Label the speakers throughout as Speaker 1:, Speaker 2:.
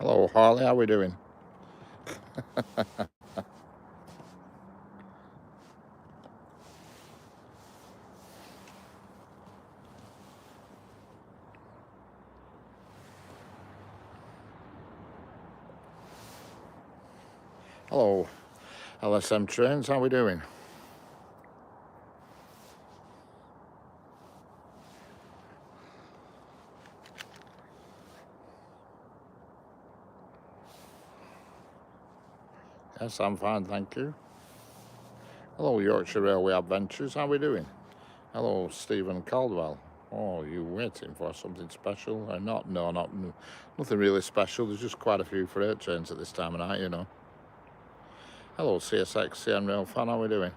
Speaker 1: Hello, Harley, how we doing? Hello, LSM Trains, how we doing? Yes, I'm fine, thank you. Hello, Yorkshire Railway Adventures, how we doing? Hello, Stephen Caldwell. Oh, you waiting for something special or not? No, nothing really special. There's just quite a few freight trains at this time of night, you know. Hello, CSX, CN Rail fan, how we doing?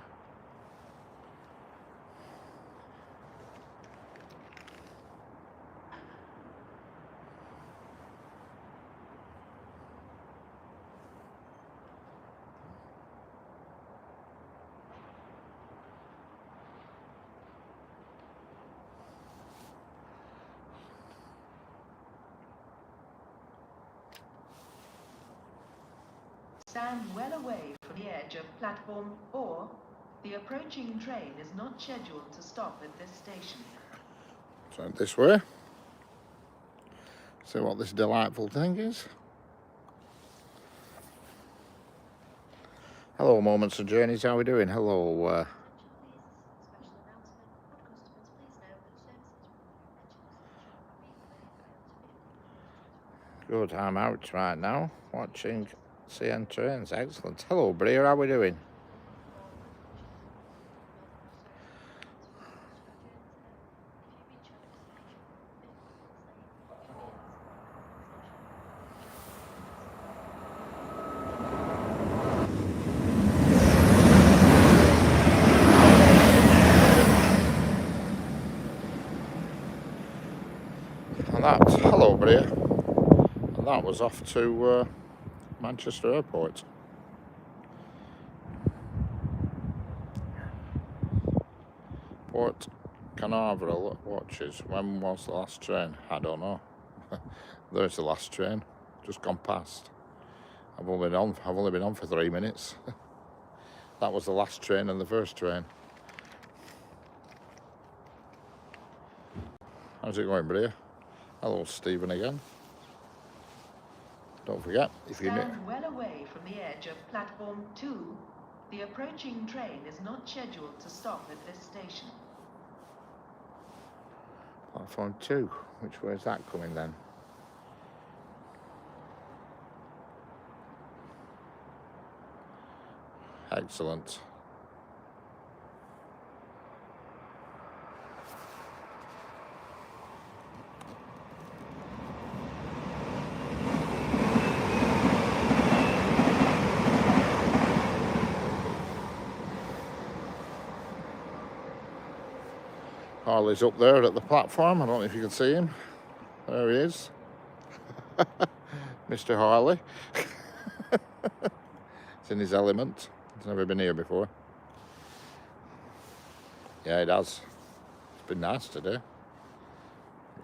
Speaker 2: Stand well away from the edge of platform 4. The approaching train is not scheduled to stop at this station.
Speaker 1: Turn this way. See what this delightful thing is. Hello, Moments and Journeys, how we doing? Hello, good, I'm out right now watching CN Trains. Excellent. Hello, Bria, how we doing? Hello, Bria. And that was off to Manchester Airport. Port Canaveral watches. When was the last train? I don't know. There's the last train. Just gone past. I've only been on for 3 minutes. That was the last train and the first train. How's it going, Bria? Hello, Stephen again. Don't forget, if you
Speaker 2: Stand well away from the edge of platform 2. The approaching train is not scheduled to stop at this station.
Speaker 1: Platform 2. Which way is that coming then? Excellent. Harley's up there at the platform. I don't know if you can see him. There he is. Mr. Harley. It's in his element. He's never been here before. Yeah, it has. It's been nice today.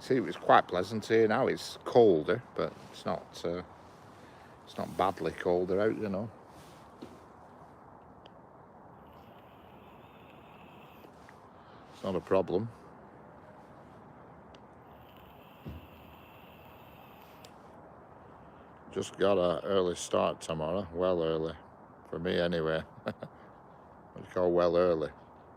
Speaker 1: See, it's quite pleasant here now. It's colder, but it's not badly colder out, you know. It's not a problem. Just got an early start tomorrow. Well early. For me anyway. What do you call well early?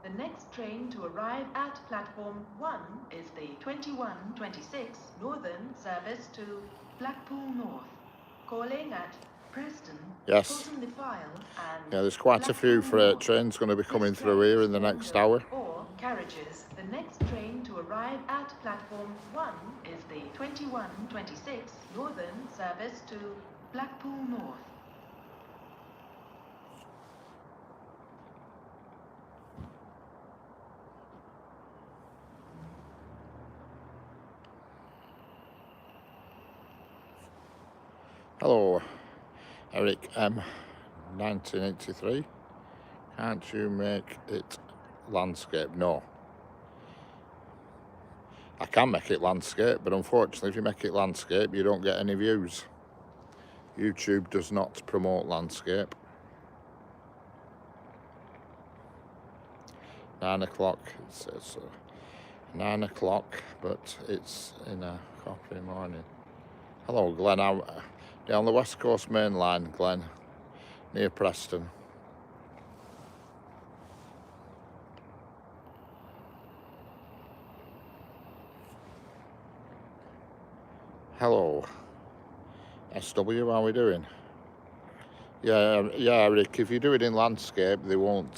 Speaker 2: The next train to arrive at platform 1 is the 2126 Northern service to Blackpool North. Calling at Preston,
Speaker 1: Yes.
Speaker 2: Fulton the File, and
Speaker 1: Yeah, there's quite a few freight trains going to be coming through here in the next hour.
Speaker 2: Or carriages. The next train to arrive at platform 1 is the 2126 Northern service to Blackpool North.
Speaker 1: Hello, Eric M. 1983. Can't you make it landscape? No. I can make it landscape, but unfortunately if you make it landscape you don't get any views. YouTube does not promote landscape. 9 o'clock. It's 9 o'clock, but it's in a coffee morning. Hello, Glenn. I'm down the West Coast Main Line, Glenn, near Preston. Hello, SW. How are we doing? Yeah, Rick. If you do it in landscape, they won't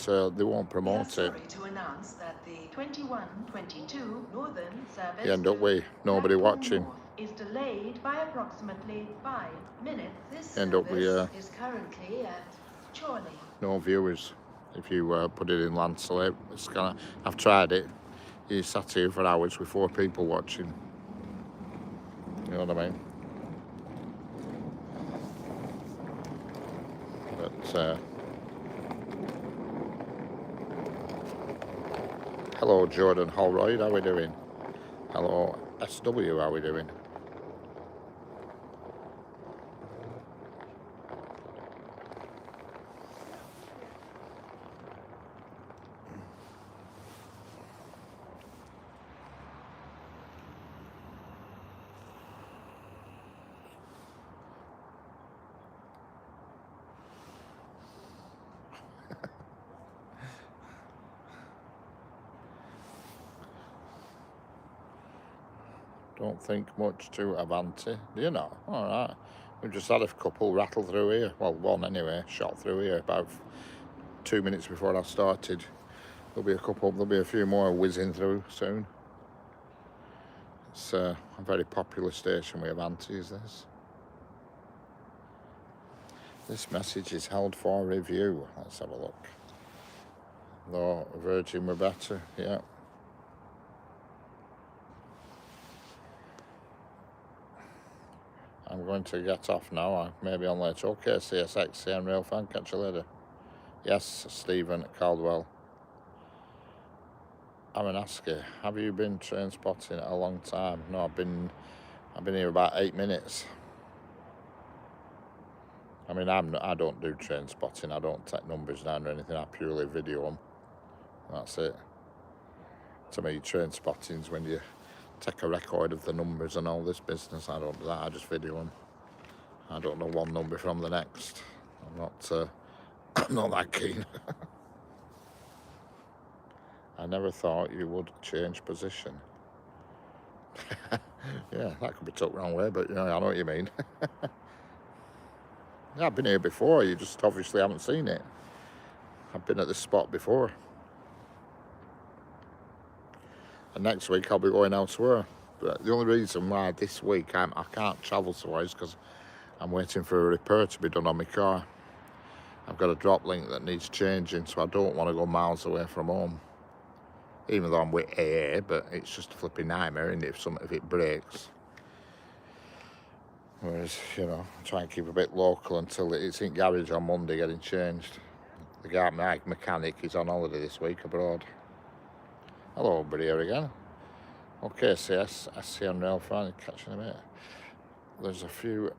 Speaker 1: promote it.
Speaker 2: Sorry to announce that the 2122 Northern service
Speaker 1: You end up with nobody
Speaker 2: Blackpool
Speaker 1: watching.
Speaker 2: North is delayed by approximately 5 minutes. This
Speaker 1: End up with
Speaker 2: service is currently at Chorley.
Speaker 1: no viewers. If you put it in landscape, it's gonna. I've tried it. You sat here for hours with 4 people watching. You know what I mean? But hello, Jordan Holroyd. How we doing? Hello, SW. How we doing? Don't think much to Avanti, do you know? All right. We've just had a couple rattle through here. Well, one anyway, shot through here about 2 minutes before I started. There'll be a few more whizzing through soon. It's a very popular station with Avanti, is this. This message is held for review. Let's have a look. Though Virgin were better, yeah. I'm going to get off now. I may be on later. Okay, CSX, CN Rail fan. Catch you later. Yes, Stephen Caldwell. I'm an asker. Have you been train spotting a long time? No, I've been here about 8 minutes. I mean, I don't do train spotting. I don't take numbers down or anything. I purely video them. That's it. To me, train spotting is when you take a record of the numbers and all this business. I don't do that. I just video them. I don't know one number from the next. I'm not that keen. I never thought you would change position. Yeah, that could be took the wrong way, but I know what you mean. Yeah, I've been here before. You just obviously haven't seen it. I've been at this spot before. And next week I'll be going elsewhere. But the only reason why this week I can't travel somewhere is because I'm waiting for a repair to be done on my car. I've got a drop link that needs changing, so I don't want to go miles away from home. Even though I'm with AA, but it's just a flipping nightmare, isn't it, if it breaks. Whereas, try and keep a bit local until it's in garage on Monday getting changed. The guy, my mechanic, is on holiday this week abroad. Hello, buddy, here again. Okay, CS, SCN Rail fan, catching a bit. There's a few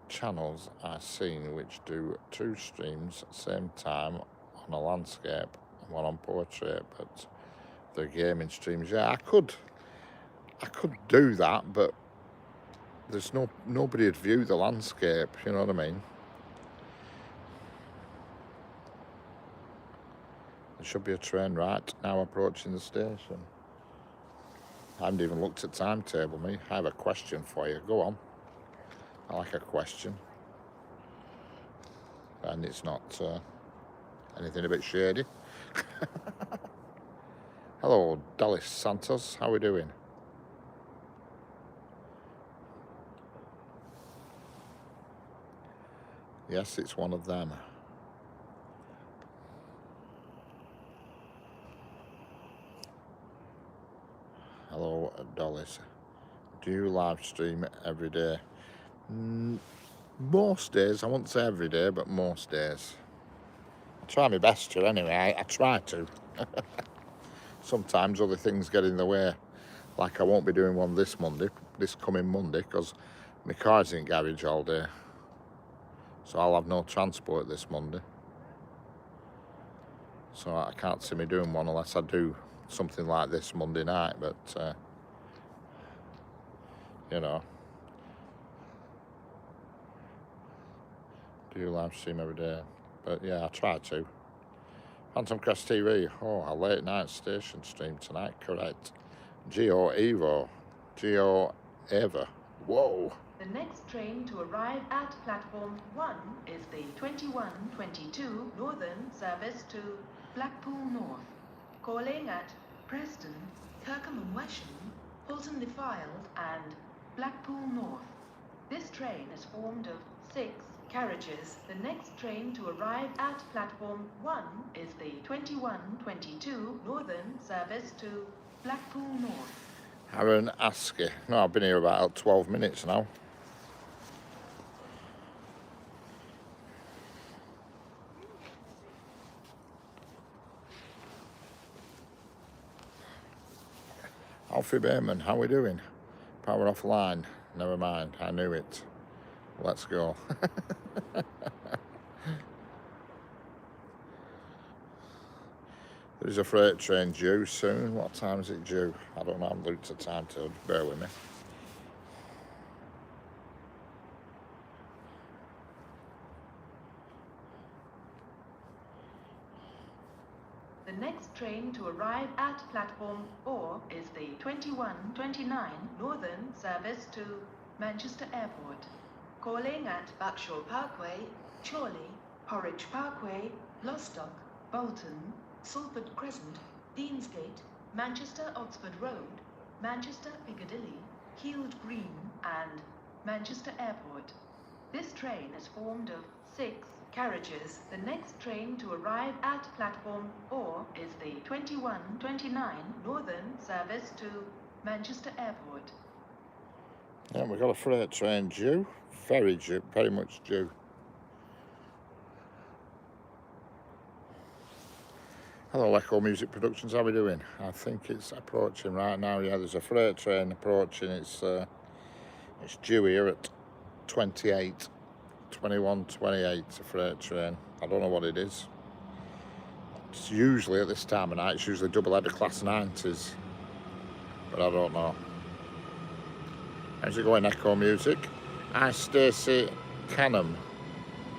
Speaker 1: channels I've seen which do 2 streams same time on a landscape and one on portrait, but they're gaming streams. Yeah, I could do that, but there's nobody would view the landscape, you know what I mean? There should be a train right now approaching the station. I haven't even looked at timetable, me. I have a question for you. Go on. I like a question. And it's not anything a bit shady. Hello, Dallas Santos. How are we doing? Yes, it's one of them. Hello, Dallas. Do you live stream every day? Most days. I won't say every day, but most days. I try my best to anyway. I try to. Sometimes other things get in the way. Like I won't be doing one this coming Monday, because my car's in garage all day. So I'll have no transport this Monday. So I can't see me doing one unless I do something like this Monday night. But, you know, do live stream every day. But yeah, I try to. Phantom Crest TV. Oh, a late night station stream tonight. Correct. Geo Evo. Geo Eva. Whoa.
Speaker 2: The next train to arrive at platform 1 is the 2122 Northern service to Blackpool North, calling at Preston, Kirkham and Wesham, Halton-le-Fylde and Blackpool North. This train is formed of 6 carriages. The next train to arrive at platform 1 is the 2122 Northern service to Blackpool North.
Speaker 1: Aaron Askey. No, I've been here about 12 minutes now. Alfie Bayman, how we doing? Power offline. Never mind, I knew it. Let's go. There's a freight train due soon. What time is it due? I don't know, I haven't looked at the time to bear with me.
Speaker 2: The next train to arrive at platform 4 is the 2129 Northern service to Manchester Airport, calling at Buckshaw Parkway, Chorley, Horwich Parkway, Lostock, Bolton, Salford Crescent, Deansgate, Manchester Oxford Road, Manchester Piccadilly, Heald Green and Manchester Airport. This train is formed of 6 carriages. The next train to arrive at platform 4 is the 2129 Northern service to Manchester Airport.
Speaker 1: Yeah, we've got a freight train due. Very much due. Hello, Echo Music Productions, how are we doing? I think it's approaching right now. Yeah, there's a freight train approaching. It's due here at 21:28. It's a freight train. I don't know what it is. It's usually at this time of night. It's usually double-header class 90s, but I don't know. How's it going, Echo Music? Hi, Stacey Canham.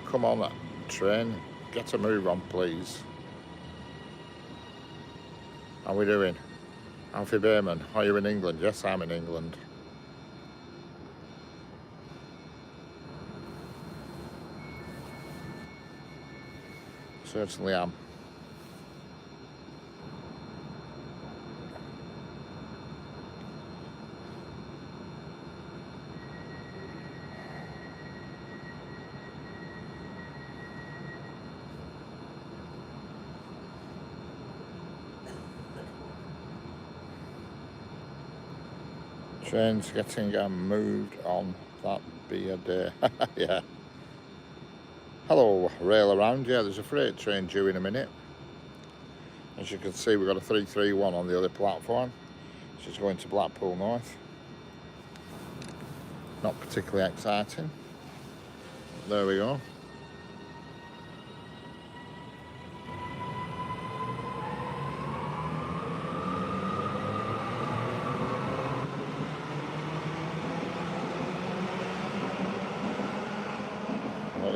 Speaker 1: Come on, train. Get a move on, please. How are we doing? Alfie Bayman, are you in England? Yes, I'm in England. Certainly am. Trains getting moved on, that be a day. Yeah. Hello, rail around. Yeah, there's a freight train due in a minute. As you can see, we've got a 331 on the other platform. She's going to Blackpool North. Not particularly exciting. There we go.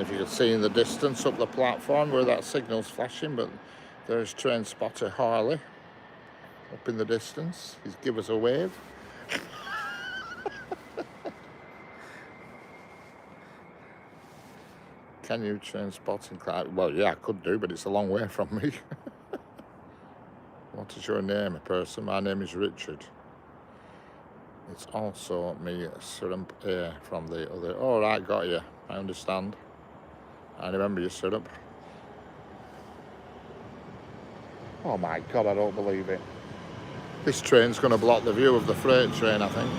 Speaker 1: If you can see in the distance up the platform where that signal's flashing, but there's train spotter Harley up in the distance. He's give us a wave. Can you train spotting? Well, yeah, I could do, but it's a long way from me. What is your name, person? My name is Richard. It's also me, Syrup A from the other. Oh, right, got you. I understand. I remember you, Syrup. Oh my God, I don't believe it. This train's going to block the view of the freight train, I think.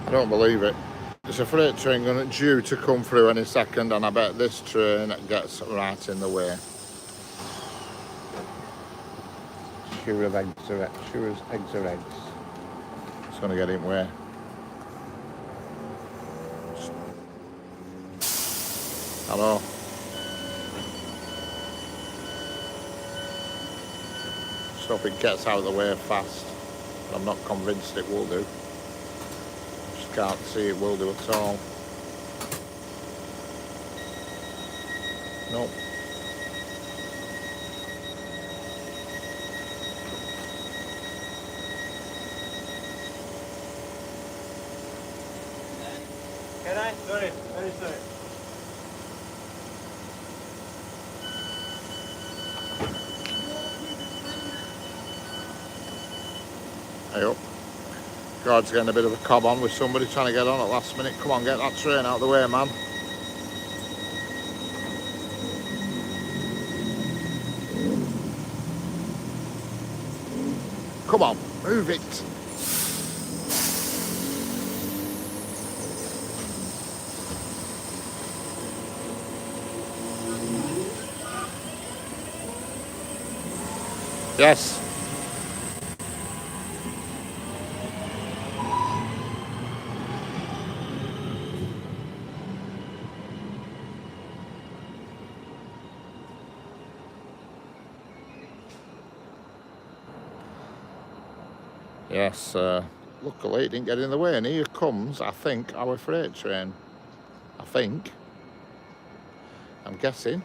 Speaker 1: I don't believe it. There's a freight train due to come through any second, and I bet this train gets right in the way. Sure of eggs are sure as eggs are eggs. Just gonna get him where. Hello. So if it gets out of the way fast, but I'm not convinced it will do. Just can't see it will do at all. Nope.
Speaker 3: Can I? Sorry, very sorry.
Speaker 1: Hey up. God's getting a bit of a cob on with somebody trying to get on at last minute. Come on, get that train out of the way, man. Come on, move it. Yes. Yes, luckily it didn't get in the way, and here comes, I think, our freight train. I think. I'm guessing.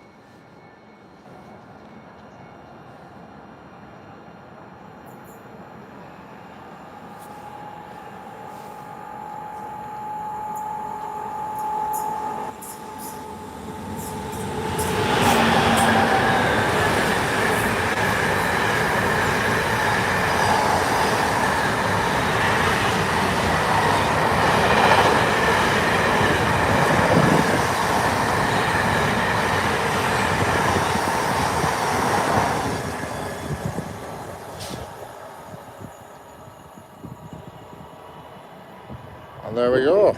Speaker 1: And there we go.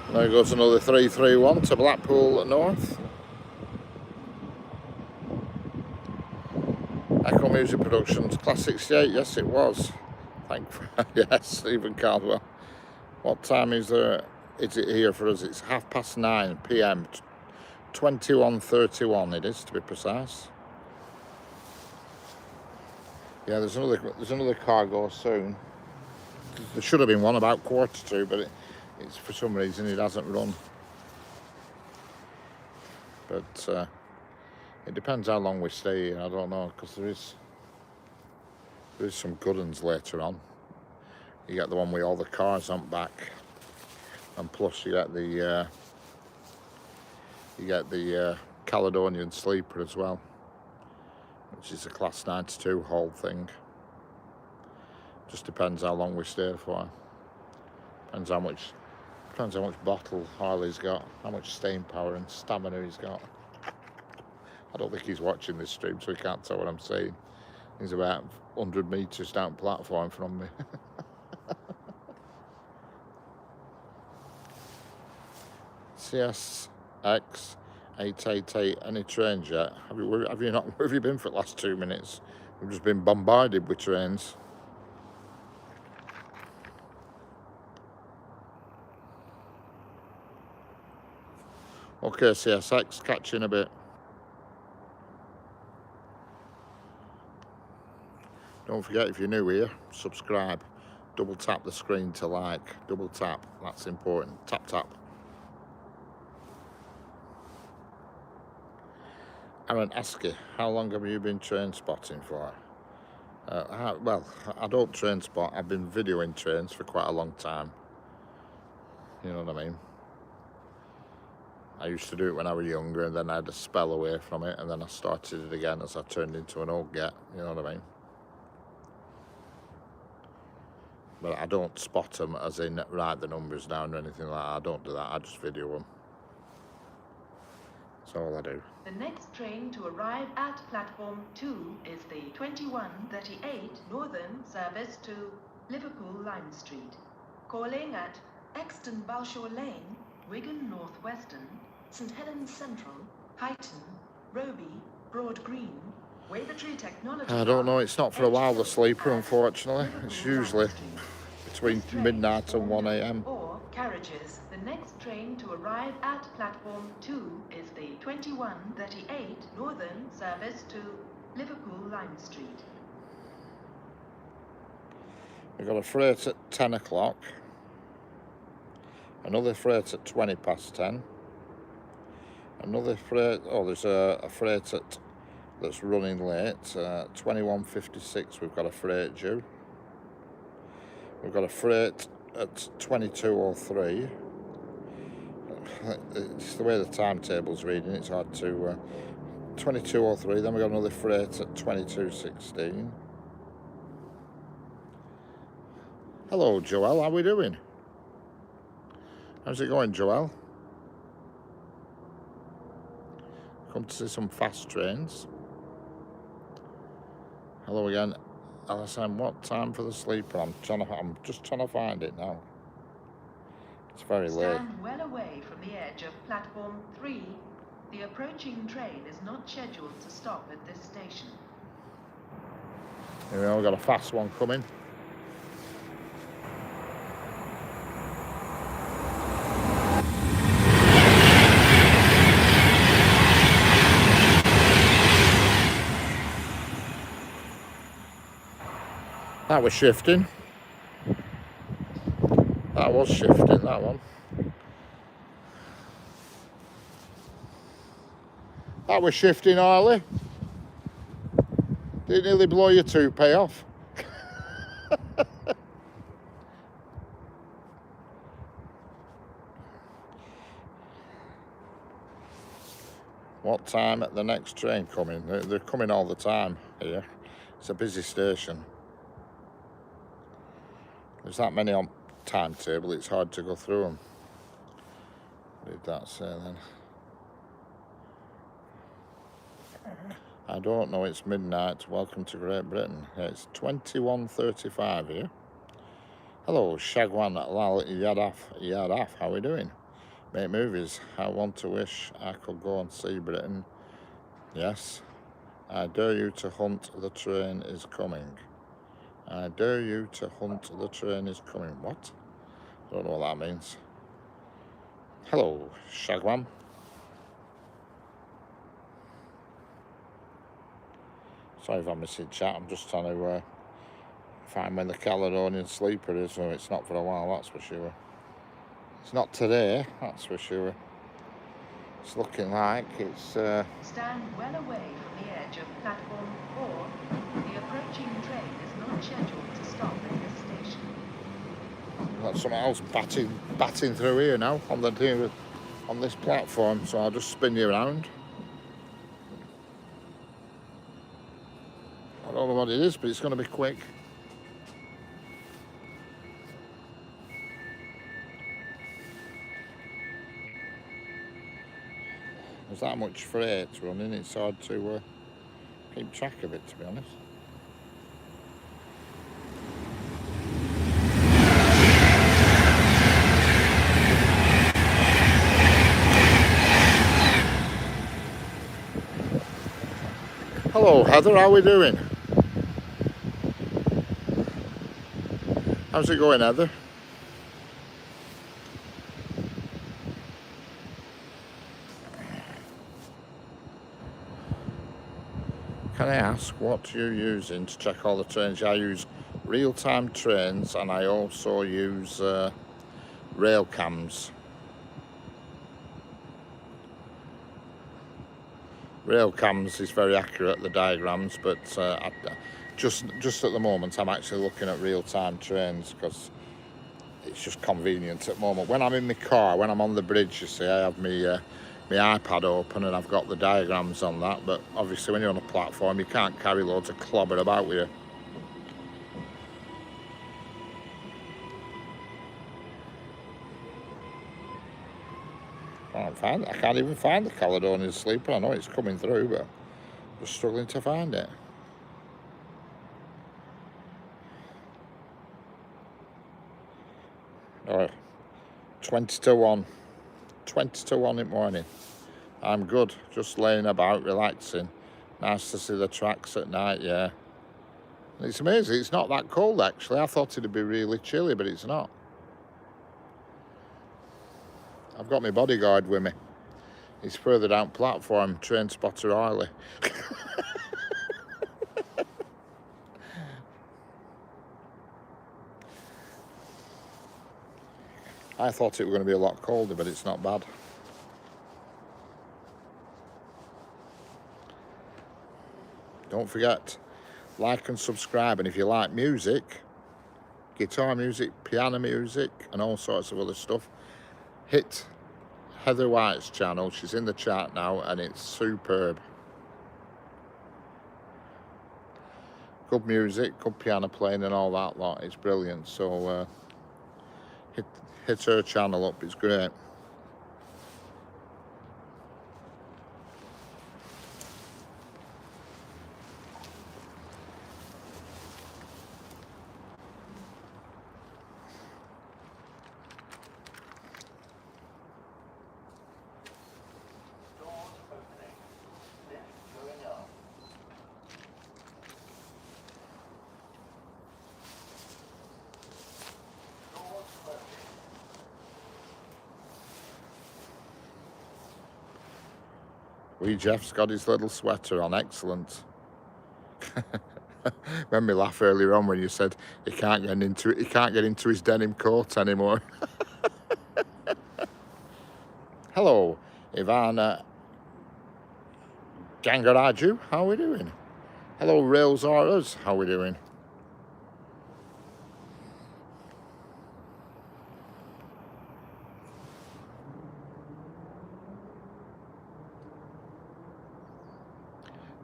Speaker 1: There goes another 331 to Blackpool North. Echo Music Productions, Class 68, yes it was. Yes, Stephen Caldwell. What time is it here for us? It's 9:30 PM. 21:31 it is, to be precise. Yeah, there's another cargo soon. There should have been one about 1:45, but it's for some reason it hasn't run. But it depends how long we stay here. I don't know, because there is some good ones later on. You get the one with all the cars on back, and plus you get the Caledonian Sleeper as well, which is a Class 92 whole thing. Just depends how long we stay for. Depends how much bottle Harley's got, how much staying power and stamina he's got. I don't think he's watching this stream, so he can't tell what I'm saying. He's about 100 metres down platform from me. CSX 888, any trains yet? Have you not? Where have you been for the last 2 minutes? We've just been bombarded with trains. Okay, CSX, catch you in a bit. Don't forget, if you're new here, subscribe. Double tap the screen to like. Double tap, that's important. Tap, tap. Aaron Askey, how long have you been train spotting for? Well, I don't train spot. I've been videoing trains for quite a long time. You know what I mean? I used to do it when I was younger, and then I had a spell away from it, and then I started it again as I turned into an old get. You know what I mean? But I don't spot them as in write the numbers down or anything like that. I don't do that. I just video them. That's all I do.
Speaker 2: The next train to arrive at platform 2 is the 2138 Northern service to Liverpool Lime Street. Calling at Exton Balshaw Lane, Wigan Northwestern, St Helens Central, Huyton, Roby, Broad Green, Wavertree Technology
Speaker 1: I don't know,
Speaker 2: Park,
Speaker 1: it's not for a while, the sleeper, unfortunately. It's
Speaker 2: Liverpool
Speaker 1: usually
Speaker 2: Lime Street.
Speaker 1: between
Speaker 2: This train
Speaker 1: midnight
Speaker 2: is
Speaker 1: and
Speaker 2: all
Speaker 1: 1 a.m.
Speaker 2: or carriages. The next train to arrive at platform 2 is the 2138 Northern service to Liverpool Lime Street.
Speaker 1: We've got a freight at 10 o'clock, another freight at 20 past 10, another freight, oh, there's a freight that's running late, 21:56, we've got a freight due. We've got a freight at 22:03. It's the way the timetable's reading, it's hard to... 22:03, then we've got another freight at 22:16. Hello, Joel, how are we doing? How's it going, Joel? Come to see some fast trains. Hello again, Alison. What time for the sleeper? I'm just trying to find it now. It's very late.
Speaker 2: Stand well away from the edge of platform 3. The approaching train is not scheduled to stop at this station.
Speaker 1: Here we are, we've got a fast one coming. That was shifting. That was shifting, that one. That was shifting, Harley. Did it nearly blow your toupee off? What time at the next train coming? They're coming all the time here. It's a busy station. There's that many on timetable, it's hard to go through them. What did that say then? I don't know, it's midnight. Welcome to Great Britain. Yeah, it's 21:35 here. Hello, Shagwan Lal Yadaf, how are we doing? Make movies. I want to wish I could go and see Britain. Yes. I dare you to hunt, the train is coming. I dare you to hunt, the train is coming. What? Don't know what that means. Hello, Shagwan. Sorry if I'm missing chat, I'm just trying to find when the Caledonian sleeper is. So it's not for a while, that's for sure. It's not today, that's for sure. It's looking like it's...
Speaker 2: Stand well away from the edge of platform 4. The approaching train is not scheduled to stop at this station.
Speaker 1: Got something else batting through here now on this platform, so I'll just spin you around. I don't know what it is, but it's going to be quick. There's that much freight running, it's hard to keep track of it, to be honest. Hello Heather, how are we doing? How's it going, Heather? Can I ask what you're using to check all the trains? I use real-time trains and I also use rail cams. Rail cams is very accurate, the diagrams, but just at the moment I'm actually looking at real-time trains because it's just convenient at the moment. When I'm in my car, when I'm on the bridge, you see, I have my iPad open and I've got the diagrams on that, but obviously when you're on a platform you can't carry loads of clobber about with you. I can't even find the Caledonian sleeper. I know it's coming through, but I'm just struggling to find it. Oh, 20 to 1. 20 to 1 in the morning. I'm good, just laying about, relaxing. Nice to see the tracks at night, yeah. And it's amazing, it's not that cold actually. I thought it'd be really chilly, but it's not. I've got my bodyguard with me. He's further down platform, train spotter Riley. I thought it was going to be a lot colder, but it's not bad. Don't forget, like and subscribe, and if you like music, guitar music, piano music, and all sorts of other stuff, hit Heather White's channel. She's in the chat now, and it's superb. Good music, good piano playing, and all that lot. It's brilliant. So hit her channel up. It's great. Wee Jeff's got his little sweater on. Excellent. Made me laugh earlier on when you said he can't get into his denim coat anymore. Hello, Ivana Gangaraju, how are we doing? Hello, Rails R Us, how are we doing?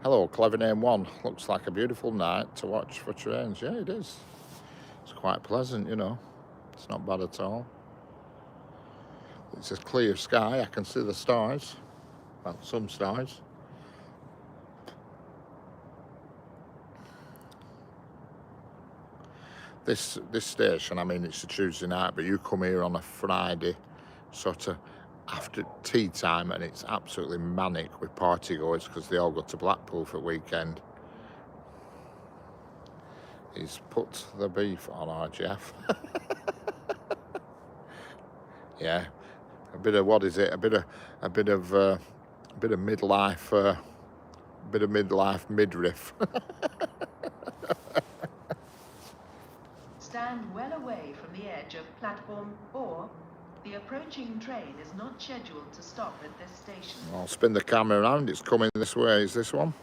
Speaker 1: Hello, Clever Name 1. Looks like a beautiful night to watch for trains. Yeah, it is. It's quite pleasant, you know. It's not bad at all. It's a clear sky. I can see the stars. Well, some stars. This station, I mean, it's a Tuesday night, but you come here on a Friday, sort of after tea time, and it's absolutely manic with party goers because they all go to Blackpool for the weekend. He's put the beef on RGF. Yeah, a bit of, what is it? A bit of midlife, midriff.
Speaker 2: Stand well away from the edge of platform, or the approaching train is not scheduled to stop at this station.
Speaker 1: I'll spin the camera around. It's coming this way. Is this one?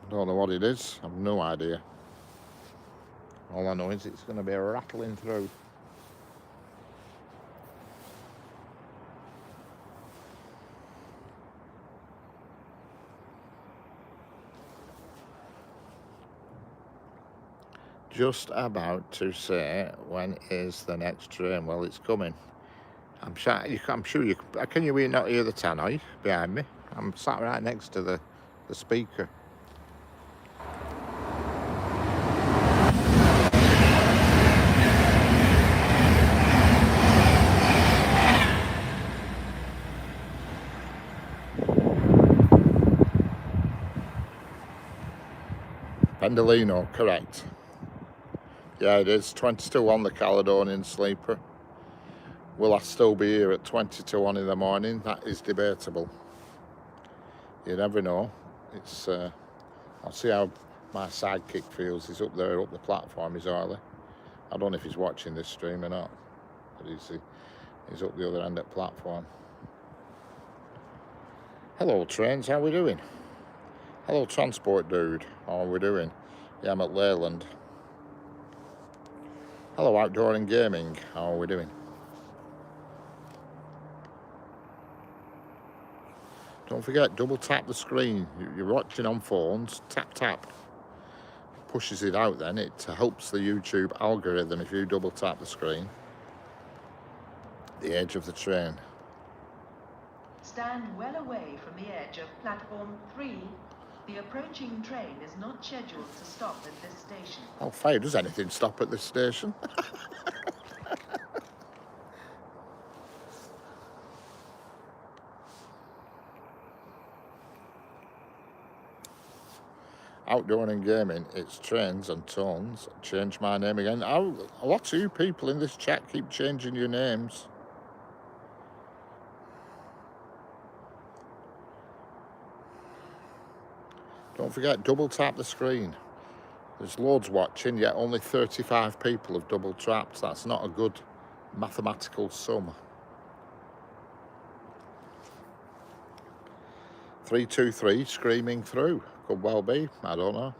Speaker 1: Don't know what it is. I've no idea. All I know is it's going to be rattling through. Just about to say, when is the next train? Well, it's coming. I'm sure you can not hear the tannoy behind me? I'm sat right next to the speaker. Pendolino, correct. Yeah, it is. 20 to 1, the Caledonian Sleeper. Will I still be here at 20 to 1 in the morning? That is debatable. You never know. It's. I'll see how my sidekick feels. He's up there, up the platform, he's early. I don't know if he's watching this stream or not, but he's up the other end of the platform. Hello, trains, how are we doing? Hello, transport dude, how are we doing? Yeah, I'm at Leyland. Hello, outdoor and gaming, how are we doing? Don't forget, double tap the screen. You're watching on phones, tap tap. Pushes it out then, it helps the YouTube algorithm if you double tap the screen. The edge of the train.
Speaker 2: Stand well away from the edge of platform 3. The approaching train is not scheduled to stop at this station.
Speaker 1: Oh, fine, does anything stop at this station? outdoor and gaming, it's trains and tones. Change my name again. A lot of you people in this chat keep changing your names. Don't forget, double tap the screen. There's loads watching, yet only 35 people have double tapped. That's not a good mathematical sum. 323 screaming through. Could well be, I don't know.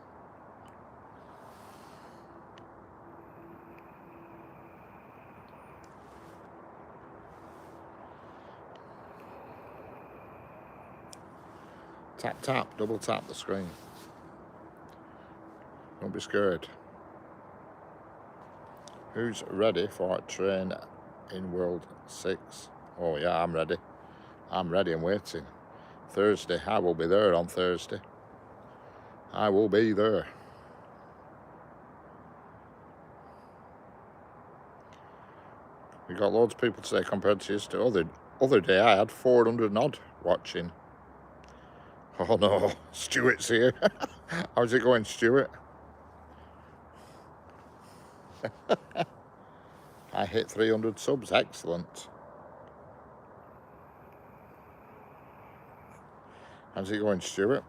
Speaker 1: Tap, tap, double tap the screen. Don't be scared. Who's ready for a train in World 6? Oh yeah, I'm ready. I'm ready and waiting. Thursday, I will be there on Thursday. I will be there. We got loads of people today compared to yesterday. Other day I had 400 and odd watching. Oh no, Stuart's here. How's it going, Stuart? I hit 300 subs, excellent. How's it going, Stuart?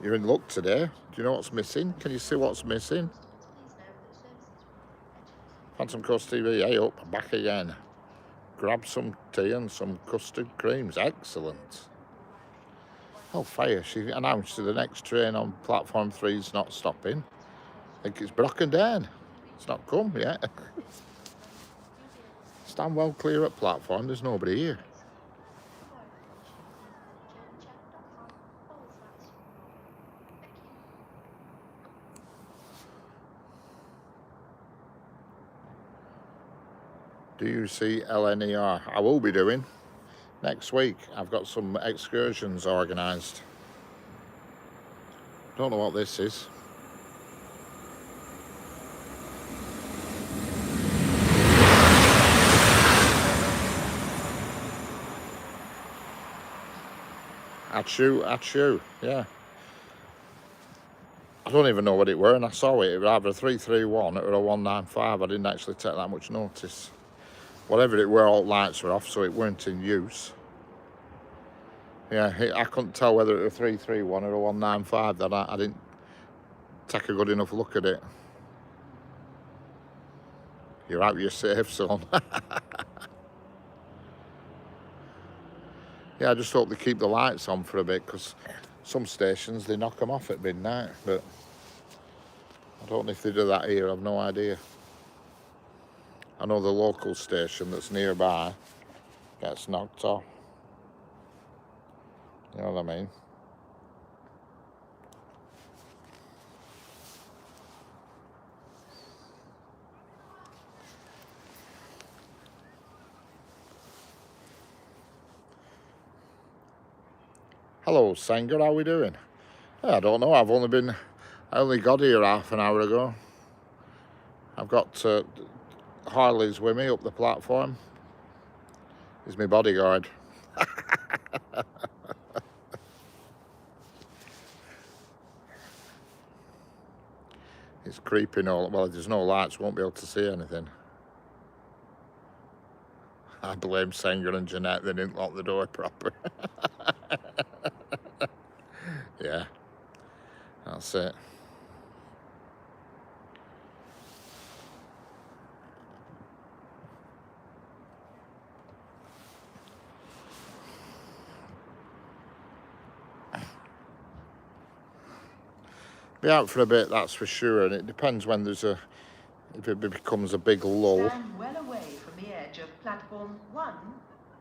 Speaker 1: You're in luck today. Do you know what's missing? Can you see what's missing? Phantom Coast TV, hey up, back again. Grab some tea and some custard creams, excellent. Oh, fire, she announced the next train on platform 3 is not stopping. I think it's broken down. It's not come yet. Stand well clear at platform, there's nobody here. Do you see LNER? I will be doing. Next week, I've got some excursions organised. Don't know what this is. Achoo, yeah. I don't even know what it were, and I saw it. It was either a 331 or a 195. I didn't actually take that much notice. Whatever it were, all lights were off, so it weren't in use. Yeah, I couldn't tell whether it was a 331 or a 195. That I didn't take a good enough look at it. You're out of your safe zone. Yeah, I just hope they keep the lights on for a bit, because some stations, they knock them off at midnight, but I don't know if they do that here, I've no idea. I know the local station that's nearby gets knocked off. You know what I mean? Hello, Sanger, how we doing? I don't know, I only got here half an hour ago. I've got Harley's with me up the platform. He's my bodyguard. It's creeping all, well, there's no lights, won't be able to see anything. I blame Sanger and Jeanette, they didn't lock the door proper. Yeah, that's it. Be out for a bit, that's for sure, and it depends when if it becomes a big lull.
Speaker 2: Stand well away from the edge of platform 1.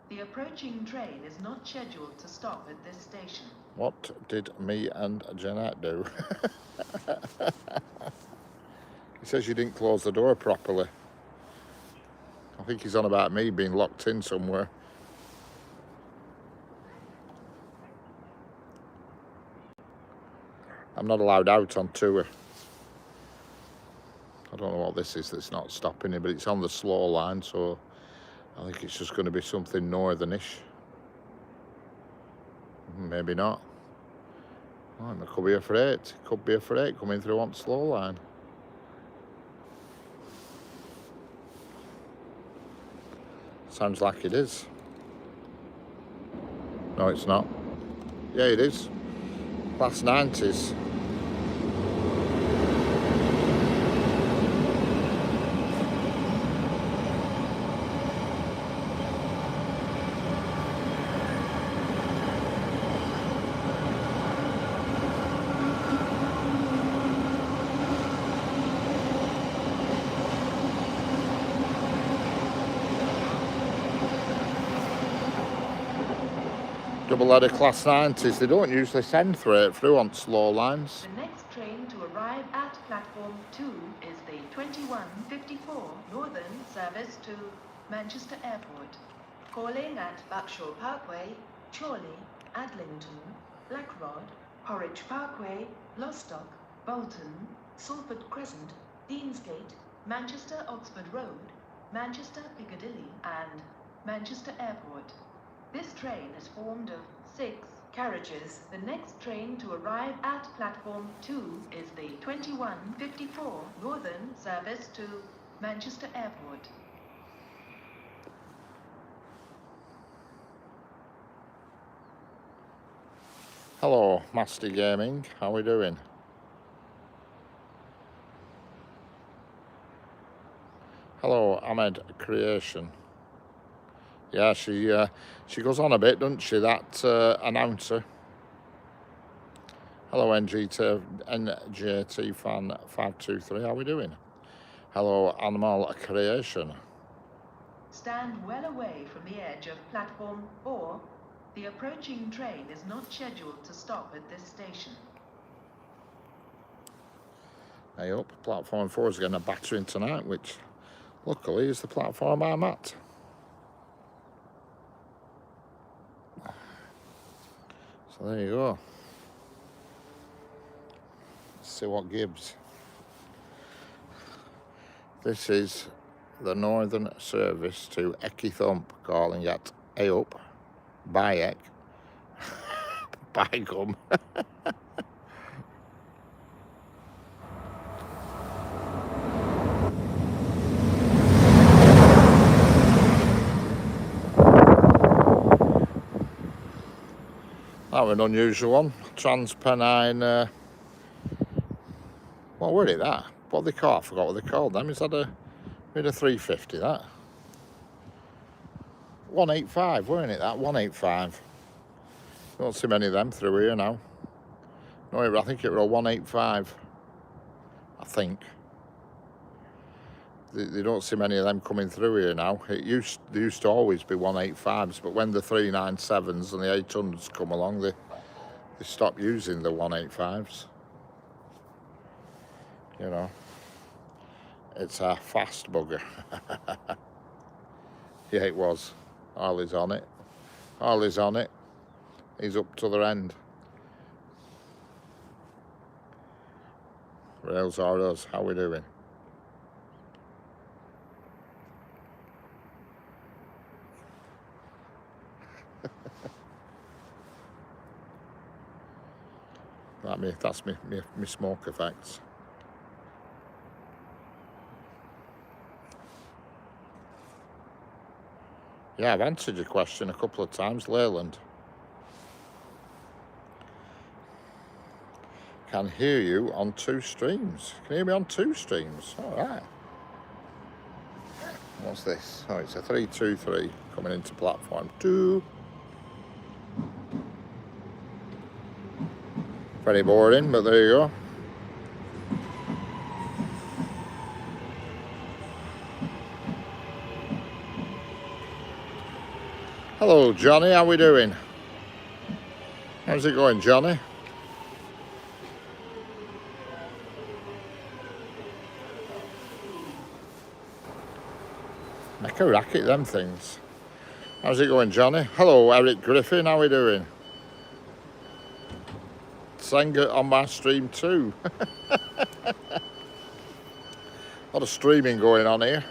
Speaker 2: The approaching train is not scheduled to stop at this station.
Speaker 1: What did me and Jeanette do? He says you didn't close the door properly. I think he's on about me being locked in somewhere. I'm not allowed out on tour. I don't know what this is that's not stopping it, but it's on the slow line, so I think it's just going to be something northernish. Maybe not. Oh, there could be a freight. Could be a freight coming through on slow line. Sounds like it is. No, it's not. Yeah, it is. Class 90s. Double-header Class 90s. They don't usually send freight through on slow lines.
Speaker 2: The next train to arrive at platform 2 is the 2154 Northern service to Manchester Airport. Calling at Buckshaw Parkway, Chorley, Adlington, Blackrod, Horwich Parkway, Lostock, Bolton, Salford Crescent, Deansgate, Manchester Oxford Road, Manchester Piccadilly and Manchester Airport. This train is formed of 6 carriages. The next train to arrive at platform 2 is the 2154 Northern service to Manchester Airport.
Speaker 1: Hello, Master Gaming. How are we doing? Hello, Ahmed Creation. Yeah, she goes on a bit, doesn't she, that announcer? Hello, NJT fan 523. How are we doing? Hello, Animal Creation.
Speaker 2: Stand well away from the edge of platform 4. The approaching train is not scheduled to stop at this station.
Speaker 1: Hey up, platform 4 is getting a battering tonight, which luckily is the platform I'm at. So there you go. Let's see what gives. This is the Northern service to Ecky calling at Ayup, Bayek, Bygum. That was an unusual one. Transpennine. What were it that? What they call? I forgot what they called them. Is that a 350 that? 185, weren't it that? 185. Don't see many of them through here now. No, I think it was a 185. I think. They don't see many of them coming through here now. There used to always be 185s, but when the 397s and the 800s come along, they stopped using the 185s. You know, it's a fast bugger. Yeah, it was. Harley's on it. Harley's on it. He's up to the end. Rails are us. How we doing? That's me smoke effects. Yeah, I've answered your question a couple of times, Leyland. Can hear you on 2 streams. Can you hear me on 2 streams? All right. What's this? Oh, it's a 323 coming into platform 2. Very boring, but there you go. Hello, Johnny. How we doing? How's it going, Johnny? Make a racket, them things. How's it going, Johnny? Hello, Eric Griffin. How we doing? Sang it on my stream too. A lot of streaming going on here.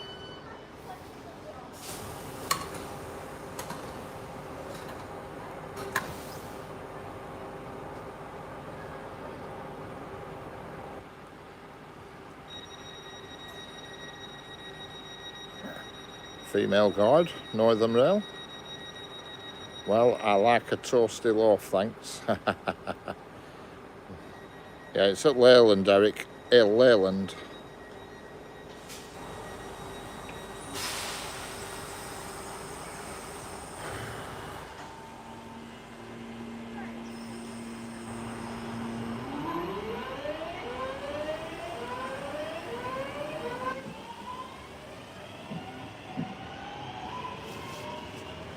Speaker 1: Female guard, Northern Rail. Well, I like a toasty loaf, thanks. Yeah, it's at Leyland, Eric. Leyland.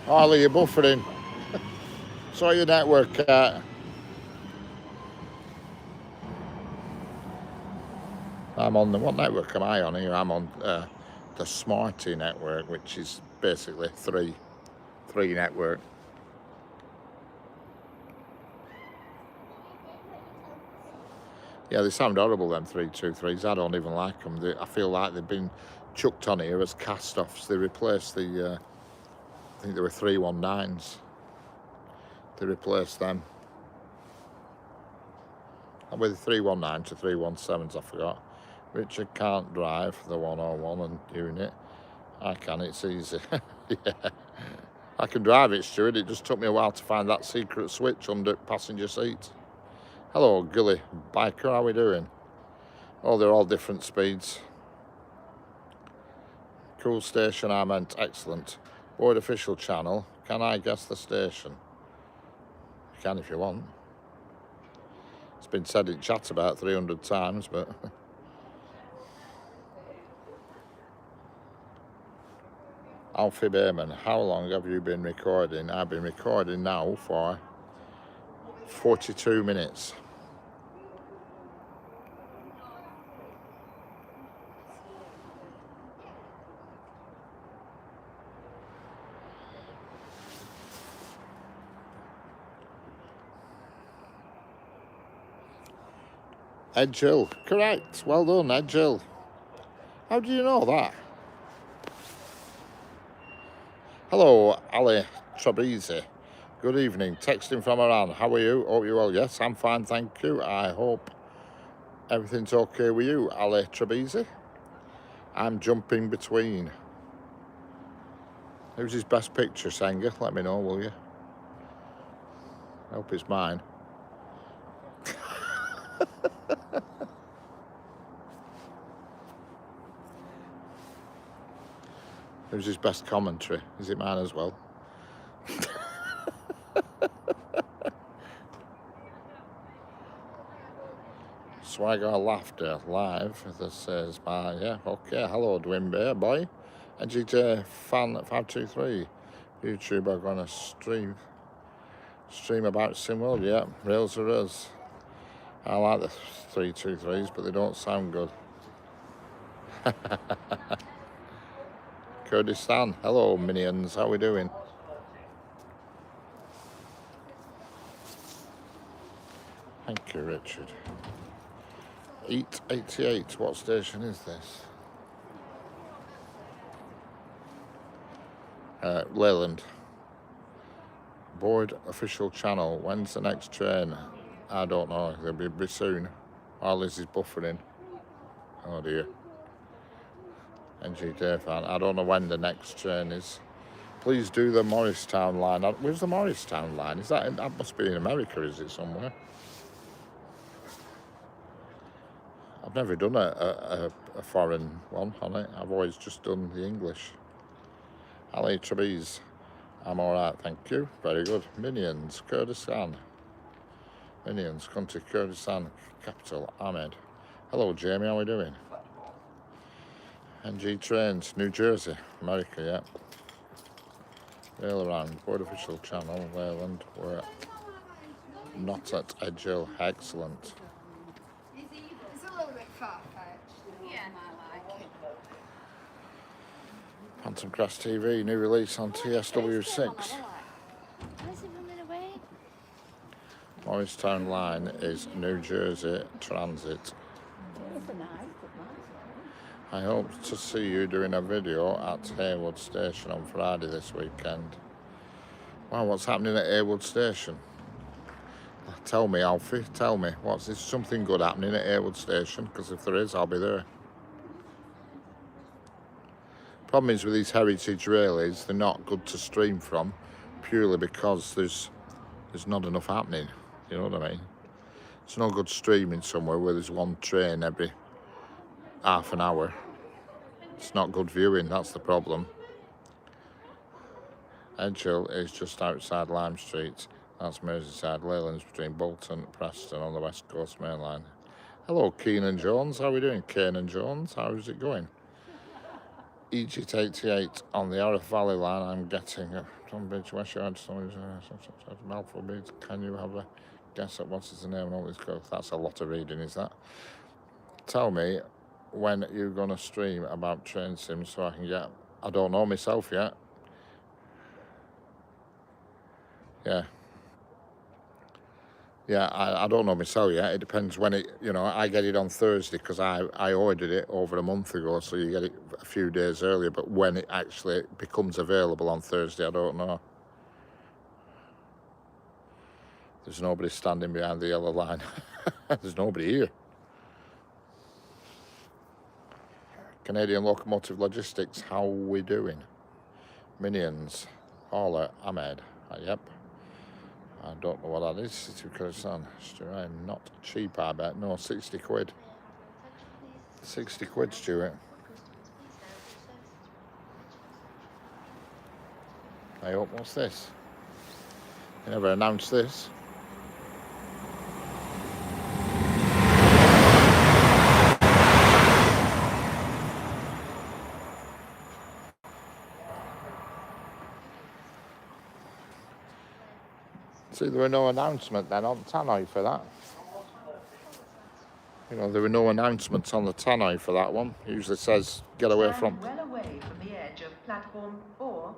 Speaker 1: Harley, you're buffering. Sort your network out. I'm on the, what network am I on here? I'm on the Smarty network, which is basically three network. Yeah, they sound horrible, them 323s. I don't even like them. I feel like they've been chucked on here as cast-offs. They replaced the, I think they were 319s. They replaced them. And with the 319 to 317s, I forgot. Richard can't drive the 101 and unit. I can, it's easy. Yeah. I can drive it, Stuart. It just took me a while to find that secret switch under passenger seat. Hello, Gilly Biker, how are we doing? Oh, they're all different speeds. Cool station, I meant excellent. Board official channel. Can I guess the station? You can if you want. It's been said in chat about 300 times, but... Alfie Bayman, how long have you been recording? I've been recording now for 42 minutes. Ed Hill, correct. Well done, Ed Hill. How do you know that? Hello, Ali Trabisi. Good evening. Texting from Iran. How are you? Hope you're well. Yes, I'm fine, thank you. I hope everything's okay with you, Ali Trabisi. I'm jumping between. Who's his best picture, Senga? Let me know, will you? I hope it's mine. Who's his best commentary? Is it mine as well? Swagger Laughter live. This says my, yeah, okay. Hello, Dwin Bear boy. NGJ Fan 523. YouTube are gonna stream about SimWorld. Yeah, rails are us. I like the 323s, but they don't sound good. Kurdistan. Hello, minions. How we doing? Thank you, Richard. Eat 88. What station is this? Leyland. Board official channel. When's the next train? I don't know. It'll be soon. Liz is buffering. Oh dear. NGJ fan. I don't know when the next train is. Please do the Morristown line. Where's the Morristown line? Is that must be in America, is it somewhere? I've never done a foreign one on it. I've always just done the English. Ali Trabiz. I'm alright, thank you. Very good. Minions, Kurdistan. Minions, country, Kurdistan, capital, Ahmed. Hello, Jamie, how are we doing? NG Trains, New Jersey, America, yeah. Rail around, board official channel, Leyland, we're not at Edge Hill, excellent.
Speaker 4: It's a little bit far-fetched. Yeah, I like it.
Speaker 1: Phantom Crash TV, new release on TSW6. Morristown line is New Jersey Transit. I hope to see you doing a video at Haywood Station on Friday this weekend. Wow, what's happening at Haywood Station? Tell me, Alfie, tell me. What's this? Something good happening at Haywood Station? Because if there is, I'll be there. Problem is with these heritage railways, they're not good to stream from, purely because there's not enough happening. You know what I mean? It's no good streaming somewhere where there's one train every half an hour. It's not good viewing, that's the problem. Edgehill is just outside Lime Street. That's Merseyside. Leyland's between Bolton and Preston on the West Coast Main Line. Hello, Keenan Jones. How are we doing, Keenan Jones? How is it going? Egypt 88 on the Arif Valley line. I'm getting Tonbridge, West Yard, Malfoy. Can you have a guess at what is the name of all this growth? That's a lot of reading, is that? Tell me when you're going to stream about train sims so I can get... I don't know myself yet. Yeah, I don't know myself yet. It depends when it, I get it on Thursday because I ordered it over a month ago, so you get it a few days earlier. But when it actually becomes available on Thursday, I don't know. There's nobody standing behind the yellow line. There's nobody here. Canadian Locomotive Logistics, how we doing? Minions, Hauler, Ahmed, yep. I don't know what that is. City of Kurdistan, not cheap, I bet. No, 60 quid. 60 quid, Stuart. I hope, what's this? They never announced this. See, there were no announcement then on Tannoy for that. There were no announcements on the Tannoy for that one. It usually says, get away from...
Speaker 2: Stand well away from the edge of platform 4.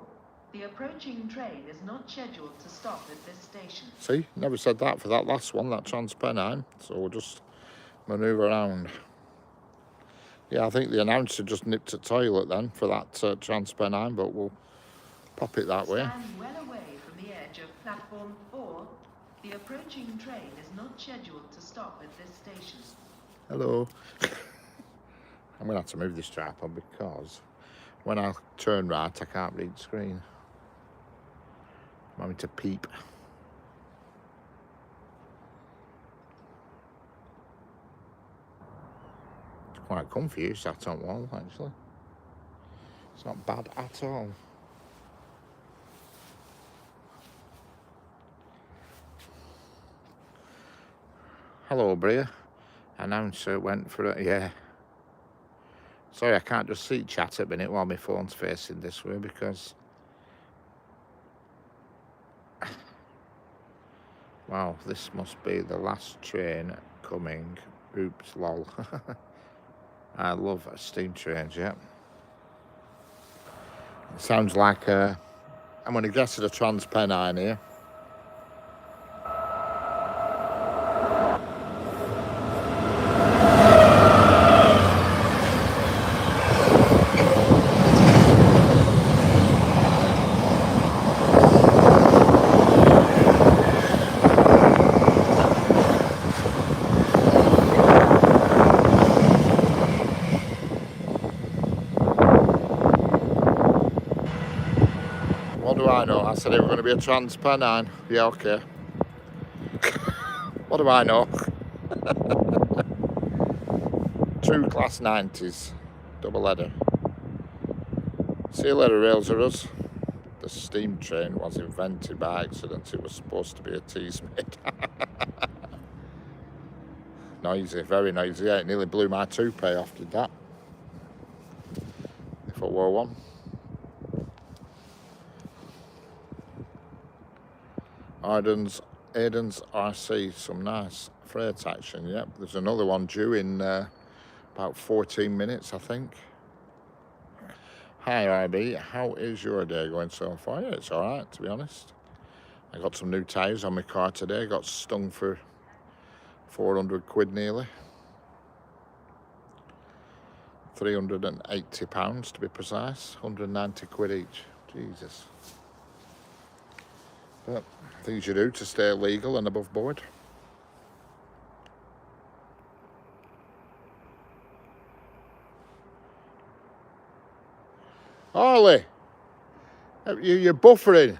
Speaker 2: The approaching train is not scheduled to stop at this station.
Speaker 1: See, never said that for that last one, that Transpennine. So we'll just manoeuvre around. Yeah, I think the announcer just nipped a toilet then for that Transpennine, but we'll pop it that way.
Speaker 2: Stand well away from the edge of platform 4. The approaching train is not scheduled to stop at this station.
Speaker 1: Hello. I'm going to have to move this tripod because when I turn right, I can't read the screen. I'm having to peep. It's quite comfy, sat on wall, actually. It's not bad at all. Hello, Bria. Announcer went for it, yeah. Sorry, I can't just see chat at a minute while my phone's facing this way because... Wow, this must be the last train coming. Oops, lol. I love steam trains, yeah. It sounds like I'm going to guess at a Transpennine here. What do I know? I said it was going to be a Transpennine. Yeah, okay. What do I know? 2 class 90s. Double header. See you later, Rails are us. The steam train was invented by accident. It was supposed to be a Teesmade. Noisy, very noisy. Yeah, it nearly blew my toupee off, did that? If I wore one. Aiden's RC, some nice freight action. Yep, there's another one due in about 14 minutes, I think. Hi, IB. How is your day going so far? Yeah, it's all right, to be honest. I got some new tyres on my car today. Got stung for 400 quid nearly. £380 to be precise. 190 quid each. Jesus. But things you do to stay legal and above board. Harley, you're buffering.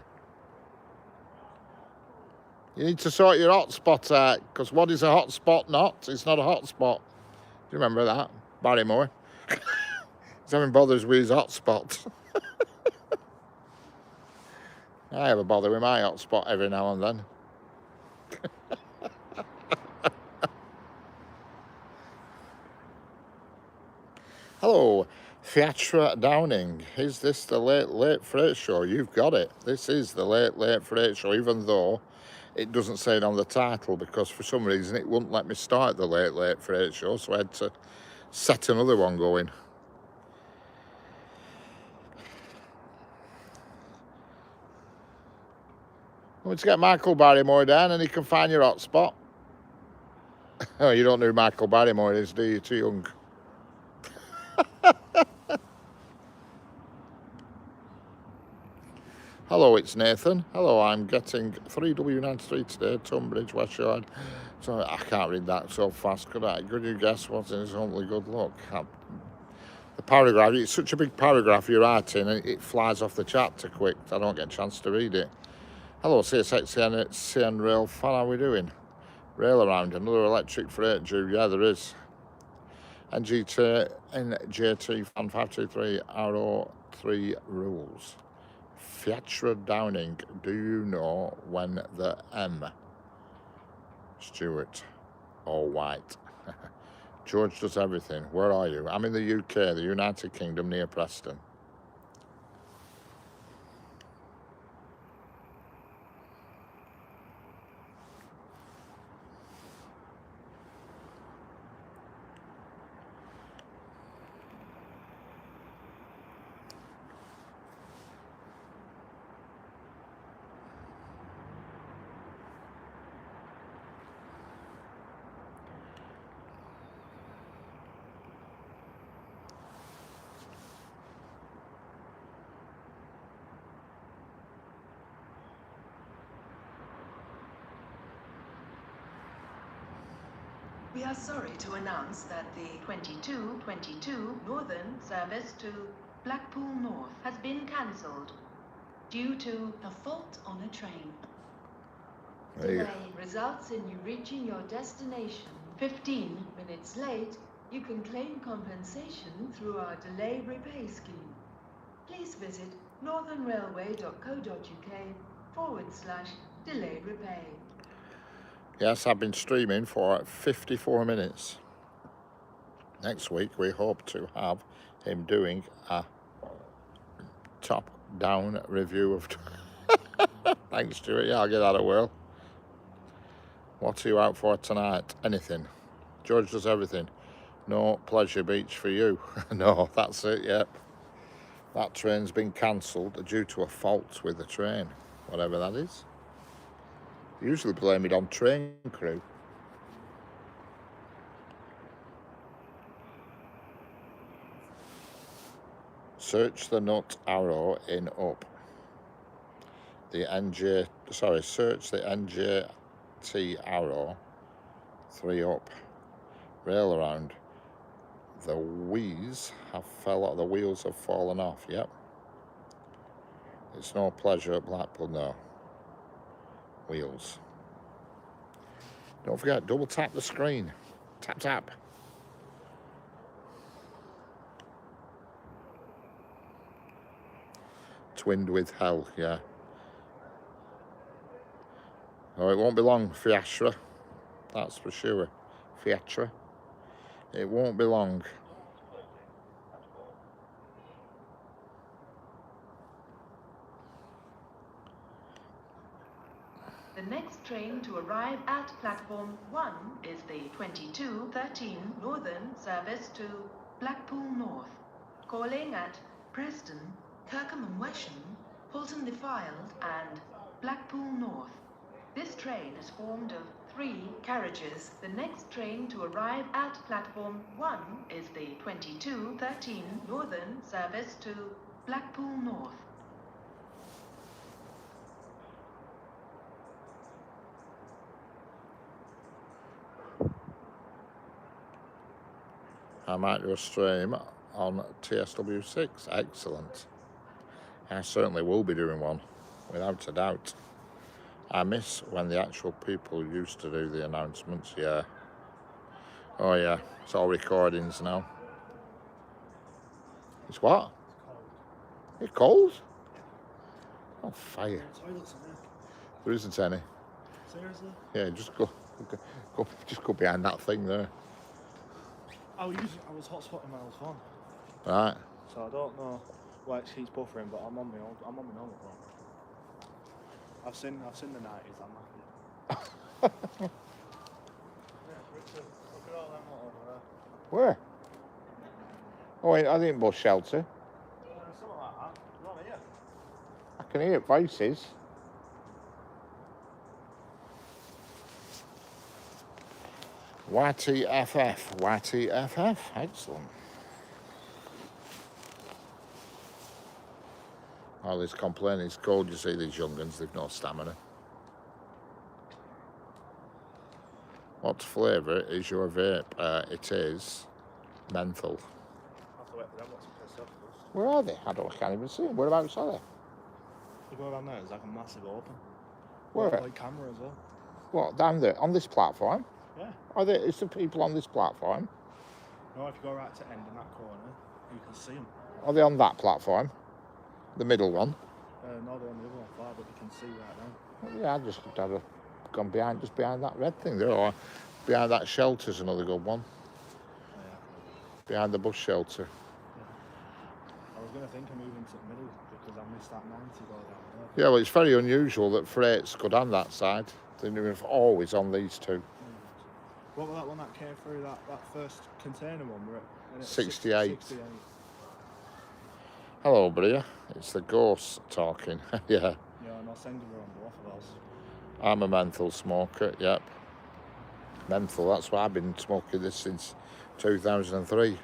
Speaker 1: You need to sort your hotspot out, because what is a hotspot not? It's not a hotspot. Do you remember that? Barrymore. He's having bothers with his hotspot. I have a bother with my hotspot every now and then. Hello, Theatre Downing. Is this the Late Freight Show? You've got it. This is the Late Freight Show, even though it doesn't say it on the title, because for some reason it wouldn't let me start the Late Freight Show, so I had to set another one going. I want to get Michael Barrymore down and he can find your hotspot. Oh, you don't know who Michael Barrymore is, do you? You're too young. Hello, it's Nathan. Hello, I'm getting 3W93 today, Tunbridge, West Yard. So I can't read that so fast, could I? Could you guess what's in his only good luck? The paragraph, it's such a big paragraph you're writing and it flies off the chapter quick. I don't get a chance to read it. Hello, CSXCN Rail fan, how are we doing? Rail around, another electric freight due. Yeah, there is. NGT fan 523 RO3 rules. Theatre Downing, do you know when the M? Stuart or White? George does everything. Where are you? I'm in the UK, the United Kingdom, near Preston.
Speaker 2: We are sorry to announce that the 2222 Northern service to Blackpool North has been cancelled due to a fault on a train. Delay results in you reaching your destination 15 minutes late. You can claim compensation through our delay repay scheme. Please visit northernrailway.co.uk/delay repay.
Speaker 1: Yes, I've been streaming for 54 minutes. Next week we hope to have him doing a top-down review of... Thanks, Stuart. Yeah, I'll get that a whirl. What are you out for tonight? Anything. George does everything. No Pleasure Beach for you. No, that's it, yep. That train's been cancelled due to a fault with the train, whatever that is. Usually blame it on train crew. Search the nut arrow in up. Search the NJT arrow 3 up. Rail around. The wheels have fallen off, yep. It's no pleasure at Blackpool, no. Wheels. Don't forget, double tap the screen. Tap, tap. Twinned with hell, yeah. Oh, it won't be long, Fiatra. That's for sure. Fiatra. It won't be long.
Speaker 2: The next train to arrive at platform 1 is the 2213 Northern service to Blackpool North, calling at Preston, Kirkham and Wesham, Poulton-le-Fylde and Blackpool North. This train is formed of 3 carriages. The next train to arrive at platform 1 is the 2213 Northern service to Blackpool North.
Speaker 1: I might do a stream on TSW6. Excellent. I certainly will be doing one, without a doubt. I miss when the actual people used to do the announcements, yeah. Oh yeah, it's all recordings now. It's what? It's cold? Oh, fire. There isn't any.
Speaker 3: Seriously?
Speaker 1: Yeah, just go behind that thing there.
Speaker 3: I was hotspotting my old phone.
Speaker 1: Right.
Speaker 3: So I don't know why it keeps buffering, but I'm on my normal phone. I've seen the 90s, I'm happy. Yeah, Richard, look at all them lot over there.
Speaker 1: Where? Oh, I didn't bus shelter.
Speaker 3: Something like that. You're on here.
Speaker 1: I can hear voices. YTFF, excellent. All this complaining, it's cold, you see these young uns, they've no stamina. What flavour is your vape? It is menthol.
Speaker 3: I have to wait for them, what's pissed off with us.
Speaker 1: Where are they? I can't even see them. Whereabouts are they?
Speaker 3: You go around there, there's like a massive open.
Speaker 1: Where?
Speaker 3: Like camera as well.
Speaker 1: What, down there? On this platform?
Speaker 3: Yeah.
Speaker 1: Is there people on this platform?
Speaker 3: No, if you go right to end in that corner, you can see them.
Speaker 1: Are they on that platform? The middle one?
Speaker 3: No, they're on the other one far, but you can see right now.
Speaker 1: Well, yeah, I just had gone behind that red thing there, or behind that shelter's another good one.
Speaker 3: Oh, yeah.
Speaker 1: Behind the bus shelter.
Speaker 3: Yeah. I was going to think of moving to the middle because I missed that 90 go down there.
Speaker 1: Yeah, well, it's very unusual that freight's go down that side. They're always on these two.
Speaker 3: What was that one that came through, that first container one? We're at
Speaker 1: 68.
Speaker 3: 68.
Speaker 1: Hello, Bria. It's the ghost talking. Yeah.
Speaker 3: Yeah, no, Senga were on both of those.
Speaker 1: I'm a menthol smoker, yep. Menthol, that's why I've been smoking this since 2003.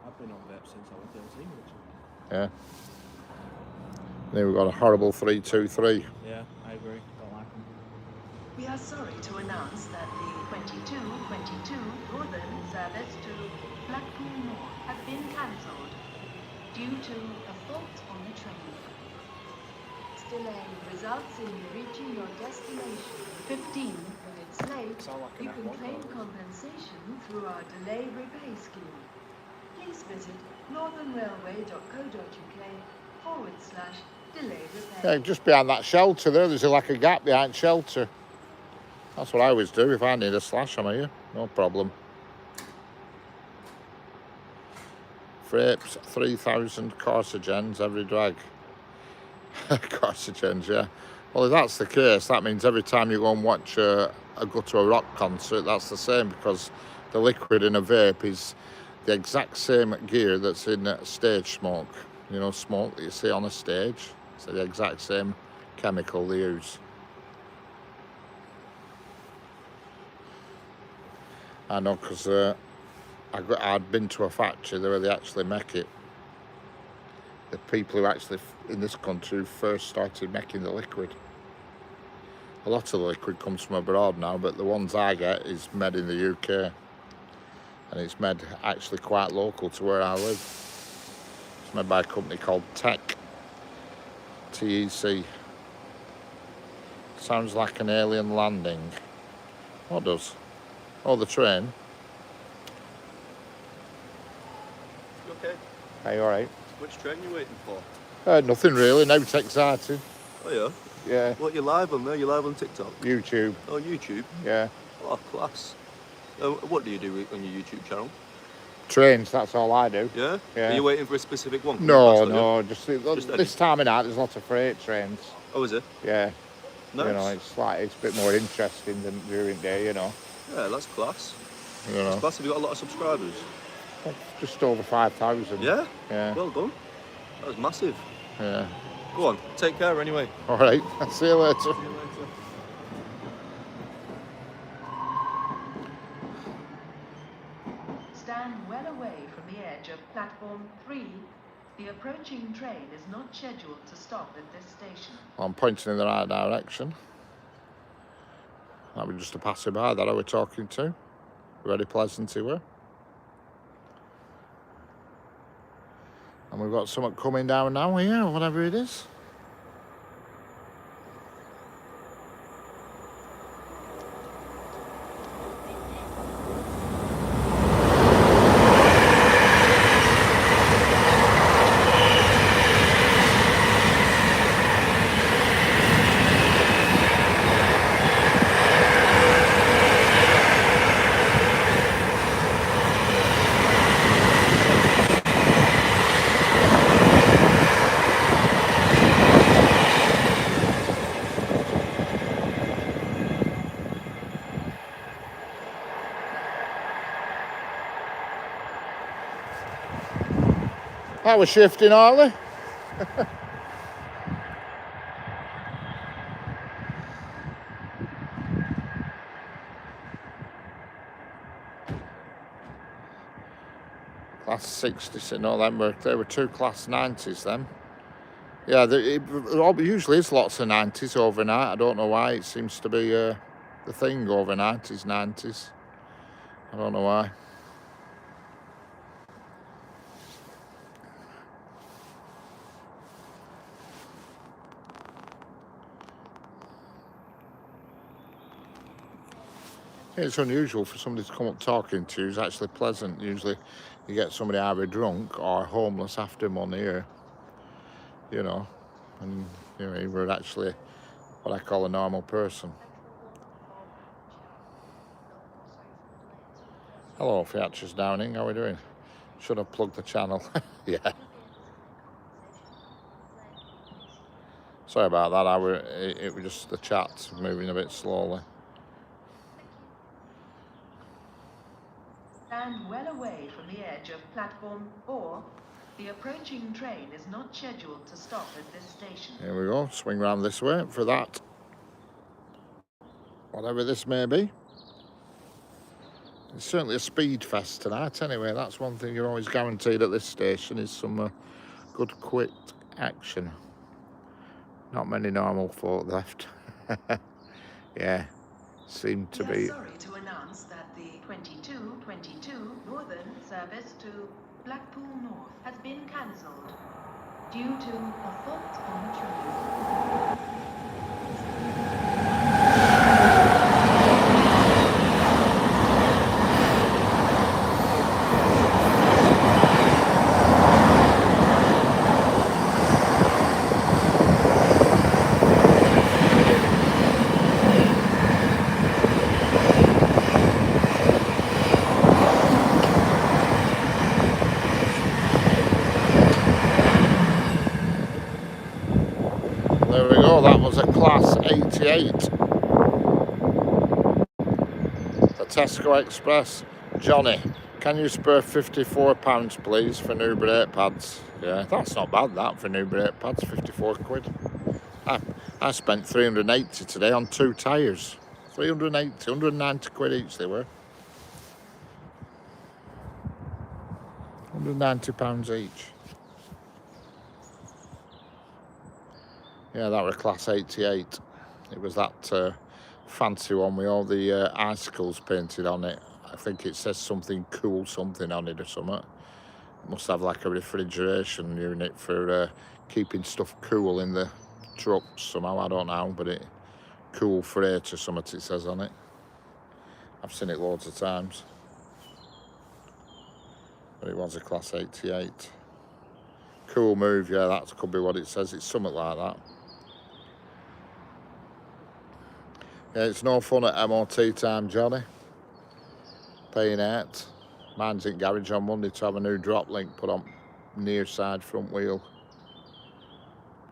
Speaker 3: I've been on vape since I was 13, actually.
Speaker 1: Yeah. Then we've got a horrible 323.
Speaker 3: Yeah, I agree. Don't like them.
Speaker 2: We are sorry to announce that the 2222 Northern service to Blackpool North has been cancelled due to a fault on the train.
Speaker 4: This delay results in you reaching your destination
Speaker 2: 15
Speaker 4: minutes late.
Speaker 3: Sound like an
Speaker 4: You can
Speaker 3: F1
Speaker 4: claim
Speaker 3: driver.
Speaker 4: compensation through our delay repay scheme.
Speaker 2: Please visit northernrailway.co.uk/delay repay.
Speaker 1: Yeah, just behind that shelter there, there's like a gap behind shelter. That's what I always do if I need a slash, I'm here. No problem. Frapes, 3,000 Corsigens every drag. Corsigens, yeah. Well, if that's the case, that means every time you go and watch go to a rock concert, that's the same, because the liquid in a vape is the exact same gear that's in stage smoke. You know, smoke that you see on a stage. It's the exact same chemical they use. I know, because I'd been to a factory where they actually make it. The people who actually, in this country, first started making the liquid. A lot of the liquid comes from abroad now, but the ones I get is made in the UK. And it's made actually quite local to where I live. It's made by a company called TEC. TEC. Sounds like an alien landing. What does? Oh, the train.
Speaker 5: You okay?
Speaker 1: Are you alright?
Speaker 5: Which train you waiting for?
Speaker 1: Nothing really, no too exciting.
Speaker 5: Oh yeah?
Speaker 1: Yeah,
Speaker 5: What, you live on there? You live on TikTok?
Speaker 1: YouTube,
Speaker 5: Oh, YouTube?
Speaker 1: yeah.
Speaker 5: Oh, class. What do you do on your YouTube channel?
Speaker 1: Trains, that's all I do.
Speaker 5: Yeah?
Speaker 1: Yeah.
Speaker 5: Are you waiting for a specific one?
Speaker 1: No,
Speaker 5: That's
Speaker 1: no, just
Speaker 5: any?
Speaker 1: this time of night there's lots of freight trains.
Speaker 5: Oh, is it?
Speaker 1: Yeah,
Speaker 5: Nice.
Speaker 1: you know, it's a bit more interesting than during the day, you know.
Speaker 5: Yeah, that's class.
Speaker 1: You know,
Speaker 5: That's class. Have you got a lot of subscribers?
Speaker 1: just over 5,000.
Speaker 5: Yeah?
Speaker 1: Yeah,
Speaker 5: Well done. That was massive.
Speaker 1: yeah.
Speaker 5: Go on, take care anyway.
Speaker 1: All right, I'll see you later.
Speaker 5: See you later.
Speaker 2: Stand well away from the edge of platform 3. The approaching train is not scheduled to stop at this station.
Speaker 1: I'm pointing in the right direction. That was just a passerby that I was talking to. Very pleasant he were. And we've got something coming down now here, whatever it is. That was shifting, Harley. Class 60s, no, they were two class 90s then. Yeah, it usually is lots of 90s overnight. I don't know why. It seems to be the thing overnight is 90s. I don't know why. It's unusual for somebody to come up talking to you. It's actually pleasant. Usually you get somebody either drunk or homeless after money, or, you know, and, you know, you were actually what I call a normal person. Hello, Fiatches Downing, how are we doing? Should have plugged the channel. Yeah. Sorry about that, it was just the chat moving a bit slowly.
Speaker 2: Stand well away from the edge of platform 4. The approaching train is not scheduled to stop at this station.
Speaker 1: Here we go, swing round this way for that. Whatever this may be. It's certainly a speed fest tonight anyway. That's one thing you're always guaranteed at this station is some good quick action. Not many normal folk left. Yeah, seem to be.
Speaker 2: Sorry to announce that the 2222 Northern service to Blackpool North has been cancelled due to a fault on train.
Speaker 1: There we go, that was a class 88. The Tesco Express. Johnny, can you spare £54 please for new brake pads? Yeah, that's not bad that for new brake pads, 54 quid. I spent 380 today on 2 tyres. 380, 190 quid each they were. £190 each. Yeah, that was class 88. It was that fancy one with all the icicles painted on it. I think it says something cool something on it or something. It must have like a refrigeration unit for keeping stuff cool in the trucks somehow, I don't know, but it cool freight or something it says on it. I've seen it loads of times. But it was a class 88. Cool move, yeah, that could be what it says. It's something like that. Yeah, it's no fun at MOT time, Johnny. Paying out. Mine's in garage on Monday to have a new drop link put on near side front wheel.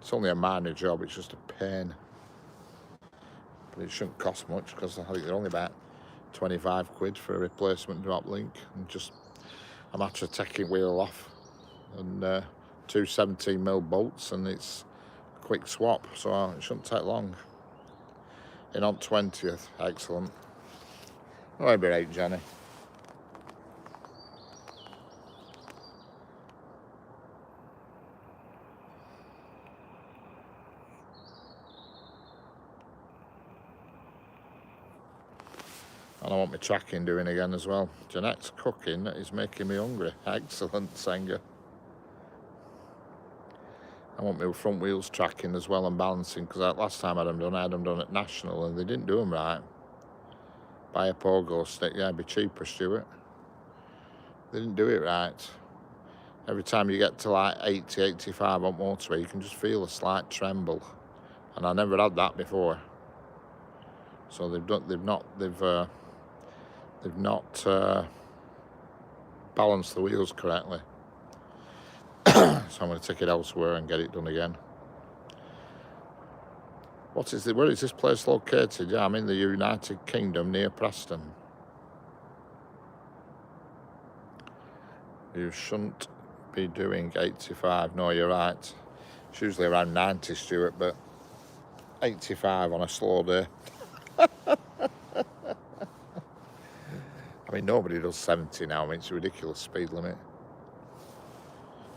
Speaker 1: It's only a minor job, it's just a pain. But it shouldn't cost much because I think they're only about 25 quid for a replacement drop link. And just a matter of taking wheel off and 2 17mm bolts, and it's a quick swap, so it shouldn't take long. In on 20th, excellent. Oh, I'll be right, Jenny. And I want my tracking doing again as well. Jeanette's cooking is making me hungry. Excellent, Senga. I want my front wheels tracking as well and balancing, because last time I had them done at National and they didn't do them right. Buy a pogo stick, yeah, it'd be cheaper, Stuart. They didn't do it right. Every time you get to like 80, 85 on motorway, you can just feel a slight tremble, and I never had that before. So they've not balanced the wheels correctly. So I'm going to take it elsewhere and get it done again. Where is this place located? Yeah, I'm in the United Kingdom near Preston. You shouldn't be doing 85. No, you're right. It's usually around 90, Stuart, but 85 on a slow day. I mean, nobody does 70 now. I mean, it's a ridiculous speed limit.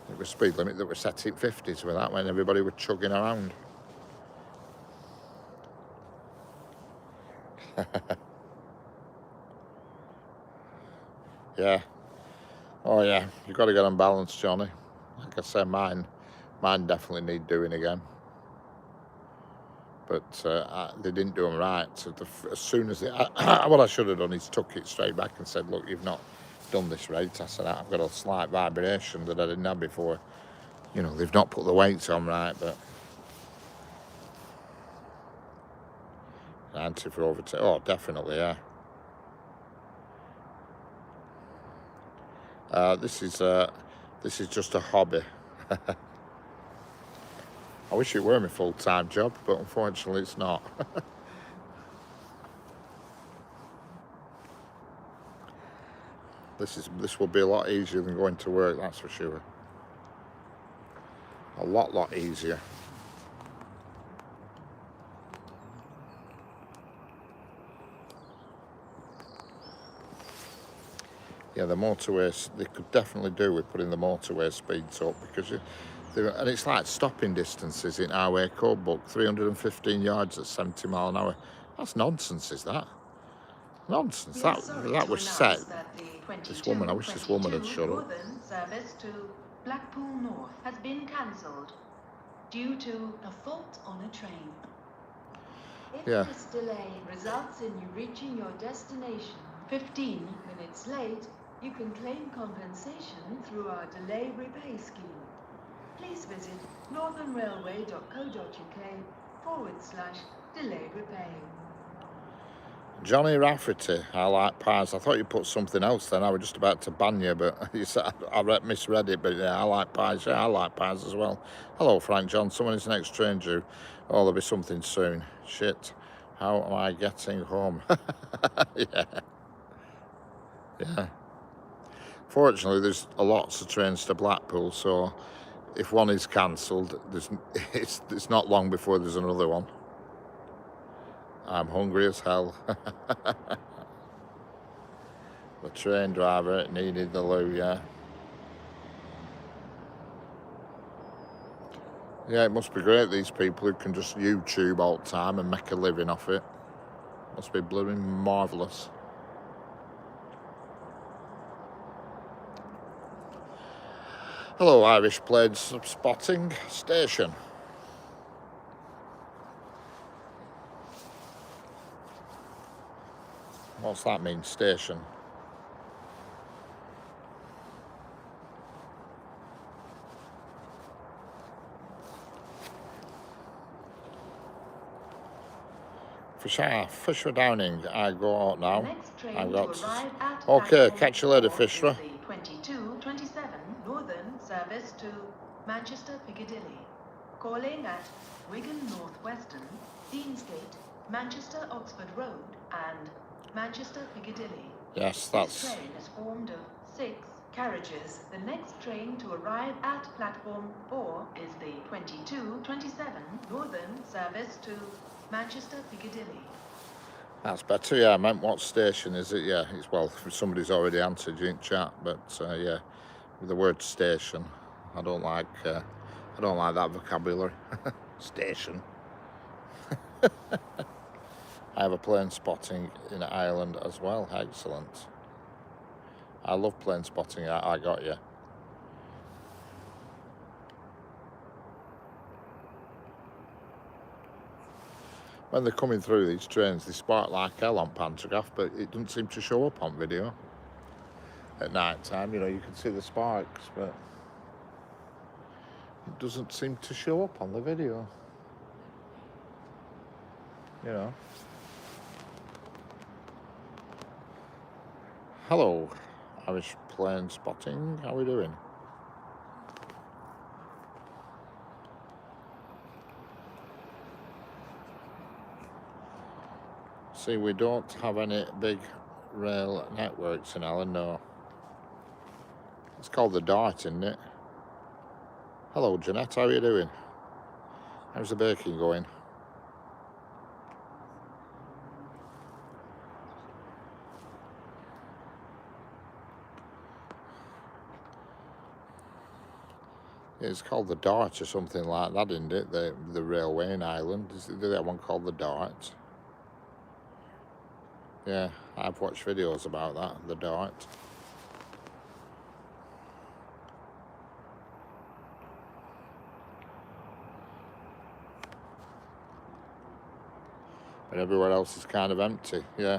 Speaker 1: It was a speed limit that was set at 50s with that when everybody was chugging around. Yeah. Oh yeah, you've got to get them balanced, Johnny. Like I said, mine definitely need doing again. But they didn't do them right. So as soon as what I should have done is took it straight back and said, look, you've not done this right. I said, I've got a slight vibration that I didn't have before. You know, they've not put the weights on right, but 90 for overtake. Oh, definitely, yeah. This is just a hobby. I wish it were my full-time job, but unfortunately it's not. This will be a lot easier than going to work, that's for sure. A lot easier. Yeah, the motorways, they could definitely do with putting the motorway speeds up, because and it's like stopping distances in Highway Code Book, 315 yards at 70 mile an hour. That's nonsense, is that? Nonsense. That was set. This woman, I wish this woman had shut up.
Speaker 2: Northern service to Blackpool North has been cancelled due to a fault on a train. If this delay results in you reaching your destination 15 minutes late, you can claim compensation through our delay repay scheme. Please visit northernrailway.co.uk/delay repay.
Speaker 1: Johnny Rafferty, I like pies. I thought you put something else then. I was just about to ban you, but you said I misread it. But yeah, I like pies. Yeah, I like pies as well. Hello, Frank John. Someone is next train due. Oh, there'll be something soon. Shit. How am I getting home? Yeah. Fortunately, there's lots of trains to Blackpool, so if one is cancelled, it's not long before there's another one. I'm hungry as hell. The train driver needed the loo, yeah. Yeah, it must be great, these people who can just YouTube all the time and make a living off it. Must be blooming marvellous. Hello, Irish Blades Spotting Station. What's that mean, station? Fisher Downing, I go out now. I've got. Okay, catch you later, Fisher.
Speaker 2: 2227 Northern service to Manchester Piccadilly, calling at Wigan Northwestern, Deansgate, Manchester Oxford Road, and Manchester Piccadilly.
Speaker 1: Yes, that's.
Speaker 2: This train is formed of 6 carriages. The next train to arrive at platform 4 is the 2227 Northern service to Manchester Piccadilly.
Speaker 1: That's better, yeah. I meant what station is it? Yeah, it's, well, somebody's already answered you in chat, but yeah, with the word station, I don't like that vocabulary. Station. I have a plane spotting in Ireland as well. Excellent. I love plane spotting. I got you. when they're coming through these trains, they spark like hell on pantograph, but it doesn't seem to show up on video. At night time, you know, you can see the sparks, but it doesn't seem to show up on the video. You know. Hello, Irish plane spotting. How are we doing? See, we don't have any big rail networks in Allen, no. It's called the Dart, isn't it? Hello, Jeanette, how are you doing? How's the baking going? It's called the Dart or something like that, isn't it? The railway in Ireland. Is there that one called the Dart? Yeah, I've watched videos about that, the Dart. But everywhere else is kind of empty, yeah.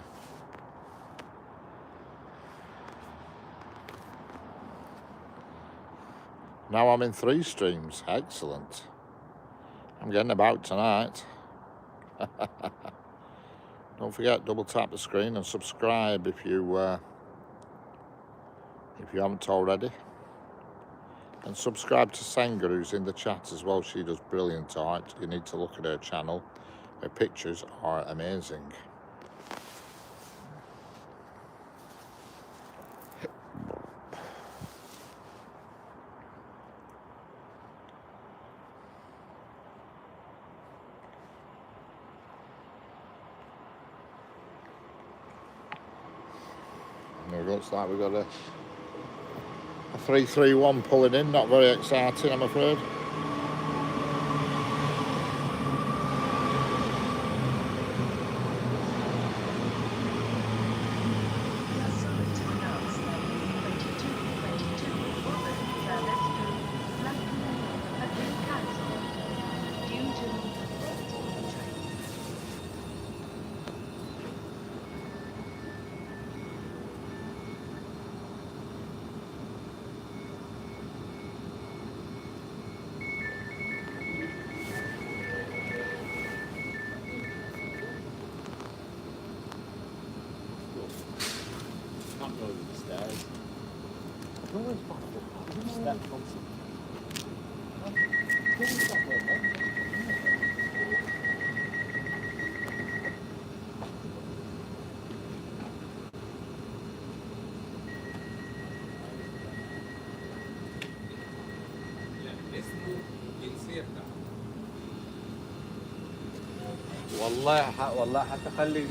Speaker 1: Now I'm in 3 streams, excellent. I'm getting about tonight. Don't forget, double tap the screen and subscribe if you haven't already. And subscribe to Senga, who's in the chat as well. She does brilliant art. You need to look at her channel. Her pictures are amazing. And it looks like we've got a 331 pulling in. Not very exciting, I'm afraid.
Speaker 3: Can't go to the stairs. Step constantly.
Speaker 6: والله حتى خلي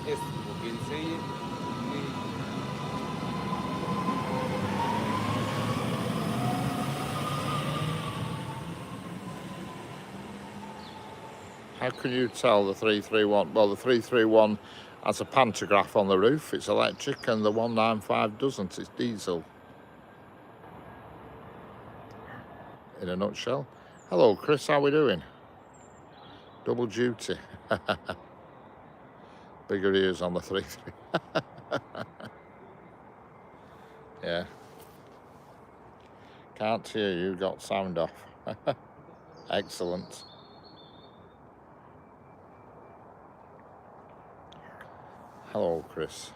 Speaker 6: اسم وجنسية.
Speaker 1: How can you tell the 331? Well, the 331 has a pantograph on the roof. It's electric, and the 195 doesn't. It's diesel. In a nutshell. Hello, Chris. How we doing? Double duty. Bigger ears on the 3-3. Yeah. Can't hear you. Got sound off. Excellent. Hello, Chris.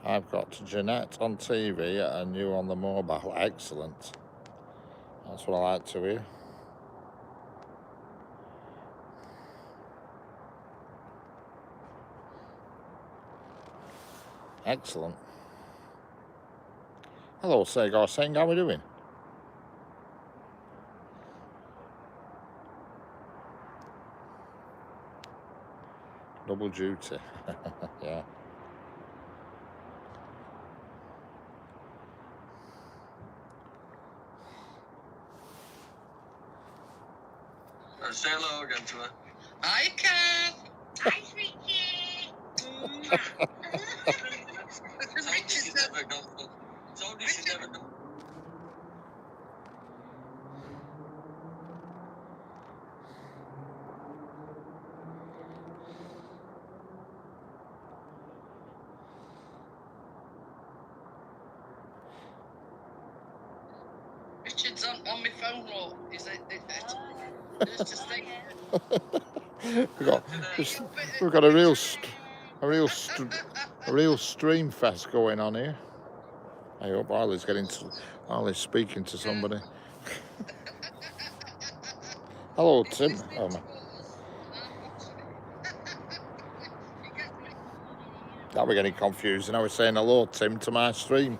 Speaker 1: I've got Jeanette on TV and you on the mobile. Excellent. That's what I like to hear. Excellent. Hello, Segar Singh, how are we doing? Double duty. Yeah.
Speaker 5: Say hello again to her.
Speaker 7: Hi, Kat. Hi, sweetie.
Speaker 5: Told you she'd never gone for. Told you she'd never gone.
Speaker 7: Richard's on my phone roll. Is it? Just to stay.
Speaker 1: We've got a real stream fest going on here. I hope Ollie's speaking to somebody. Hello, Tim. Oh, man. That we're getting confused. And I was saying hello, Tim, to my stream.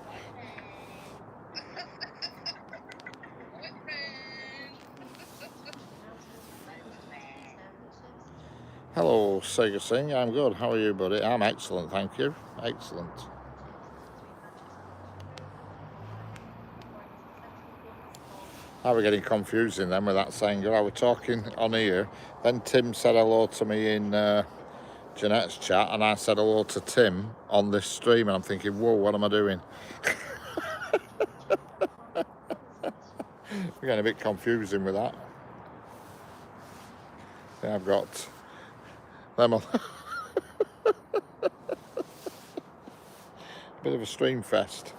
Speaker 1: Hello, Sega Singh. I'm good. How are you, buddy? I'm excellent, thank you. Excellent. Now we're getting confusing then with that saying. I was talking on here, then Tim said hello to me in Jeanette's chat, and I said hello to Tim on this stream, and I'm thinking, whoa, what am I doing? We're getting a bit confusing with that. Then I've got them on. Bit of a stream fest.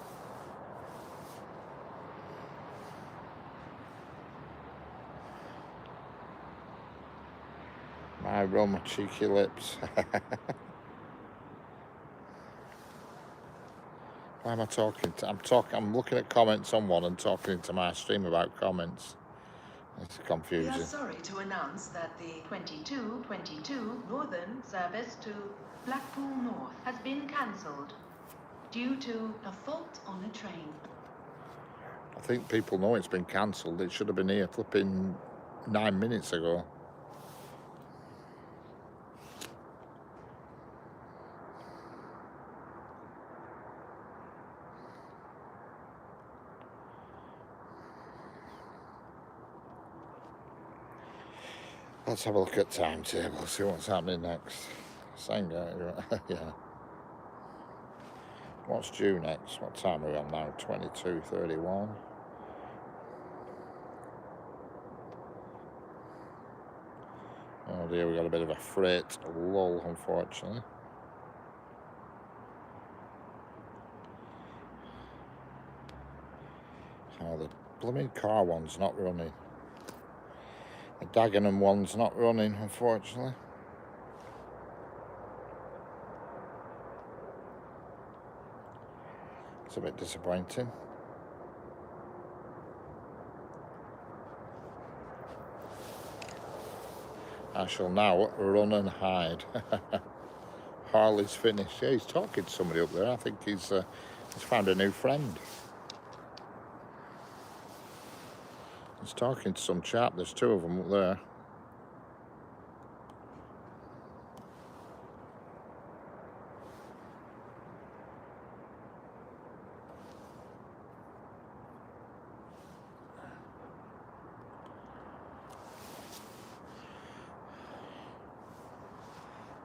Speaker 1: I roll my cheeky lips. Why am I talking? I'm looking at comments on one and talking into my stream about comments. It's
Speaker 2: We
Speaker 1: confusing.
Speaker 2: are sorry to announce that the 2222 Northern service to Blackpool North has been cancelled due to a fault on a train.
Speaker 1: I think people know it's been cancelled. It should have been here flipping 9 minutes ago. Let's have a look at timetable, see what's happening next. Senga, yeah. What's due next? What time are we on now? 22:31. Oh dear, we got a bit of a freight lull, unfortunately. Oh, the blooming car one's not running. The Dagenham one's not running, unfortunately. It's a bit disappointing. I shall now run and hide. Harley's finished. Yeah, he's talking to somebody up there. I think he's found a new friend. He's talking to some chap. There's two of them up there.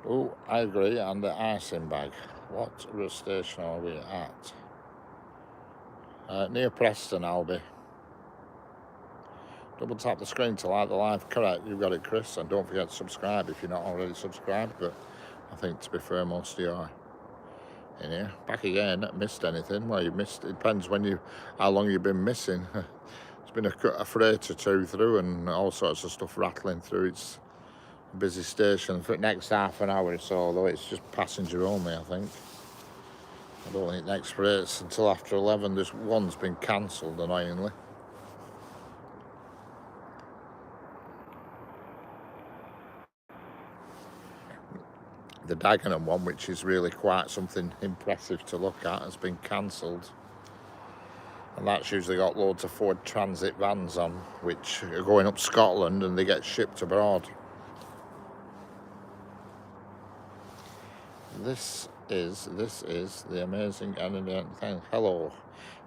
Speaker 1: Oh, I agree. And the icing bag. What route station are we at? Near Preston, I'll be. Double tap the screen to like the live. Correct, you've got it, Chris. And don't forget to subscribe if you're not already subscribed. But I think, to be fair, most of you are in here. Back again. Missed anything? Well, you missed. It depends how long you've been missing. There's been a freight or two through and all sorts of stuff rattling through. It's a busy station for the next half an hour or so, although it's just passenger only, I think. I don't think next freight's until after 11. This one's been cancelled, annoyingly. The Dagenham one, which is really quite something impressive to look at, has been cancelled. And that's usually got loads of Ford Transit vans on, which are going up Scotland and they get shipped abroad. This is the amazing energetic thing. Hello,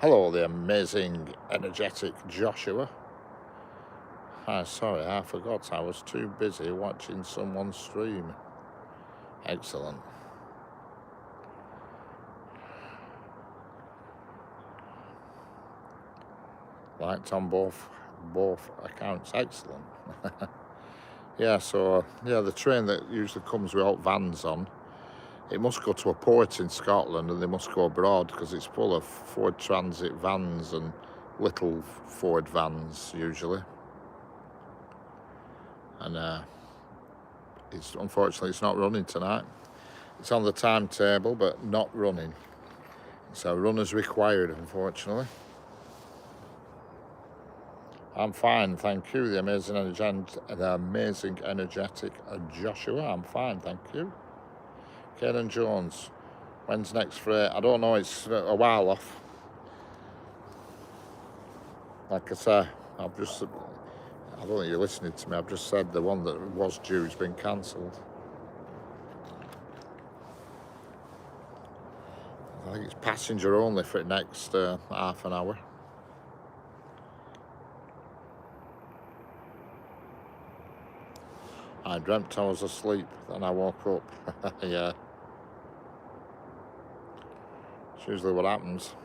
Speaker 1: the amazing energetic Joshua. Sorry, I forgot. I was too busy watching someone stream. Excellent. Liked on both accounts. Excellent. Yeah. So yeah, the train that usually comes without vans on, it must go to a port in Scotland and they must go abroad because it's full of Ford Transit vans and little Ford vans usually. And unfortunately it's not running tonight. It's on the timetable but not running. So runners required, unfortunately. I'm fine, thank you. The amazing energetic Joshua. I'm fine, thank you. Kenan Jones. When's next freight? I don't know. It's a while off. Like I say, I don't think you're listening to me. I've just said the one that was due has been cancelled. I think it's passenger only for the next half an hour. I dreamt I was asleep, then I woke up. Yeah. It's usually what happens.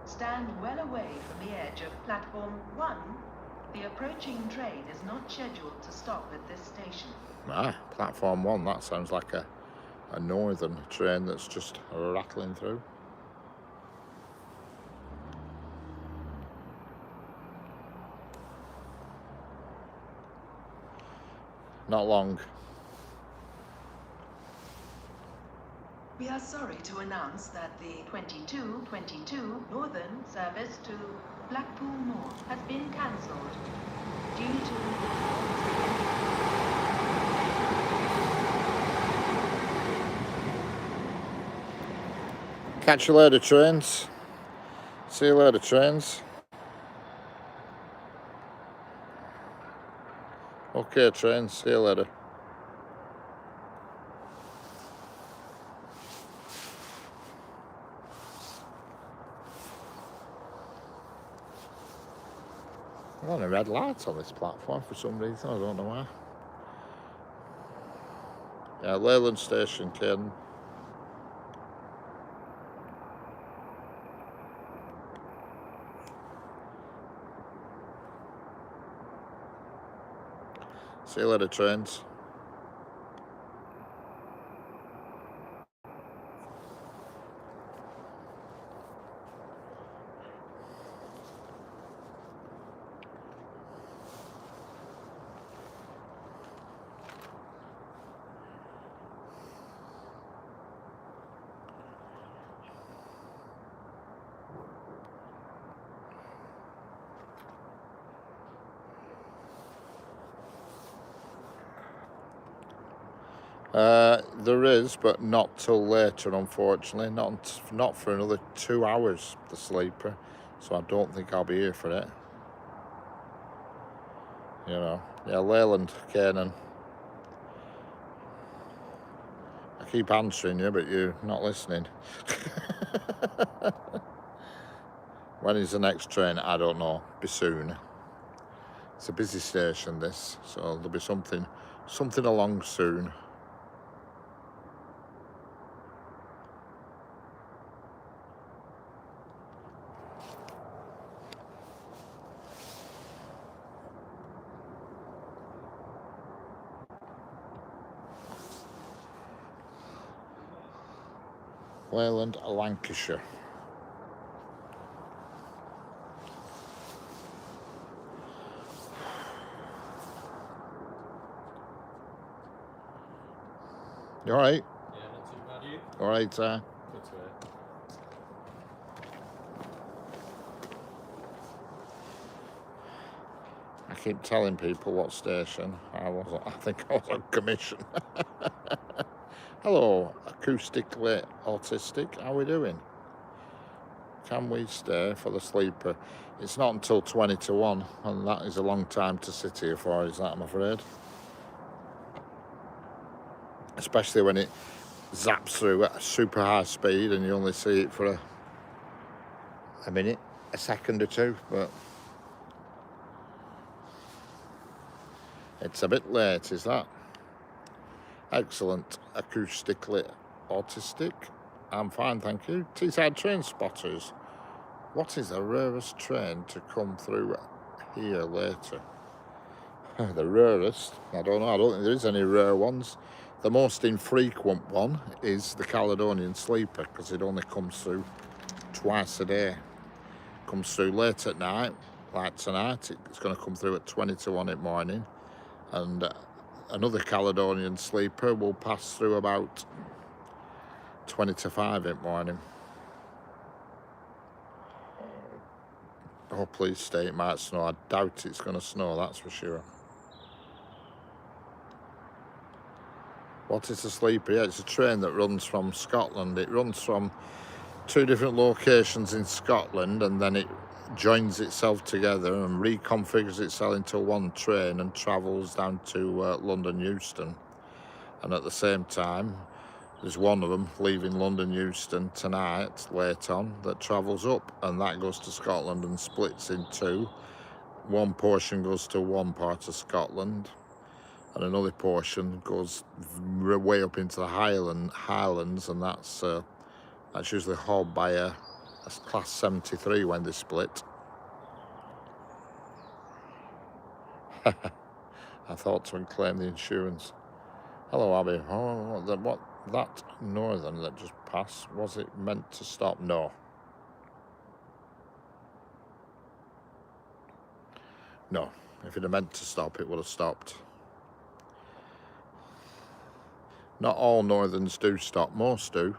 Speaker 2: Stand well away from the edge of platform 1. The approaching train is not scheduled to stop at this station.
Speaker 1: Platform 1, that sounds like a northern train that's just rattling through. Not long.
Speaker 2: We are sorry to announce that the 2222 Northern service to Blackpool North has been cancelled due to...
Speaker 1: Catch you later, trains. See you later, trains. Okay, trains. See you later. There's only red lights on this platform for some reason. I don't know why. Yeah, Leyland Station, Caden. See you later, trains. There is, but not till later, unfortunately. Not for another 2 hours, the sleeper. So I don't think I'll be here for it. You know. Yeah, Leyland, Canan. I keep answering you, but you're not listening. When is the next train? I don't know. Be soon. It's a busy station, this, so there'll be something along soon. Leyland, Lancashire. You alright?
Speaker 6: Yeah, not too bad, you?
Speaker 1: Alright,
Speaker 6: Good to hear.
Speaker 1: I keep telling people what station. I wasn't. I think I was on commission. Hello, acoustically autistic. How are we doing? Can we stay for the sleeper? It's not until 20 to 1, and that is a long time to sit here for, is that, I'm afraid. Especially when it zaps through at super high speed and you only see it for a minute, a second or two, but it's a bit late, is that? Excellent. Acoustically autistic. I'm fine, thank you. Teesside train spotters. What is the rarest train to come through here later? The rarest? I don't know. I don't think there is any rare ones. The most infrequent one is the Caledonian Sleeper, because it only comes through twice a day. Comes through late at night, like tonight. It's going to come through at 20 to 1 in the morning. And another Caledonian Sleeper will pass through about 20 to 5 in the morning. Oh, please stay, it might snow. I doubt it's going to snow, that's for sure. What is a sleeper? Yeah, it's a train that runs from Scotland. It runs from 2 different locations in Scotland, and then it joins itself together and reconfigures itself into one train and travels down to London Euston. And at the same time, there's one of them leaving London Euston tonight, late on, that travels up, and that goes to Scotland and splits in 2. One portion goes to one part of Scotland, and another portion goes way up into the Highlands, and that's usually hauled by a class 73 when they split. I thought to claim the insurance. Hello, Abby. Oh, what that northern that just passed, was it meant to stop? No. No. If it had meant to stop, it would have stopped. Not all northerns do stop. Most do.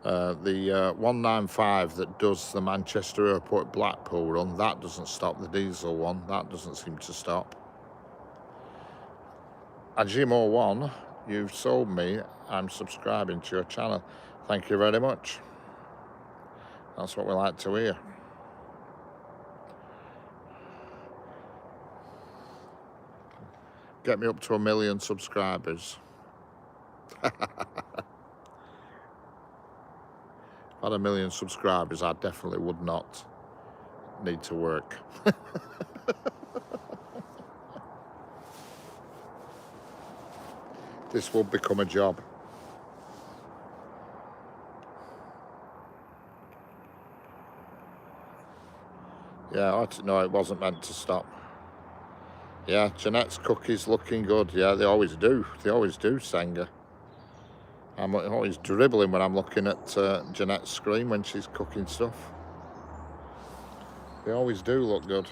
Speaker 1: The 195 that does the Manchester Airport Blackpool run, that doesn't stop. The diesel one, that doesn't seem to stop. Ajimo1, you've sold me. I'm subscribing to your channel. Thank you very much. That's what we like to hear. Get me up to 1 million subscribers. If I had 1 million subscribers, I definitely would not need to work. This will become a job. Yeah, no, it wasn't meant to stop. Yeah, Jeanette's cookies looking good. Yeah, they always do. They always do, Senga. I'm always dribbling when I'm looking at Jeanette's screen when she's cooking stuff. They always do look good.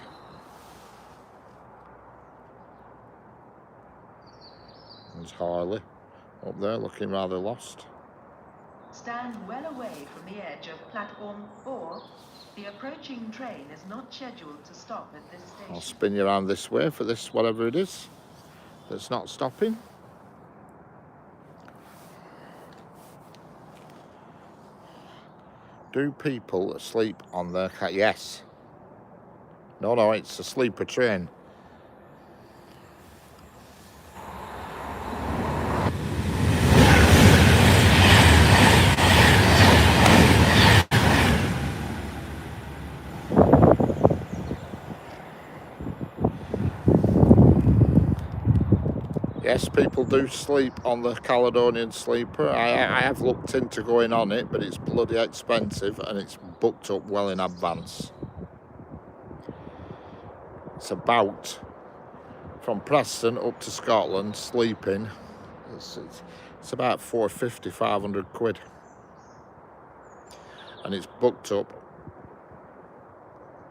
Speaker 1: There's Harley up there looking rather lost.
Speaker 2: Stand well away from the edge of platform 4. The approaching train is not scheduled to stop at this station.
Speaker 1: I'll spin you around this way for this, whatever it is that's not stopping. Do people sleep on their car? Yes. No, it's a sleeper train. Yes, people do sleep on the Caledonian Sleeper. I have looked into going on it, but it's bloody expensive and it's booked up well in advance. It's about, from Preston up to Scotland, sleeping, it's about 450, 500 quid. And it's booked up.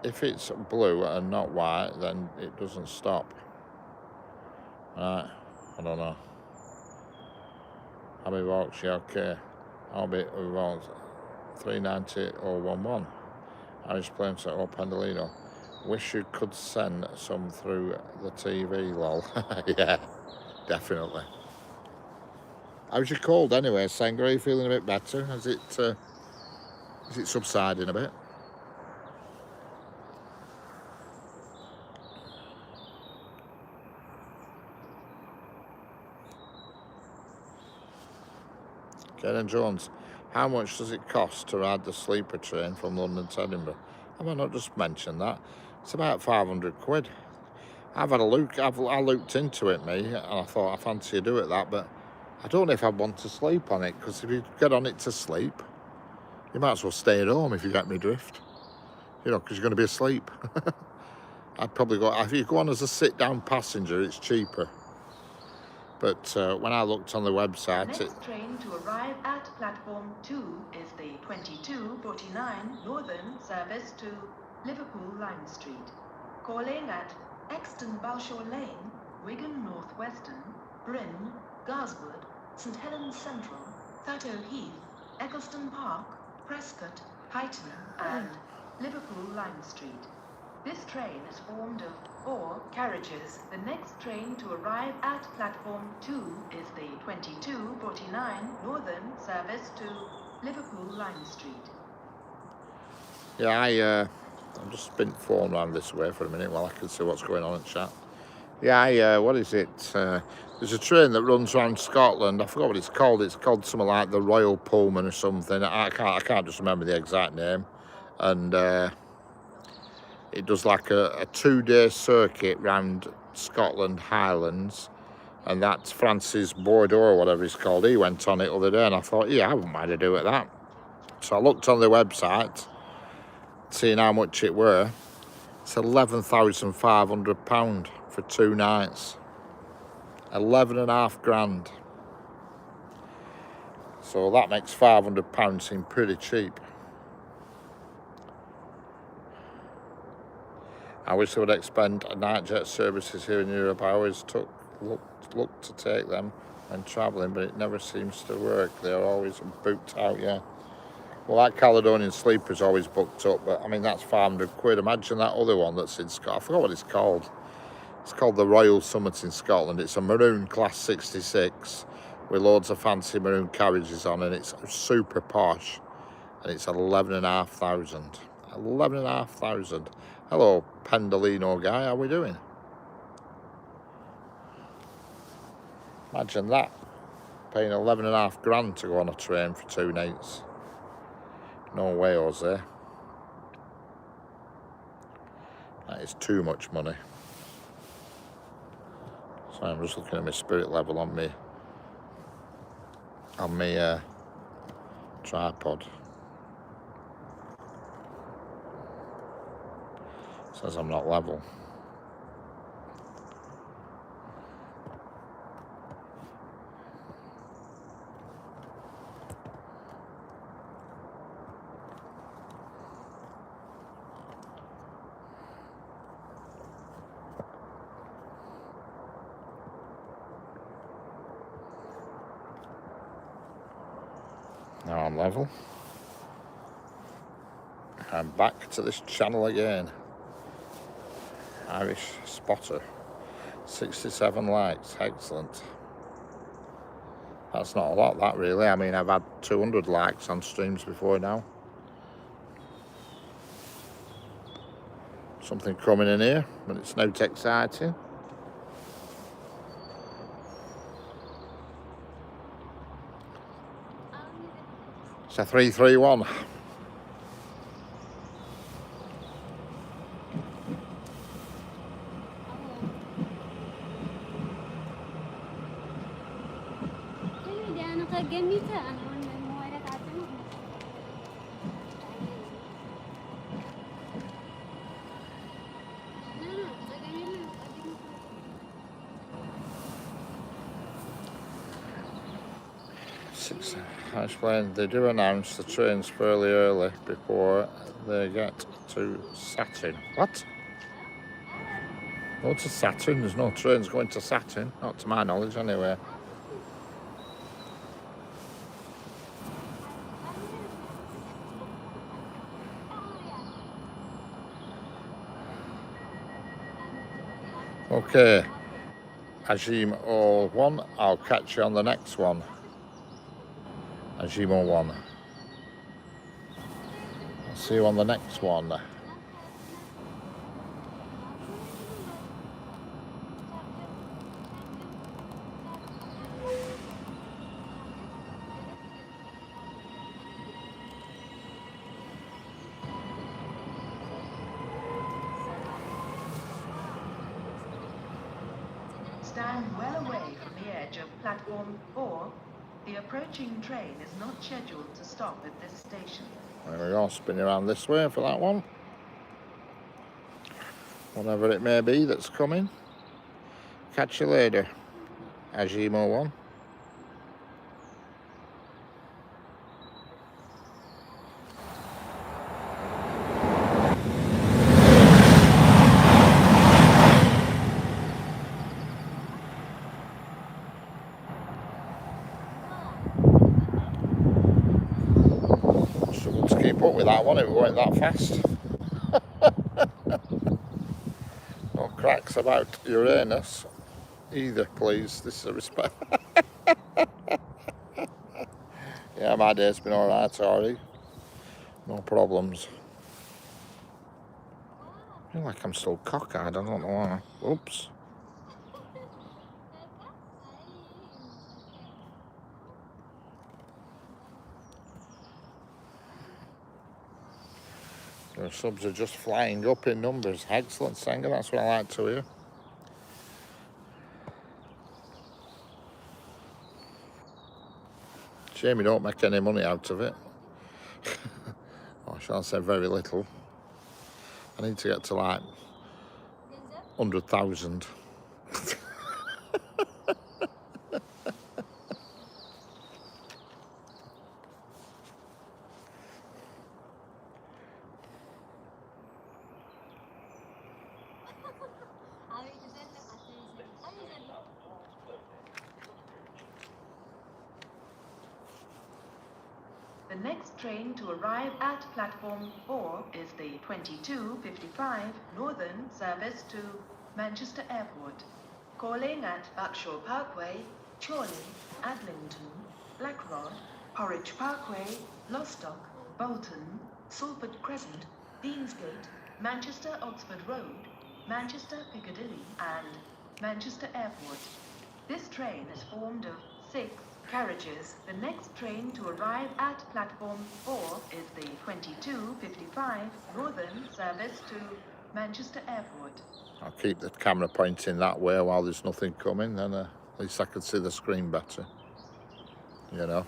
Speaker 1: If it's blue and not white, then it doesn't stop. Right. I don't know. I'll be Vauxhall, okay. I'll be Vauxhall 390 or 11. Irish plane set up Pendolino. Wish you could send some through the TV, lol. Yeah, definitely. How's your cold anyway, Senga? Are you feeling a bit better? Is it subsiding a bit? Karen Jones, how much does it cost to ride the sleeper train from London to Edinburgh? Have I not just mentioned that? It's about 500 quid. I've had a look, I looked into it, me, and I thought I fancy do it that, but I don't know if I'd want to sleep on it, because if you get on it to sleep, you might as well stay at home if you get me drift. You know, because you're going to be asleep. I'd probably go, if you go on as a sit-down passenger, it's cheaper. But when I looked on the website...
Speaker 2: The next train to arrive at platform 2 is the 2249 Northern service to Liverpool Lime Street. Calling at Exton Balshaw Lane, Wigan Northwestern, Bryn, Garswood, St Helens Central, Thatto Heath, Eccleston Park, Prescott, Huyton and Liverpool Lime Street. This train is formed of 4 carriages. The next train to arrive at platform 2 is the 2249 Northern service to Liverpool Lime Street.
Speaker 1: Yeah, I'll just spin the phone around this way for a minute while I can see what's going on in chat. Yeah, what is it? There's a train that runs around Scotland. I forgot what it's called. It's called something like the Royal Pullman or something. I can't just remember the exact name. And it does like a 2-day circuit round Scotland Highlands. And that's Francis Bordeaux or whatever he's called. He went on it the other day and I thought, yeah, I wouldn't mind to do it that. So I looked on the website, seeing how much it were. It's £11,500 for 2 nights. 11.5 grand. So that makes £500 seem pretty cheap. I wish they would expand night jet services here in Europe. I always looked to take them when travelling, but it never seems to work. They're always booked out, yeah. Well, that Caledonian Sleeper is always booked up, but I mean, that's 500 quid. Imagine that other one that's in Scotland. I forgot what it's called. It's called the Royal Summit in Scotland. It's a maroon class 66 with loads of fancy maroon carriages on, and it's super posh. And it's 11,500. 11,500. Hello, Pendolino guy. How we doing? Imagine that. Paying 11.5 grand to go on a train for 2 nights. No way, Jose. That is too much money. So I'm just looking at my spirit level on my tripod. Says I'm not level. Now I'm level. I'm back to this channel again. Irish Spotter. 67 likes. Excellent. That's not a lot, that really. I mean, I've had 200 likes on streams before now. Something coming in here, but it's not exciting. It's a 331. I explained they do announce the trains fairly early before they get to Saturn. What? Go to Saturn? There's no trains going to Saturn, not to my knowledge anyway. Okay, Ajim 01, I'll catch you on the next one. Ajim 01. I'll see you on the next one.
Speaker 2: Stand well away from the edge of platform 4. The approaching train is not scheduled to stop at this station.
Speaker 1: There we go, spin around this way for that one. Whatever it may be that's coming. Catch you later, Ajim 01. Struggled to keep up with that one, it weren't that fast. No cracks about Uranus either, please. This is a respect. Yeah, my day's been alright, sorry. No problems. I feel like I'm still cockeyed, I don't know why. Oops. The subs are just flying up in numbers. Excellent, Sanger, that's what I like to hear. Shame you don't make any money out of it. Or shall I say very little. I need to get to like 100,000.
Speaker 2: The next train to arrive at platform 4 is the 22:55 Northern service to Manchester Airport. Calling at Buckshaw Parkway, Chorley, Adlington, Blackrod, Horwich Parkway, Lostock, Bolton, Salford Crescent, Deansgate, Manchester Oxford Road, Manchester Piccadilly and Manchester Airport. This train is formed of 6 carriages. The next train to arrive at platform 4 is the 22:55 Northern service to Manchester Airport.
Speaker 1: I'll keep the camera pointing that way while there's nothing coming, then at least I can see the screen better. You know.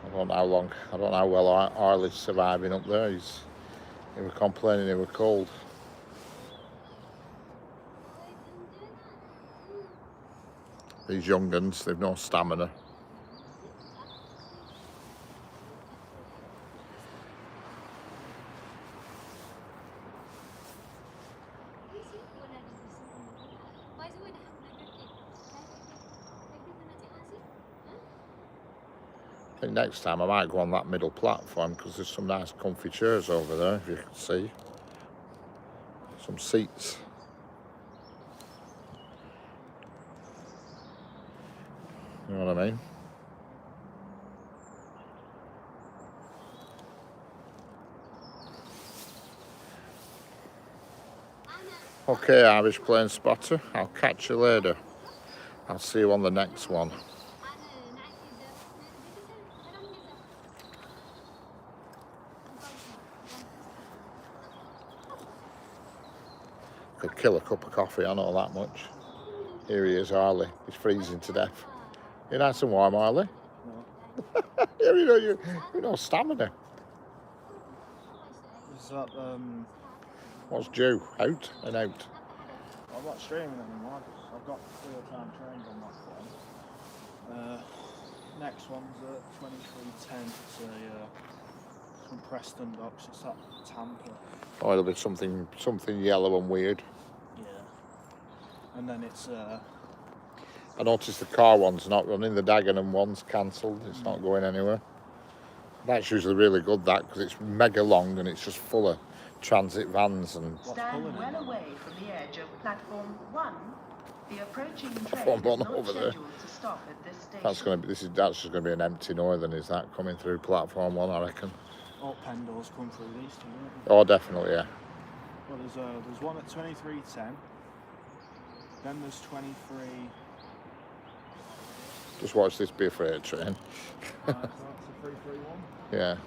Speaker 1: I don't know how well Arlie's surviving up there. He was complaining he was cold. These young uns, they've no stamina. I think next time I might go on that middle platform because there's some nice comfy chairs over there, if you can see. Some seats. You know what I mean? Okay, Irish plane spotter, I'll catch you later. I'll see you on the next one. Could kill a cup of coffee, I know that much. Here he is, Harley. He's freezing to death. You're nice and warm, Harley.
Speaker 3: No.
Speaker 1: Yeah, you know, you know stamina.
Speaker 3: Is that
Speaker 1: What's due? Out and out.
Speaker 3: I'm not streaming anymore. I've got real-time trains on that one. Next one's at 23:10. It's from Preston Docks. It's at Tampa.
Speaker 1: Oh, it'll be something yellow and weird.
Speaker 3: Yeah. And then it's
Speaker 1: I noticed the car one's not running. The Dagenham one's cancelled. It's not going anywhere. That's usually really good, that, because it's mega long and it's just full of transit vans and
Speaker 3: What's
Speaker 2: Stand
Speaker 3: pulling
Speaker 2: well
Speaker 3: it?
Speaker 2: away from the edge of platform 1. The approaching train
Speaker 1: platform
Speaker 2: is
Speaker 1: one
Speaker 2: not
Speaker 1: over there.
Speaker 2: scheduled to stop at this station.
Speaker 1: That's just going to be an empty northern. Is that coming through platform 1? I reckon.
Speaker 3: All pen doors come through these two, don't they?
Speaker 1: Oh, definitely, yeah.
Speaker 3: Well, there's one at 23:10. Then there's 23.
Speaker 1: Just watch this be a freight train.
Speaker 3: So that's a 331.
Speaker 1: Yeah.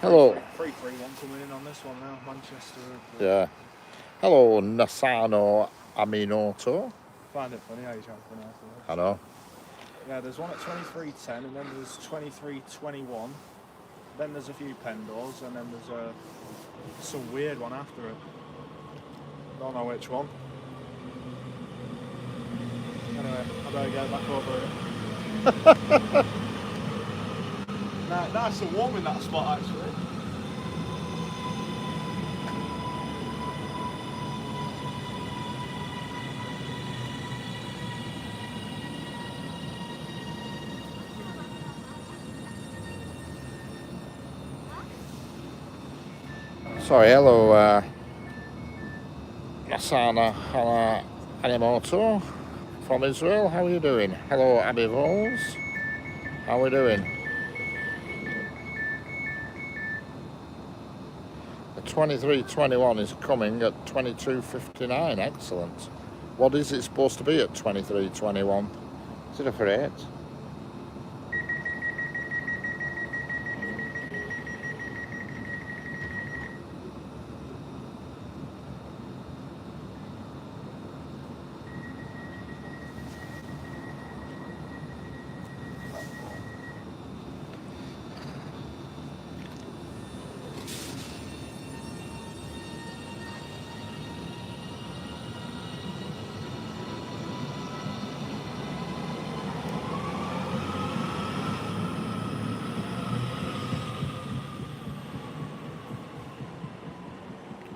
Speaker 1: Hello.
Speaker 3: 331 coming in on this one now, Manchester.
Speaker 1: Yeah. Hello, Nasano Aminoto.
Speaker 3: Find it funny how you try to pronounce it.
Speaker 1: I know.
Speaker 3: Yeah, there's one at 23:10, and then there's 23:21. Then there's a few pen doors, and then there's some weird one after it. Don't know which one. Anyway, I better get back over it. Nice and warm in that spot, actually.
Speaker 1: Sorry, hello, Masana Animoto from Israel. How are you doing? Hello, Abby Voles. How are we doing? The 2321 is coming at 22:59. Excellent. What is it supposed to be at 23:21? Is it a freight?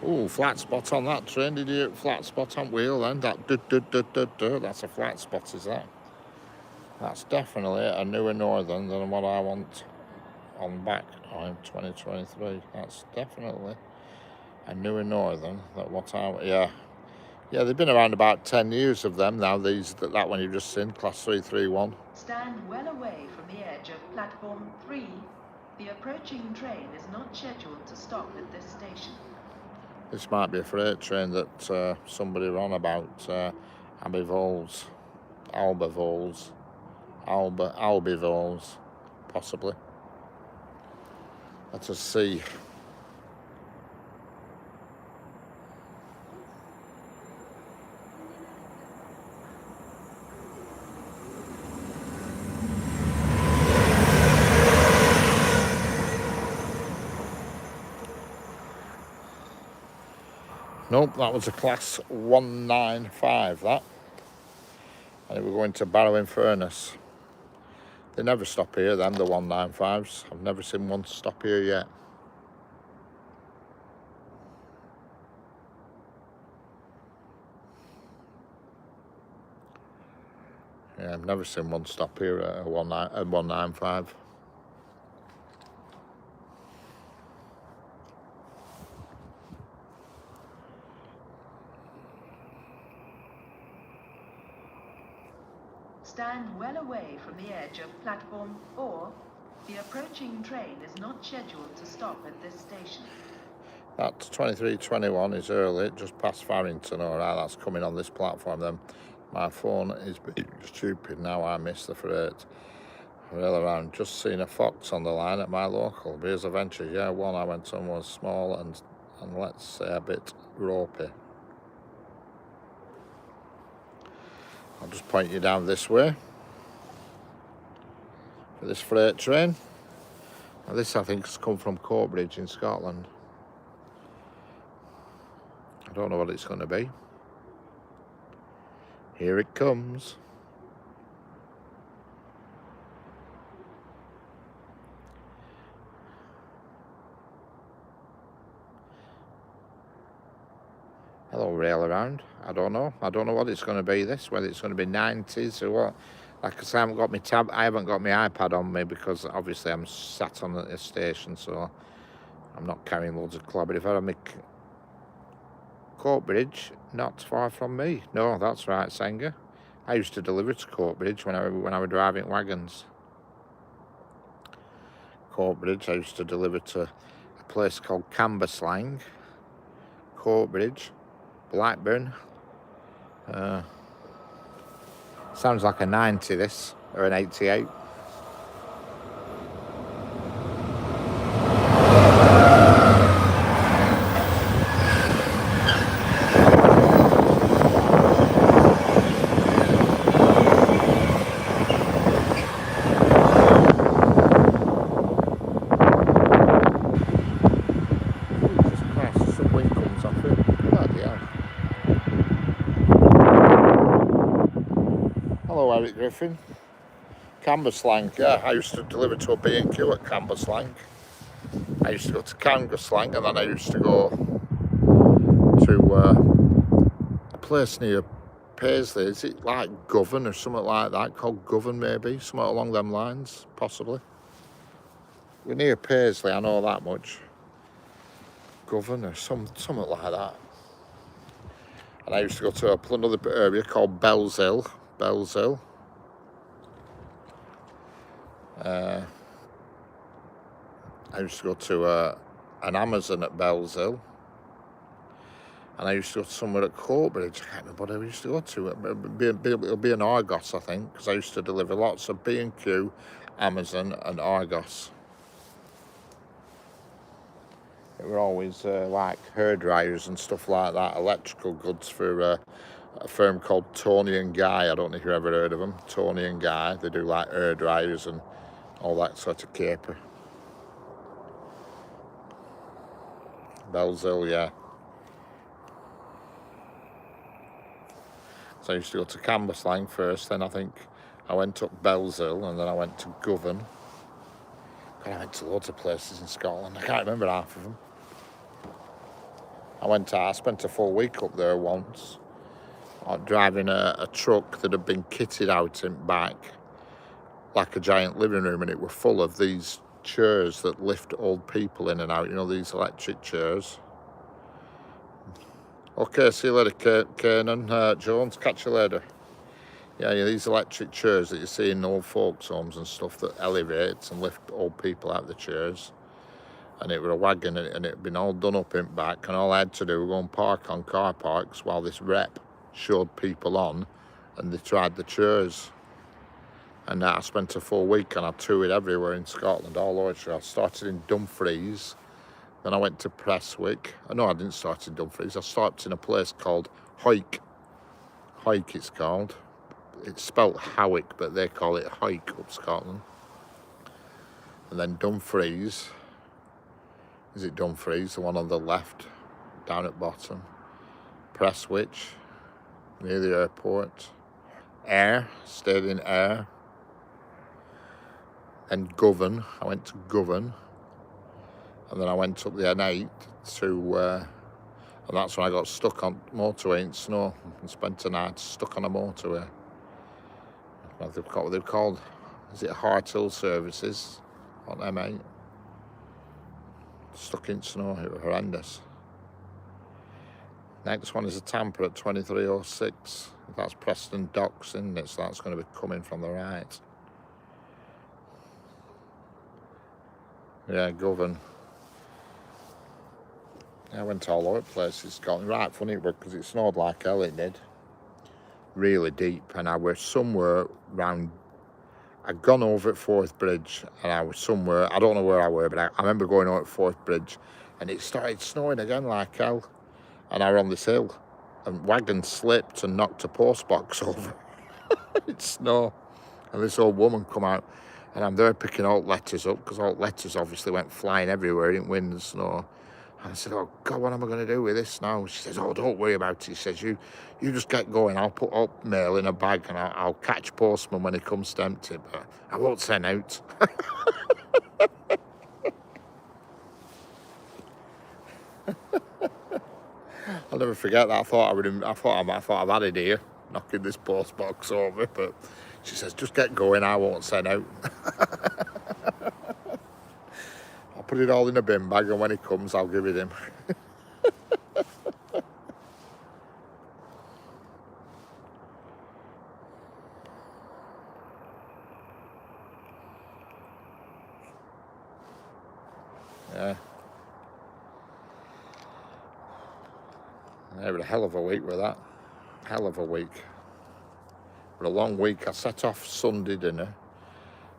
Speaker 1: Ooh, flat spot on that train. Did you flat spot on wheel then? That that's a flat spot, is that? That's definitely a newer northern than what I want on back on 2023. That's definitely a newer northern than what yeah. Yeah, they've been around about 10 years of them now, that one you've just seen, class 331.
Speaker 2: Stand well away from the edge of platform 3. The approaching train is not scheduled to stop at this station.
Speaker 1: This might be a freight train that somebody ran about, Albivoles, possibly. Let us see. Nope, that was a class 195, that. And we're going to Barrow Furnace. They never stop here, them, the 195s. I've never seen one stop here yet. Yeah, I've never seen one stop here at a 195.
Speaker 2: Stand well away from the edge of platform 4. The approaching train is not scheduled to stop at this station.
Speaker 1: That 2321 is early, just past Farrington. All right, that's coming on this platform then. My phone is being stupid now. I miss the freight. Rail around. Just seen a fox on the line at my local. Beers Adventures. Yeah, one I went on was small and let's say a bit ropey. I'll just point you down this way for this freight train. Now this I think has come from Coatbridge in Scotland. I don't know what it's going to be. Here it comes. Hello, rail around. I don't know what it's going to be this, whether it's going to be 90s or what. Like I say, I haven't got my iPad on me because obviously I'm sat on a station, so I'm not carrying loads of club. But if I had my Courtbridge, not far from me. No, that's right, Sanger. I used to deliver to Courtbridge when I was driving wagons. Courtbridge, I used to deliver to a place called Cambuslang, Courtbridge, Blackburn. Sounds like a 90 this, or an 88. Jesus Christ, some wind comes off it. Bloody hell. Hello, Eric Griffin. Cambuslang, yeah, I used to deliver to a B&Q at Cambuslang. I used to go to Cambuslang, and then I used to go to a place near Paisley. Is it like Govan or something like that? Called Govan, maybe? Something along them lines, possibly. We're near Paisley, I know that much. Govan or something like that. And I used to go to another area called Bellshill. I used to go to an Amazon at Bellshill. And I used to go to somewhere at Courtbridge. I can't remember what I used to go to. It'll be an Argos, I think, because I used to deliver lots of B&Q, Amazon and Argos. It were always like hair dryers and stuff like that, electrical goods for a firm called Tony and Guy. I don't know if you've ever heard of them. Tony and Guy. They do like hair dryers and all that sort of caper. Bellshill, yeah. So I used to go to Cambuslang first, then I think I went up Bellshill, and then I went to Govan. God, I went to loads of places in Scotland. I can't remember half of them. I spent a full week up there once, driving a truck that had been kitted out in back like a giant living room, and it were full of these chairs that lift old people in and out, you know, these electric chairs. Okay, see you later, Kernan, Jones, catch you later. Yeah, these electric chairs that you see in old folks' homes and stuff that elevate and lift old people out of the chairs. And it were a wagon, and it had been all done up in back, and all I had to do was go and park on car parks while this rep showed people on, and they tried the chairs. And I spent a full week, and I toured everywhere in Scotland, all over. I started in Dumfries, then I went to Prestwick. No, I didn't start in Dumfries. I started in a place called Hawick. Hawick it's called. It's spelt Howick, but they call it Hawick up Scotland. And then Dumfries. Is it Dumfries, the one on the left, down at bottom? Prestwick, near the airport. Ayr, stayed in Ayr. And Govan, I went to Govan. And then I went up the N8 to, and that's when I got stuck on motorway in snow and spent a night stuck on a motorway. What they've called, is it Harthill Services on M8? Stuck in snow, it was horrendous. Next one is a Tampa at 2306. That's Preston Docks, isn't it? So that's going to be coming from the right. Yeah, Govan. I went all over places, Scotland. Right funny because it snowed like hell, it did. Really deep, and I was somewhere round. I'd gone over at Forth Bridge, and I was somewhere, I don't know where I were, but I remember going over at Forth Bridge, and it started snowing again like hell. And I was on this hill, and wagon slipped and knocked a post box over. It's snow. And this old woman come out, and I'm there picking alt letters up, because alt letters obviously went flying everywhere in wind and snow. And I said, oh God, what am I going to do with this now? She says, oh, don't worry about it. She says, you just get going. I'll put up mail in a bag, and I'll catch postman when he comes to empty, but I won't send out. never forget that. I thought I've had it here, knocking this post box over, but she says, just get going, I won't send out. I'll put it all in a bin bag, and when he comes, I'll give it him. Yeah. It was a hell of a week with that. Hell of a week. But a long week. I set off Sunday dinner,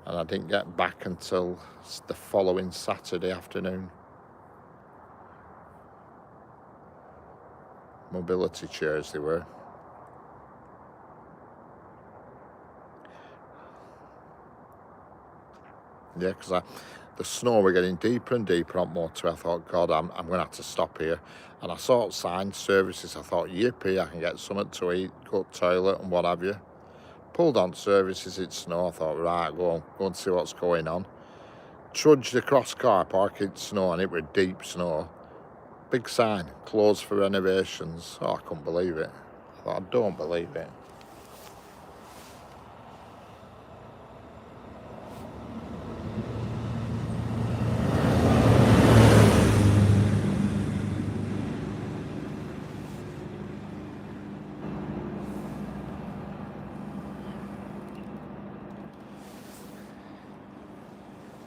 Speaker 1: and I didn't get back until the following Saturday afternoon. Mobility chairs they were. Yeah, because the snow were getting deeper and deeper on motorway. I thought, God, I'm going to have to stop here. And I saw signs, services. I thought, yippee, I can get something to eat, go to the toilet and what have you. Pulled on services, it's snow. I thought, right, go and see what's going on. Trudged across car park, it's snow, and it was deep snow. Big sign, closed for renovations. Oh, I couldn't believe it. I thought, I don't believe it.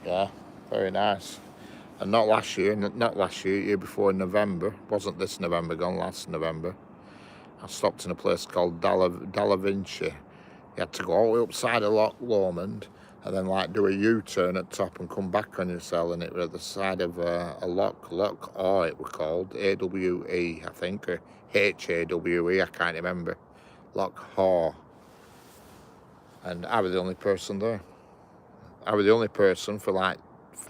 Speaker 1: Yeah, very nice. And not last year, year before in November. Wasn't this November gone, last November. I stopped in a place called Dalla Vinci. You had to go all the way upside of Loch Lomond and then like do a U-turn at top and come back on yourself, and it was at the side of a lock it was called, AWE, I think, or HAWE, I can't remember. Loch Haw. And I was the only person there. I was the only person for like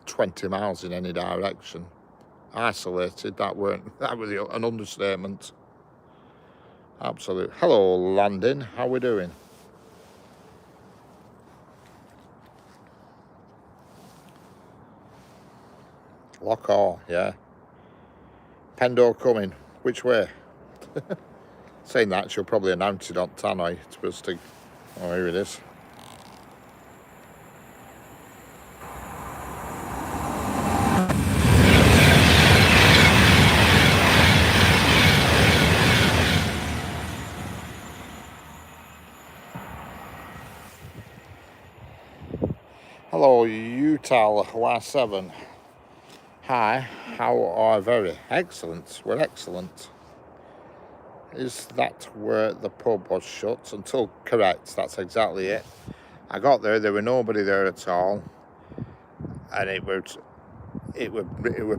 Speaker 1: 20 miles in any direction. Isolated, that was an understatement. Absolute. Hello, Landon. How we doing? Lock all, yeah. Pendo coming. Which way? Saying that, she'll probably announce it on Tannoy. It's supposed to. Oh, here it is. Hello, Utal Y7. Hi, how are very excellent? We're excellent. Is that where the pub was shut? Until correct, that's exactly it. I got there were nobody there at all, and it was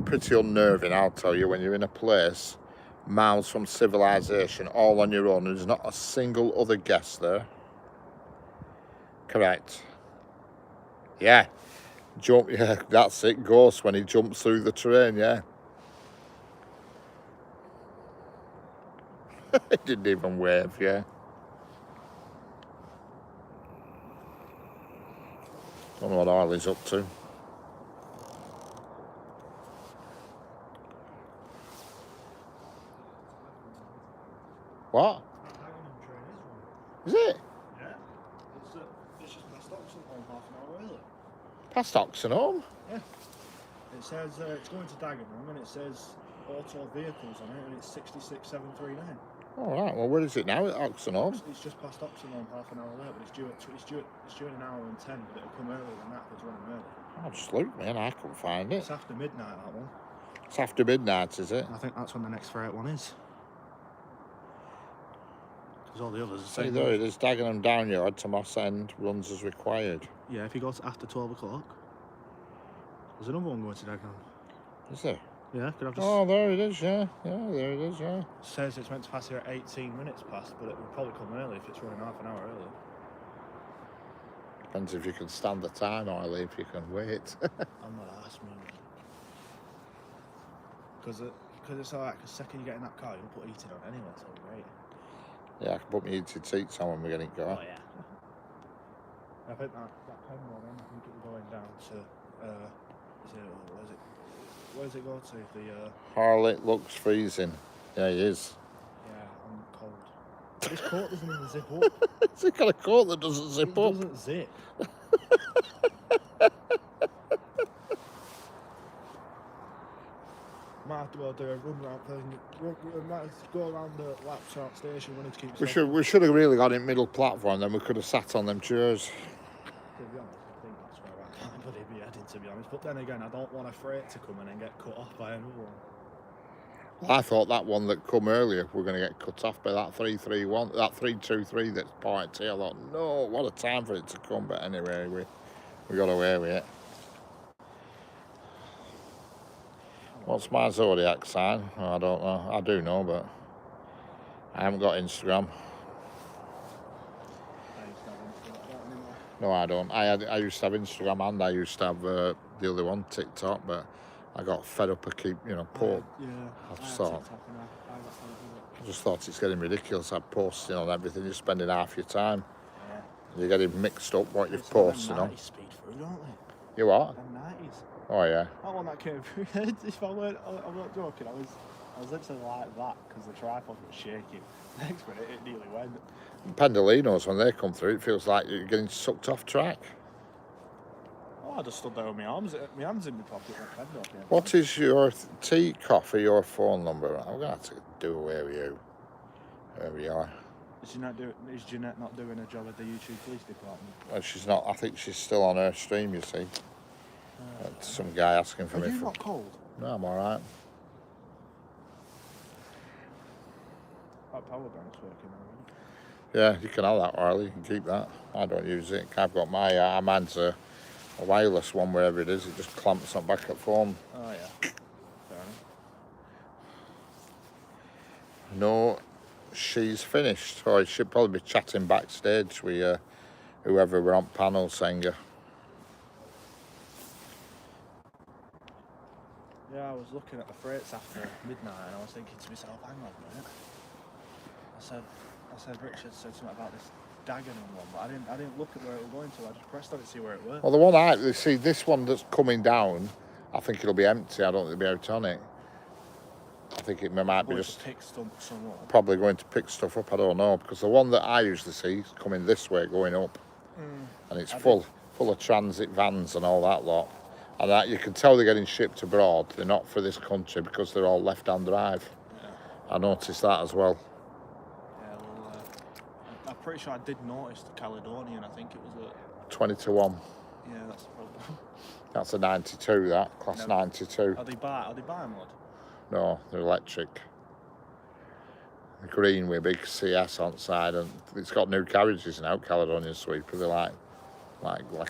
Speaker 1: pretty unnerving, I'll tell you, when you're in a place miles from civilization, all on your own, and there's not a single other guest there. Correct. Yeah. Jump, yeah, that's it, Ghost, when he jumps through the terrain, yeah. He didn't even wave, yeah. Don't know what Harley's up to. What? Is it?
Speaker 3: Yeah. It's just past Oxenholme half an hour early.
Speaker 1: Past Oxenholme?
Speaker 3: Yeah. It says it's going to Dagenham, and it says auto vehicles on it, and it's 66739.
Speaker 1: All right. Well, where is it now? At Oxenholme?
Speaker 3: It's just past Oxenholme, half an hour late, but it's due in an hour and 10, but it'll come earlier than that if it's running early.
Speaker 1: Oh, just look, man. I couldn't find it.
Speaker 3: It's after midnight, that one.
Speaker 1: It's after midnight, is it?
Speaker 3: I think that's when the next freight one is. Because all the others are
Speaker 1: See,
Speaker 3: saying.
Speaker 1: there it is. Dagenham Downyard to Moss End runs as required.
Speaker 3: Yeah, if you go to after 12 o'clock. There's another one going to Dagenham.
Speaker 1: Is there?
Speaker 3: Yeah, could have just.
Speaker 1: Oh, there it is, yeah. Yeah, there it is, yeah.
Speaker 3: Says it's meant to pass here at 18 minutes past, but it will probably come early if it's running half an hour early.
Speaker 1: Depends if you can stand the time or if you can wait.
Speaker 3: I'm not asking me. Because it's alright, because second you get in that car, you'll put heating on anyway, so great.
Speaker 1: Yeah, I can put my heated seats on when we're getting going.
Speaker 3: Oh, yeah. I think that Penmore then, I think it'll be going down to, where does it go to? The
Speaker 1: Harley looks freezing. Yeah, he is.
Speaker 3: This coat doesn't even zip up.
Speaker 1: Has he got a coat that doesn't zip
Speaker 3: It
Speaker 1: up?
Speaker 3: doesn't zip. Might have to go do a run round thing. Might have to go around the laps out station when it keeps.
Speaker 1: We should have really got in middle platform, then we could have sat on them chairs.
Speaker 3: To be honest, I think that's where I'm going to be heading, to be honest. But then again, I don't want a freight to come in and get cut off by another one.
Speaker 1: I thought that one that come earlier we're going to get cut off by that 331, that 323 that's parked here. I thought, no, what a time for it to come. But anyway, we got away with it. What's my zodiac sign? Oh, I don't know. I do know, but I haven't got Instagram. No, I don't. I used to have Instagram and I used to have the other one, TikTok, but I got fed up of keep, poor.
Speaker 3: Yeah.
Speaker 1: I just thought it's getting ridiculous. I'm posting on everything. You're spending half your time.
Speaker 3: Yeah.
Speaker 1: You're getting mixed up what you're posting on.
Speaker 3: Speed through, don't they?
Speaker 1: You what?
Speaker 3: Them 90s.
Speaker 1: Oh yeah.
Speaker 3: That one that came through. If I'm not joking, I was literally like that because the tripod was shaking. Next minute, it nearly went.
Speaker 1: Pendolinos, when they come through, it feels like you're getting sucked off track.
Speaker 3: Oh, I just stood there with my hands in my pocket.
Speaker 1: What is your tea, coffee, or phone number? I'm gonna have to do away with you. There we are.
Speaker 3: Is Jeanette not doing a job at the YouTube police department?
Speaker 1: Well, she's not. I think she's still on her stream. You see, some guy asking for
Speaker 3: Are
Speaker 1: me.
Speaker 3: you not cold?
Speaker 1: No, I'm all right.
Speaker 3: That power bank's working already.
Speaker 1: Yeah, you can have that, Riley. You can keep that. I don't use it. I've got my mine's a wireless one, wherever it is. It just clamps on back at phone.
Speaker 3: Oh yeah. Fair enough.
Speaker 1: No, she's finished. Or she'll probably be chatting backstage with whoever we're on panel singer.
Speaker 3: Yeah, I was looking at the freights after midnight and I was thinking to myself, hang on a minute. I said Richard said something about this Dagenham one, but I didn't look at where it was going to. I just pressed on it to see where it was.
Speaker 1: Well, the one see this one that's coming down, I think it'll be empty. I don't think they'll be out on it. I think it might be just
Speaker 3: pick some up.
Speaker 1: Probably going to pick stuff up. I don't know, because the one that I usually see is coming this way, going up, and it's full of transit vans and all that lot. And that you can tell they're getting shipped abroad. They're not for this country because they're all left-hand drive.
Speaker 3: Yeah.
Speaker 1: I noticed that as well.
Speaker 3: Yeah, well, I'm pretty sure I did notice the Caledonian. I think it was a
Speaker 1: 20-1.
Speaker 3: Yeah, that's the problem.
Speaker 1: That's a 92. That class 92.
Speaker 3: Are they bi-mod?
Speaker 1: No, they're electric. The green with a big CS on side, and it's got new carriages now. Caledonian Sweeper. They're like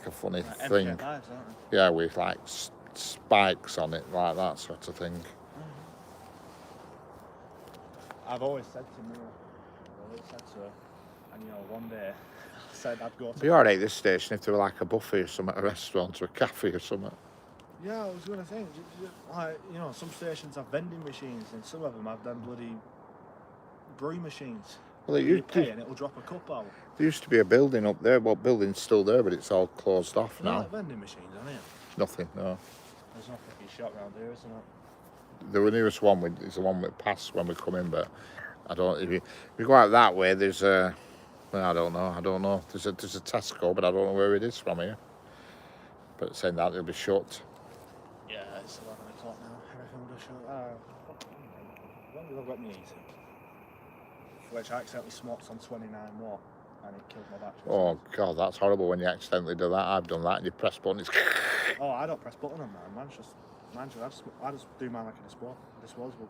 Speaker 1: a funny thing.
Speaker 3: MK5s, aren't they?
Speaker 1: Yeah, with like spikes on it, like that sort of thing.
Speaker 3: I've always said to her, and one day I said I'd go to...
Speaker 1: It'd be alright this station if there were like a buffet or something, a restaurant or a cafe or something.
Speaker 3: Yeah, I was going to think, like, some stations have vending machines and some of them have them bloody brew machines.
Speaker 1: Well,
Speaker 3: you pay and it'll drop a cup out.
Speaker 1: There used to be a building up there. Well, building's still there, but it's all closed off now.
Speaker 3: Like vending machines, aren't it?
Speaker 1: Nothing, no.
Speaker 3: There's no fucking shop around here, isn't it?
Speaker 1: The nearest one is the one we passed when we come in, but I don't. If you go out that way, there's a. Well, I don't know. There's a Tesco, but I don't know where it is from here. But saying that, it'll be shut.
Speaker 3: Yeah, it's 11 o'clock now. Everything will be shut. When did I got me easy? Which I accidentally smoked on 29 watt and it killed my battery.
Speaker 1: Oh God, that's horrible when you accidentally do that. I've done that and you press button. It's
Speaker 3: Oh, I don't press button on mine. I just do mine like a disposable.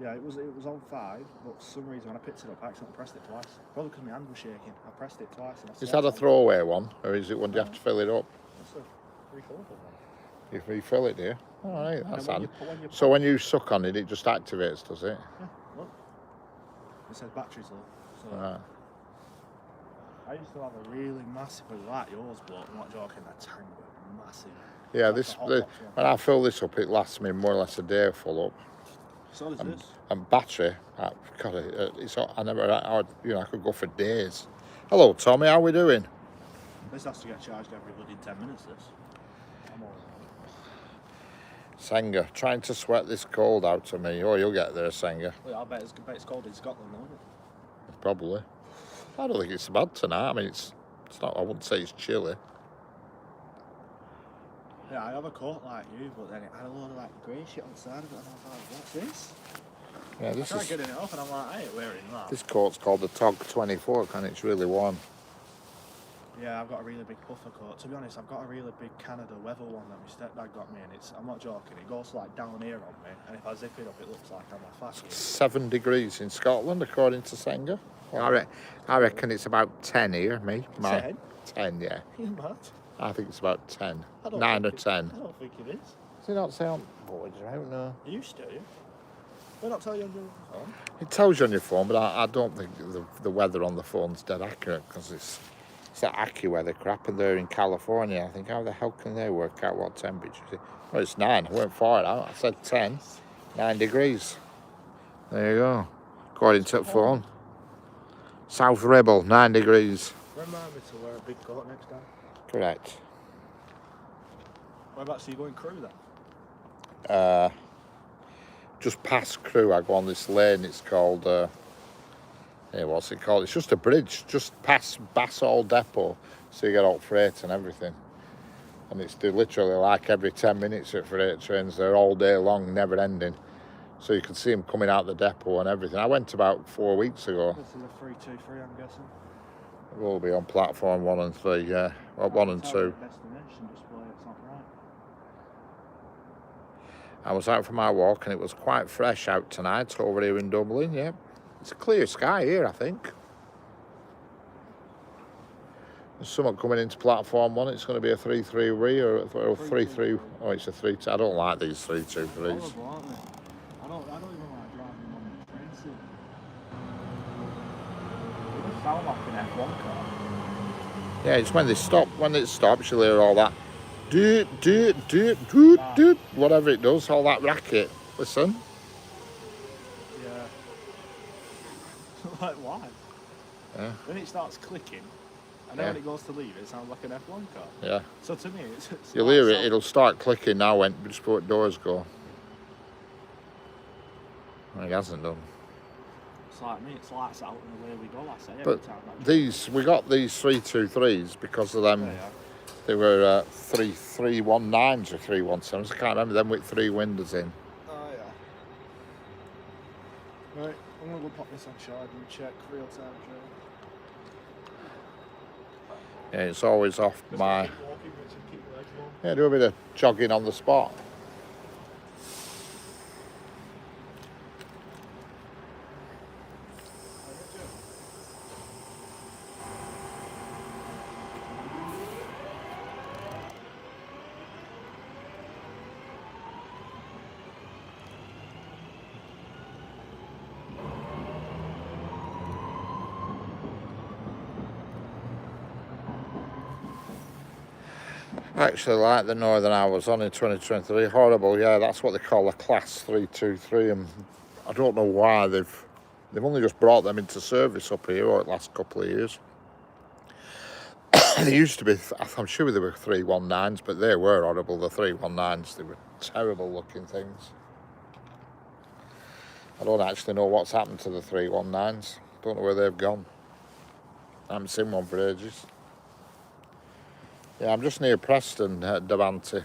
Speaker 3: Yeah, it was on 5, but for some reason when I picked it up, I accidentally pressed it twice. Probably because my hand was shaking. I pressed it twice. And
Speaker 1: Is that a throwaway one, or is it one you have to fill it up?
Speaker 3: It's a refillable one.
Speaker 1: You refill it, do you? All right, that's handy.
Speaker 3: When
Speaker 1: So when you suck on it, it just activates, does it?
Speaker 3: Yeah, look. It says battery's low. So
Speaker 1: Right.
Speaker 3: I used to have a really massive, like yours, but I'm not joking, that tank was massive.
Speaker 1: Yeah,
Speaker 3: Like a hot box one.
Speaker 1: when I fill this up, it lasts me more or less a day full up.
Speaker 3: So does this.
Speaker 1: And battery, God, I could go for days. Hello, Tommy, how we doing?
Speaker 3: This has to get charged every bloody 10 minutes, this. I'm all right.
Speaker 1: Senga, trying to sweat this cold out of me. Oh, you'll get there, Senga.
Speaker 3: Well, I bet it's cold in Scotland, though, isn't it?
Speaker 1: Probably. I don't think it's bad tonight. I mean, it's not. I wouldn't say it's chilly.
Speaker 3: Yeah, I have a coat like you, but then it had a load of like grey shit on the side of it, and I was like, what's this?
Speaker 1: Yeah,
Speaker 3: I
Speaker 1: this
Speaker 3: tried
Speaker 1: is
Speaker 3: getting it off, and I'm like, I ain't wearing that.
Speaker 1: this coat's called the Tog 24, and it's really warm.
Speaker 3: Yeah, I've got a really big puffer coat. To be honest, I've got a really big Canada weather one that my stepdad got me, and I'm not joking, it goes like down here on me, and if I zip it up, it looks like I'm a fat kid.
Speaker 1: 7 degrees in Scotland, according to Senga. Well, I reckon it's about 10 here, me.
Speaker 3: 10?
Speaker 1: 10, yeah.
Speaker 3: You mad?
Speaker 1: I think it's about 10.
Speaker 3: I don't
Speaker 1: 9 or
Speaker 3: think
Speaker 1: 10.
Speaker 3: I don't think it is.
Speaker 1: Does it not say on board? I don't know.
Speaker 3: It used to, yeah. They not tell you on your phone?
Speaker 1: It tells you on your phone, but I don't think the weather on the phone's dead accurate, because it's that AccuWeather crap, and they're in California. I think, how the hell can they work out what temperature it is? Well, it's 9. I went far out. I said 10. 9 degrees. There you go. According to the phone. South Ribble, 9 degrees.
Speaker 3: Remind me to wear a big coat next time.
Speaker 1: Correct.
Speaker 3: Whereabouts are you going crew then?
Speaker 1: Just past Crewe, I go on this lane. It's called, what's it called? It's just a bridge, just past Bassall Depot. So you get all freight and everything. And it's literally like every 10 minutes at freight trains. They're all day long, never ending. So you can see them coming out the depot and everything. I went about 4 weeks ago.
Speaker 3: This is a 323, I'm guessing.
Speaker 1: We'll be on platform 1 and 3, yeah. Well, 1 and 2.
Speaker 3: Destination display, it's not right.
Speaker 1: I was out for my walk and it was quite fresh out tonight over here in Dublin, yeah. It's a clear sky here, I think. There's someone coming into platform 1. It's going to be a 3-3 or 3-3. Oh, it's a 3-2. I don't like these 3-2-3s.
Speaker 3: Horrible, aren't they? I don't even like driving them on the train set. They just sound like an F1 car.
Speaker 1: Yeah, it's when they stop. When it stops, you'll hear all that doot, doot, doot, doot, doot, whatever it does, all that racket. Listen.
Speaker 3: Yeah. Like, why?
Speaker 1: Yeah.
Speaker 3: When it starts clicking, and then when it goes to leave, it sounds like an F1 car.
Speaker 1: Yeah.
Speaker 3: So to me, it's
Speaker 1: You'll
Speaker 3: like
Speaker 1: hear it. It'll start clicking now when just before doors go. It hasn't done.
Speaker 3: It's like me. It's lights out and away we go. I say every
Speaker 1: But
Speaker 3: time.
Speaker 1: we got these 3-2-3s because of them.
Speaker 3: Yeah.
Speaker 1: They were 3-3-1-9s or 3-1-7s. I can't remember them with 3 windows in.
Speaker 3: Oh yeah. Right, I'm gonna go pop this on charge and check real time train.
Speaker 1: Yeah, it's always off my.
Speaker 3: Keep walking, keep your legs warm.
Speaker 1: Yeah, do a bit of jogging on the spot. I actually like the Northern I was on in 2023. Horrible, yeah, that's what they call a class 323, and I don't know why they've only just brought them into service up here over the last couple of years. They used to be, I'm sure they were 319s, but they were horrible, the 319s. They were terrible looking things. I don't actually know what's happened to the 319s. Don't know where they've gone. I haven't seen one for ages. Yeah, I'm just near Preston, Davante.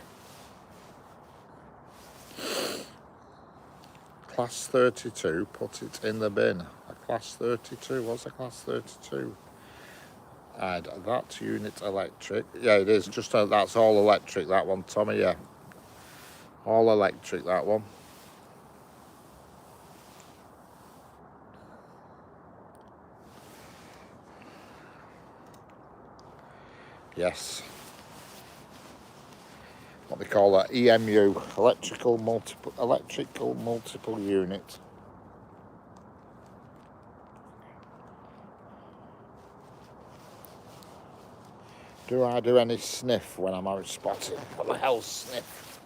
Speaker 1: Class 32, put it in the bin. A class 32, what's a class 32? Add that unit electric. Yeah, it is, just that's all electric, that one, Tommy, yeah. All electric, that one. Yes. What they call that EMU, electrical multiple unit. Do I do any sniff when I'm out spotting? What the hell sniff?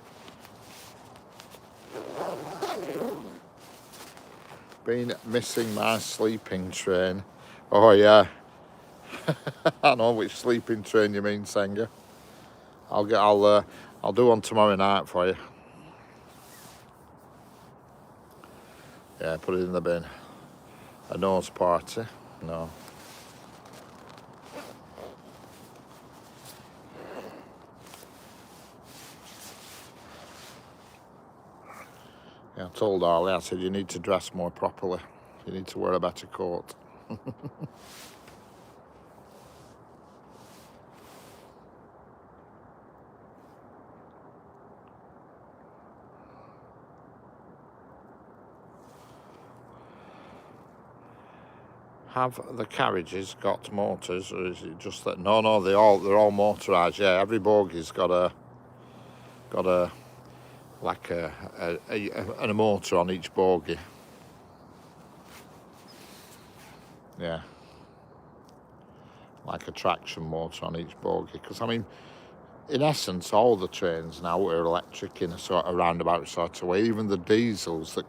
Speaker 1: Been missing my sleeping train. Oh yeah. I know which sleeping train you mean, Senga. I'll do one tomorrow night for you. Yeah, put it in the bin. A nose party? No. Yeah, I told Harley, I said, you need to dress more properly. You need to wear a better coat. Have the carriages got motors, or is it just that? No, they're all motorised. Yeah, every bogey's got a like a motor on each bogie. Yeah, like a traction motor on each bogie. Because I mean, in essence, all the trains now are electric in a sort of roundabout sort of way. Even the diesels that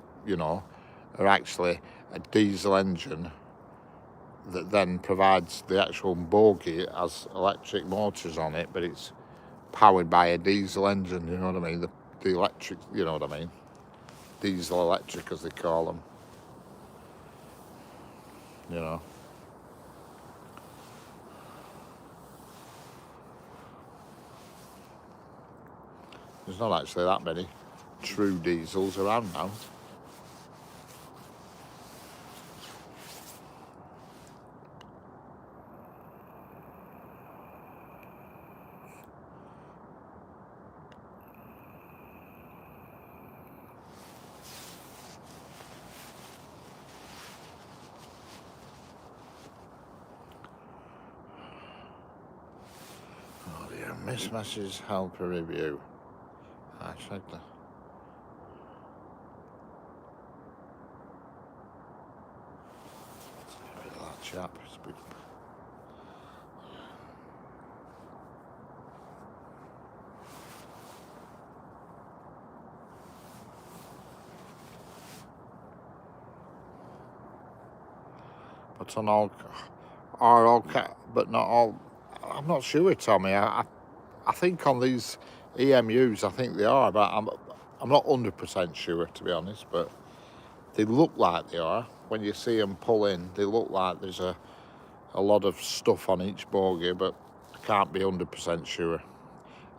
Speaker 1: are actually a diesel engine that then provides the actual bogie as electric motors on it, but it's powered by a diesel engine, you know what I mean? The electric, you know what I mean? Diesel electric, as they call them, you know. There's not actually that many true diesels around now. Oh dear, Miss Mess's helper review. I checked that. Get rid of that chap. It's a bit... But on all, but not all. I'm not sure, Tommy. I think on these EMUs, I think they are, but I'm not 100% sure, to be honest. But they look like they are. When you see them pull in, they look like there's a lot of stuff on each bogie, but I can't be 100% sure.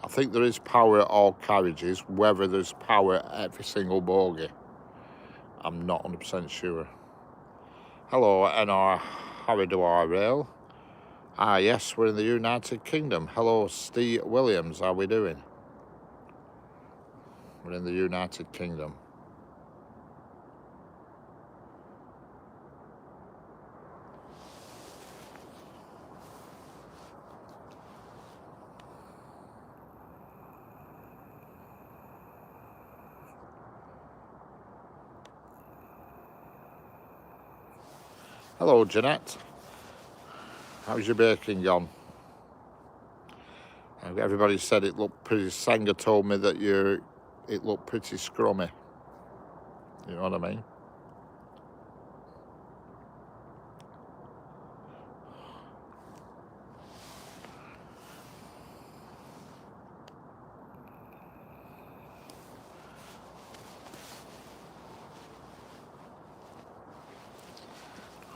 Speaker 1: I think there is power at all carriages. Whether there's power at every single bogie, I'm not 100% sure. Hello, NR Harridwar Rail. Ah, yes, we're in the United Kingdom. Hello, Steve Williams. How are we doing? We're in the United Kingdom. Hello, Jeanette. How's your baking gone? Everybody said it looked pretty. Sanger told me that it looked pretty scrummy. You know what I mean?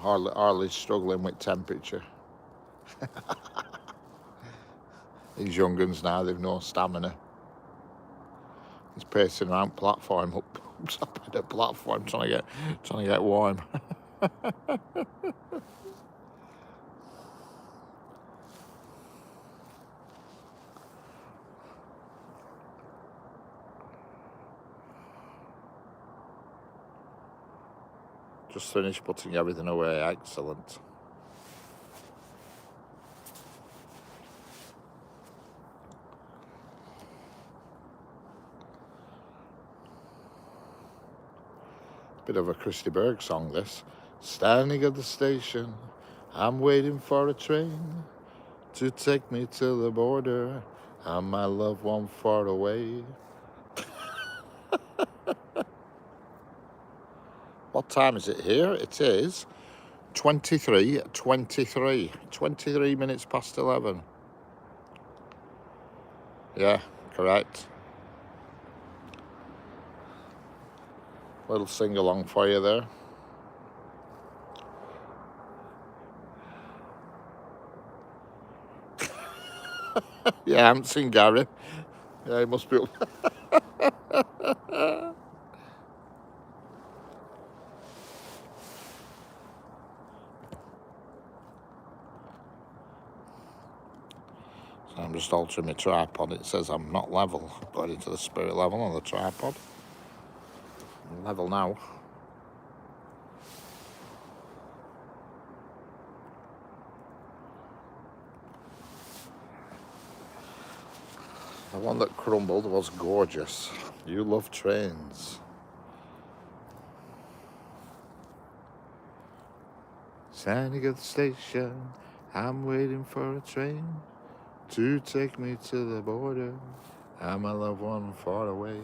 Speaker 1: Harley's struggling with temperature. These young guns now, they've no stamina. He's pacing around platform up at the platform trying to get warm. Just finished putting everything away. Excellent. Bit of a Christy Berg song, this. Standing at the station, I'm waiting for a train to take me to the border, and my loved one far away. What time is it here? It is 23 minutes past 11. Yeah, correct. Little sing-along for you there. Yeah, I haven't seen Gary. Yeah, he must be... I'm just altering my tripod. It says I'm not level. Going into the spirit level on the tripod. I'm level now. The one that crumbled was gorgeous. You love trains. Standing at the station, I'm waiting for a train to take me to the border. I'm a loved one far away.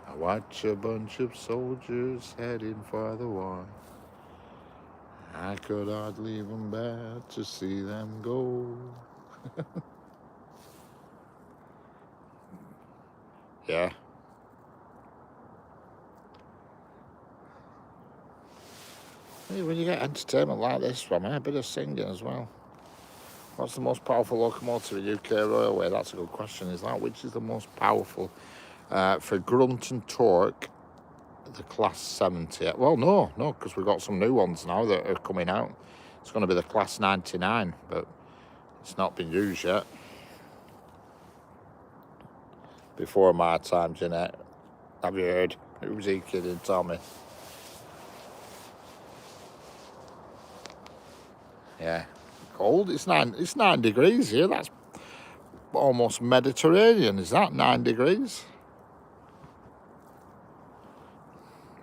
Speaker 1: I watch a bunch of soldiers heading for the war. I could hardly even bear to see them go. Yeah. Hey, when you get entertainment like this from it, a bit of singing as well. What's the most powerful locomotive in UK railway? That's a good question, is that? Which is the most powerful? For grunt and torque, the Class 70. Well, no, because we've got some new ones now that are coming out. It's going to be the Class 99, but it's not been used yet. Before my time, Jeanette. Have you heard? Who's he kidding, Tommy? Yeah. Cold. It's 9 degrees here. That's almost Mediterranean. Is that 9 degrees?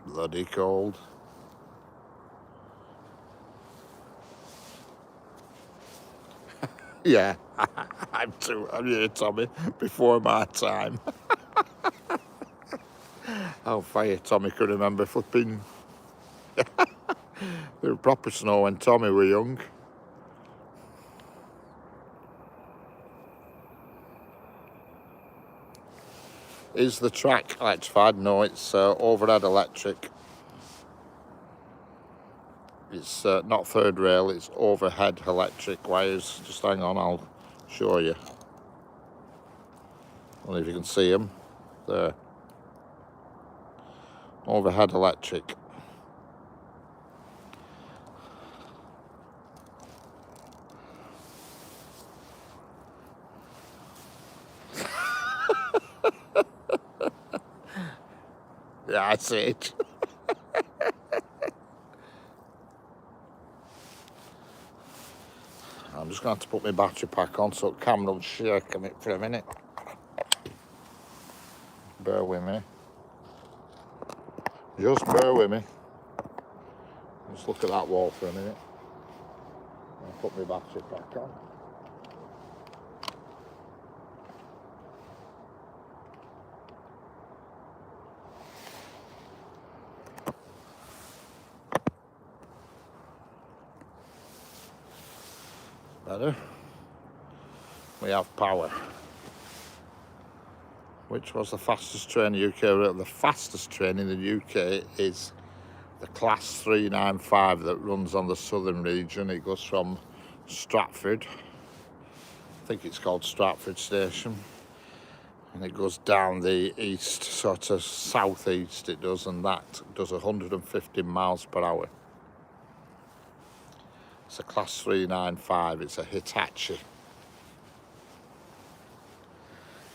Speaker 1: Bloody cold. Yeah, I'm here, Tommy, before my time. How fire Tommy could remember flipping. There was proper snow when Tommy were young. Is the track electrified? No, it's overhead electric. It's not third rail, it's overhead electric wires. Just hang on, I'll show you. I don't know if you can see them. There. Overhead electric. Yeah, I see it. I'm just going to have to put my battery pack on so the camera will shake a bit for a minute. Bear with me. Just bear with me. Just look at that wall for a minute. I'll put my battery pack on. Better. We have power. Which was the fastest train in the UK? The fastest train in the UK is the Class 395 that runs on the southern region. It goes from Stratford, I think it's called Stratford Station, and it goes down the east, sort of southeast it does, and that does 150 miles per hour. It's a Class 395, it's a Hitachi.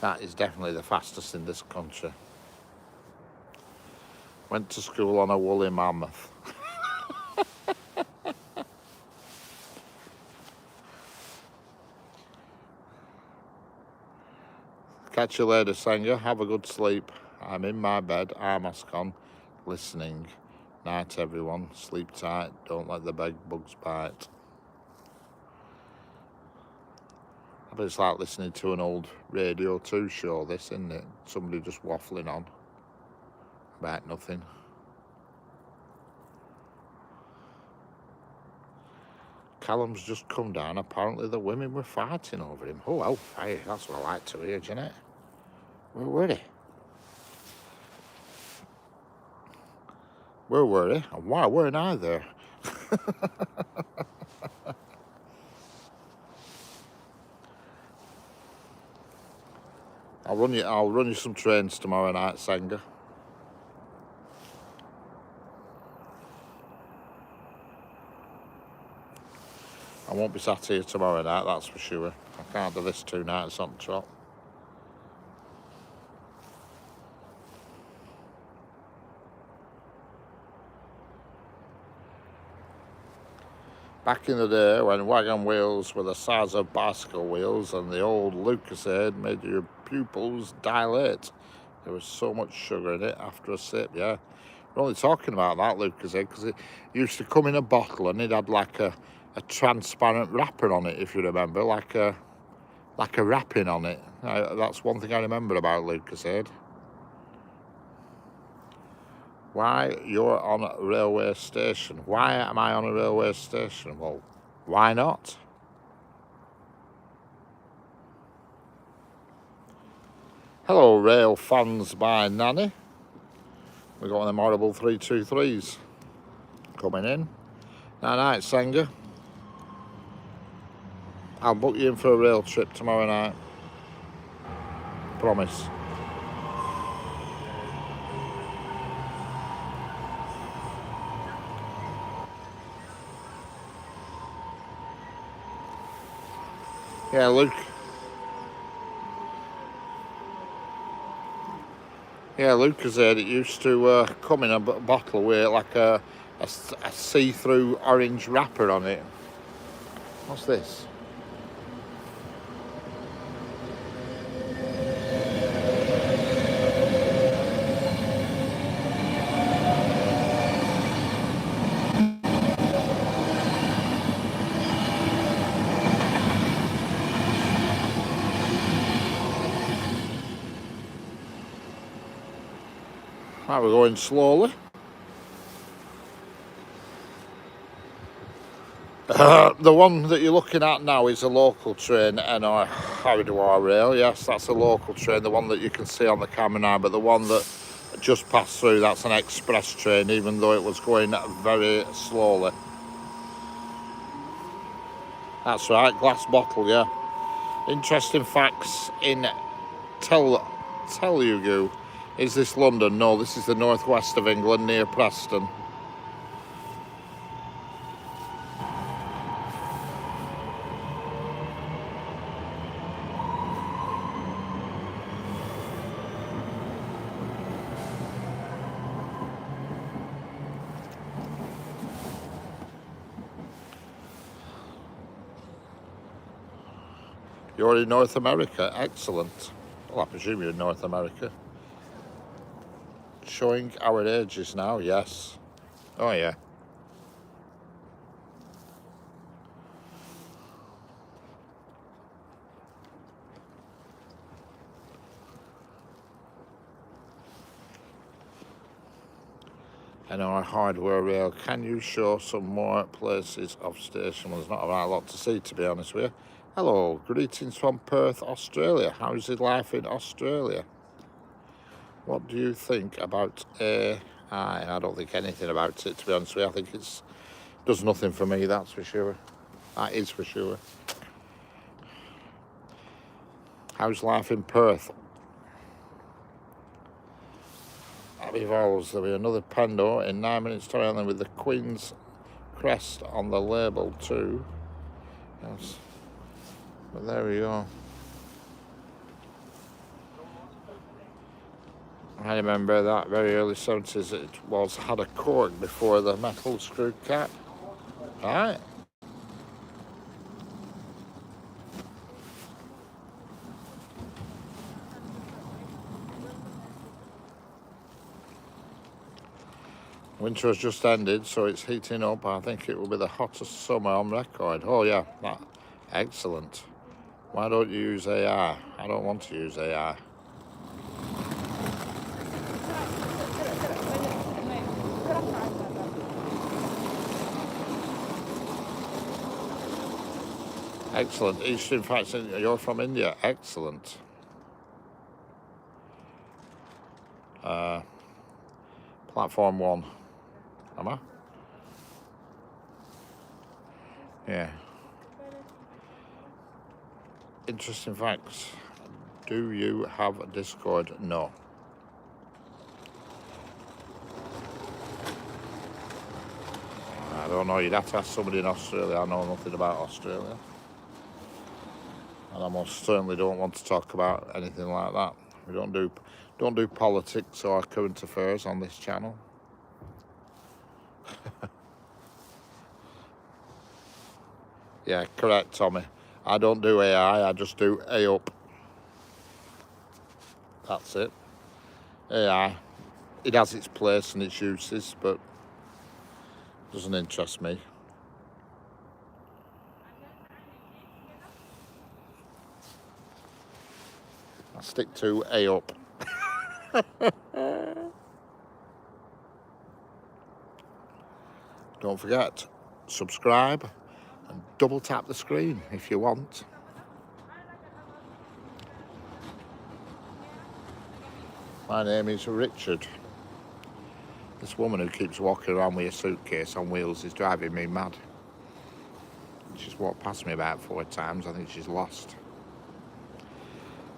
Speaker 1: That is definitely the fastest in this country. Went to school on a woolly mammoth. Catch you later, Sanger. Have a good sleep. I'm in my bed, eye mask on, listening. Night, everyone. Sleep tight. Don't let the bed bugs bite. I bet it's like listening to an old Radio 2 show, this, isn't it? Somebody just waffling on about nothing. Callum's just come down. Apparently the women were fighting over him. Oh, hellfire. That's what I like to hear, Jeanette. Where were they? Where were they? And why weren't I there? I'll run you some trains tomorrow night, Sanger. I won't be sat here tomorrow night, that's for sure. I can't do this 2 nights on trot. Back in the day when wagon wheels were the size of bicycle wheels and the old Lucasade made your pupils dilate. There was so much sugar in it after a sip, yeah. We're only talking about that Lucasade because it used to come in a bottle and it had like a transparent wrapper on it, if you remember, like a wrapping on it. That's one thing I remember about Lucasade. Why you're on a railway station? Why am I on a railway station? Well, why not? Hello, rail fans by Nanny. We've got one of them horrible 323s coming in. Night, Senga. I'll book you in for a rail trip tomorrow night. Promise. Yeah, Luke. Yeah, Lucasade, it used to come in a bottle with like a see-through orange wrapper on it. What's this? Right, we're going slowly. The one that you're looking at now is a local train, NR Haridwar Rail. Yes, that's a local train, the one that you can see on the camera now, but the one that just passed through, that's an express train, even though it was going very slowly. That's right, glass bottle, yeah. Interesting facts in Telugu. Is this London? No, this is the northwest of England near Preston. You're in North America, excellent. Well, I presume you're in North America. Showing our ages now, yes. Oh yeah. And our hardware rail, can you show some more places of station? Well, there's not a lot to see, to be honest with you. Hello, greetings from Perth, Australia. How's it life in Australia? What do you think about AI? I don't think anything about it, to be honest with you. I think it does nothing for me, that's for sure. That is for sure. How's life in Perth? That evolves. There'll be another Pando in 9 minutes time, and with the Queen's crest on the label too. Yes. But there we go. I remember that very early 70s it had a cork before the metal screw cap. Right. Winter has just ended, so it's heating up. I think it will be the hottest summer on record. Oh yeah, excellent. Why don't you use AI? I don't want to use AI. Excellent. Eastern facts, you're from India. Excellent. Platform 1. Am I? Yeah. Interesting facts. Do you have a Discord? No. I don't know. You'd have to ask somebody in Australia. I know nothing about Australia. I And I most certainly don't want to talk about anything like that. We don't do politics or current affairs on this channel. Yeah, correct, Tommy. I don't do AI, I just do A-up. That's it. AI, it has its place and its uses, but doesn't interest me. I stick to A-up. Don't forget, subscribe and double tap the screen if you want. My name is Richard. This woman who keeps walking around with a suitcase on wheels is driving me mad. She's walked past me about 4 times. I think she's lost.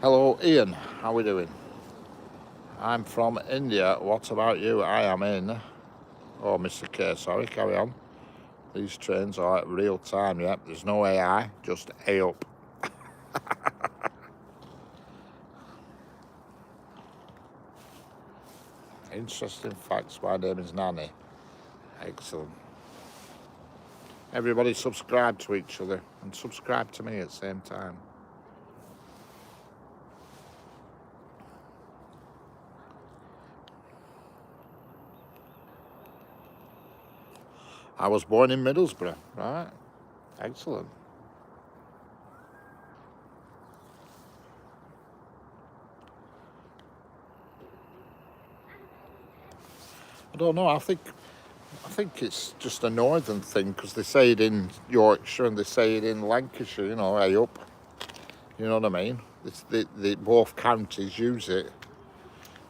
Speaker 1: Hello, Ian. How are we doing? I'm from India. What about you? I am in... Oh, Mr. K, sorry, carry on. These trains are real time, yep. There's no AI, just A-up. Interesting facts. My name is Nanny. Excellent. Everybody subscribe to each other and subscribe to me at the same time. I was born in Middlesbrough, right? Excellent. I don't know, I think it's just a northern thing because they say it in Yorkshire and they say it in Lancashire, you know, A-up. You know what I mean? Both counties use it.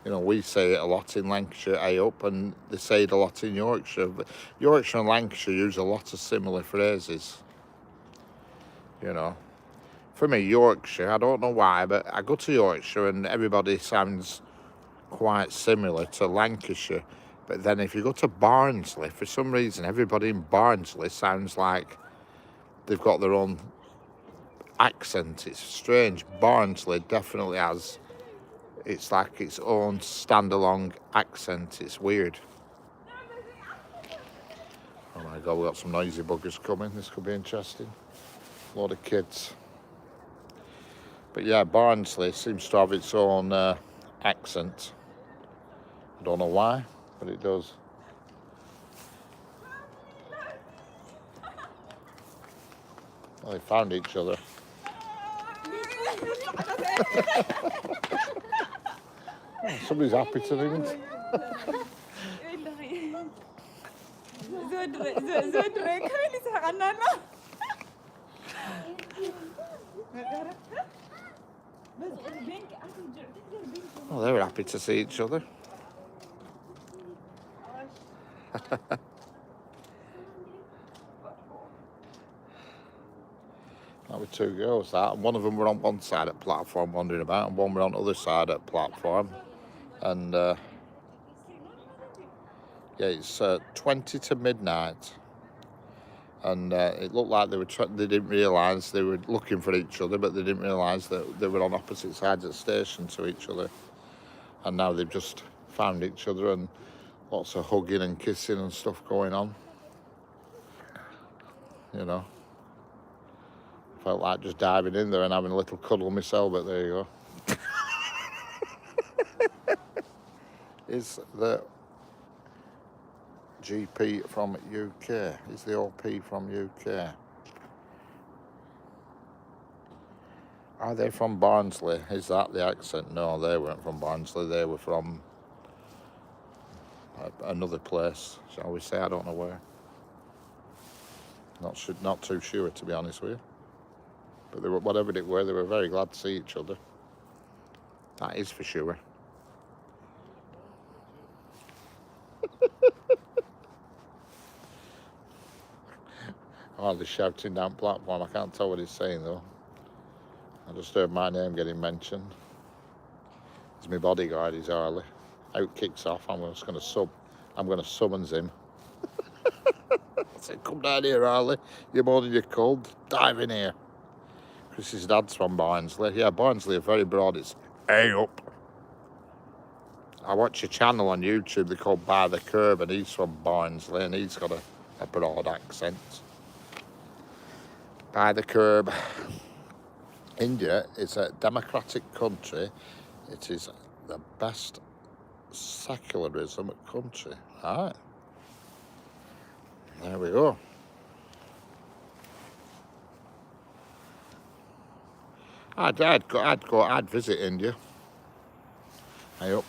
Speaker 1: You know, we say it a lot in Lancashire, A-up, and they say it a lot in Yorkshire. But Yorkshire and Lancashire use a lot of similar phrases. You know. For me, Yorkshire, I don't know why, but I go to Yorkshire and everybody sounds quite similar to Lancashire. But then if you go to Barnsley, for some reason, everybody in Barnsley sounds like they've got their own accent. It's strange. Barnsley definitely has... It's like its own standalone accent. It's weird. Oh my God, we've got some noisy buggers coming. This could be interesting. A lot of kids. But yeah, Barnsley seems to have its own accent. I don't know why, but it does. Well, they found each other. Oh, somebody's happy to them. Oh, they were happy to see each other. That were 2 girls, that. And one of them were on one side of the platform wandering about, and one were on the other side of the platform. And yeah, it's 20 to midnight. And it looked like they didn't realise they were looking for each other, but they didn't realise that they were on opposite sides of the station to each other. And now they've just found each other and lots of hugging and kissing and stuff going on. You know. Felt like just diving in there and having a little cuddle myself, but there you go. Is the GP from UK? Is the OP from UK? Are they from Barnsley? Is that the accent? No, they weren't from Barnsley. They were from another place, shall we say? I don't know where. Not too sure, to be honest with you. But they were, whatever they were very glad to see each other. That is for sure. Oh, they're shouting down platform. I can't tell what he's saying though. I just heard my name getting mentioned. He's my bodyguard, he's Harley. Out kicks off. I'm going to summons him. I said, come down here, Harley. You're more than you're cold. Dive in here. Chris's dad's from Barnsley. Yeah, Barnsley are very broad. It's A up. I watch a channel on YouTube they call By the Curb, and he's from Barnsley, and he's got a broad accent. By the Curb. India is a democratic country. It is the best secularism country. All right. There we go. I'd visit India. I hope.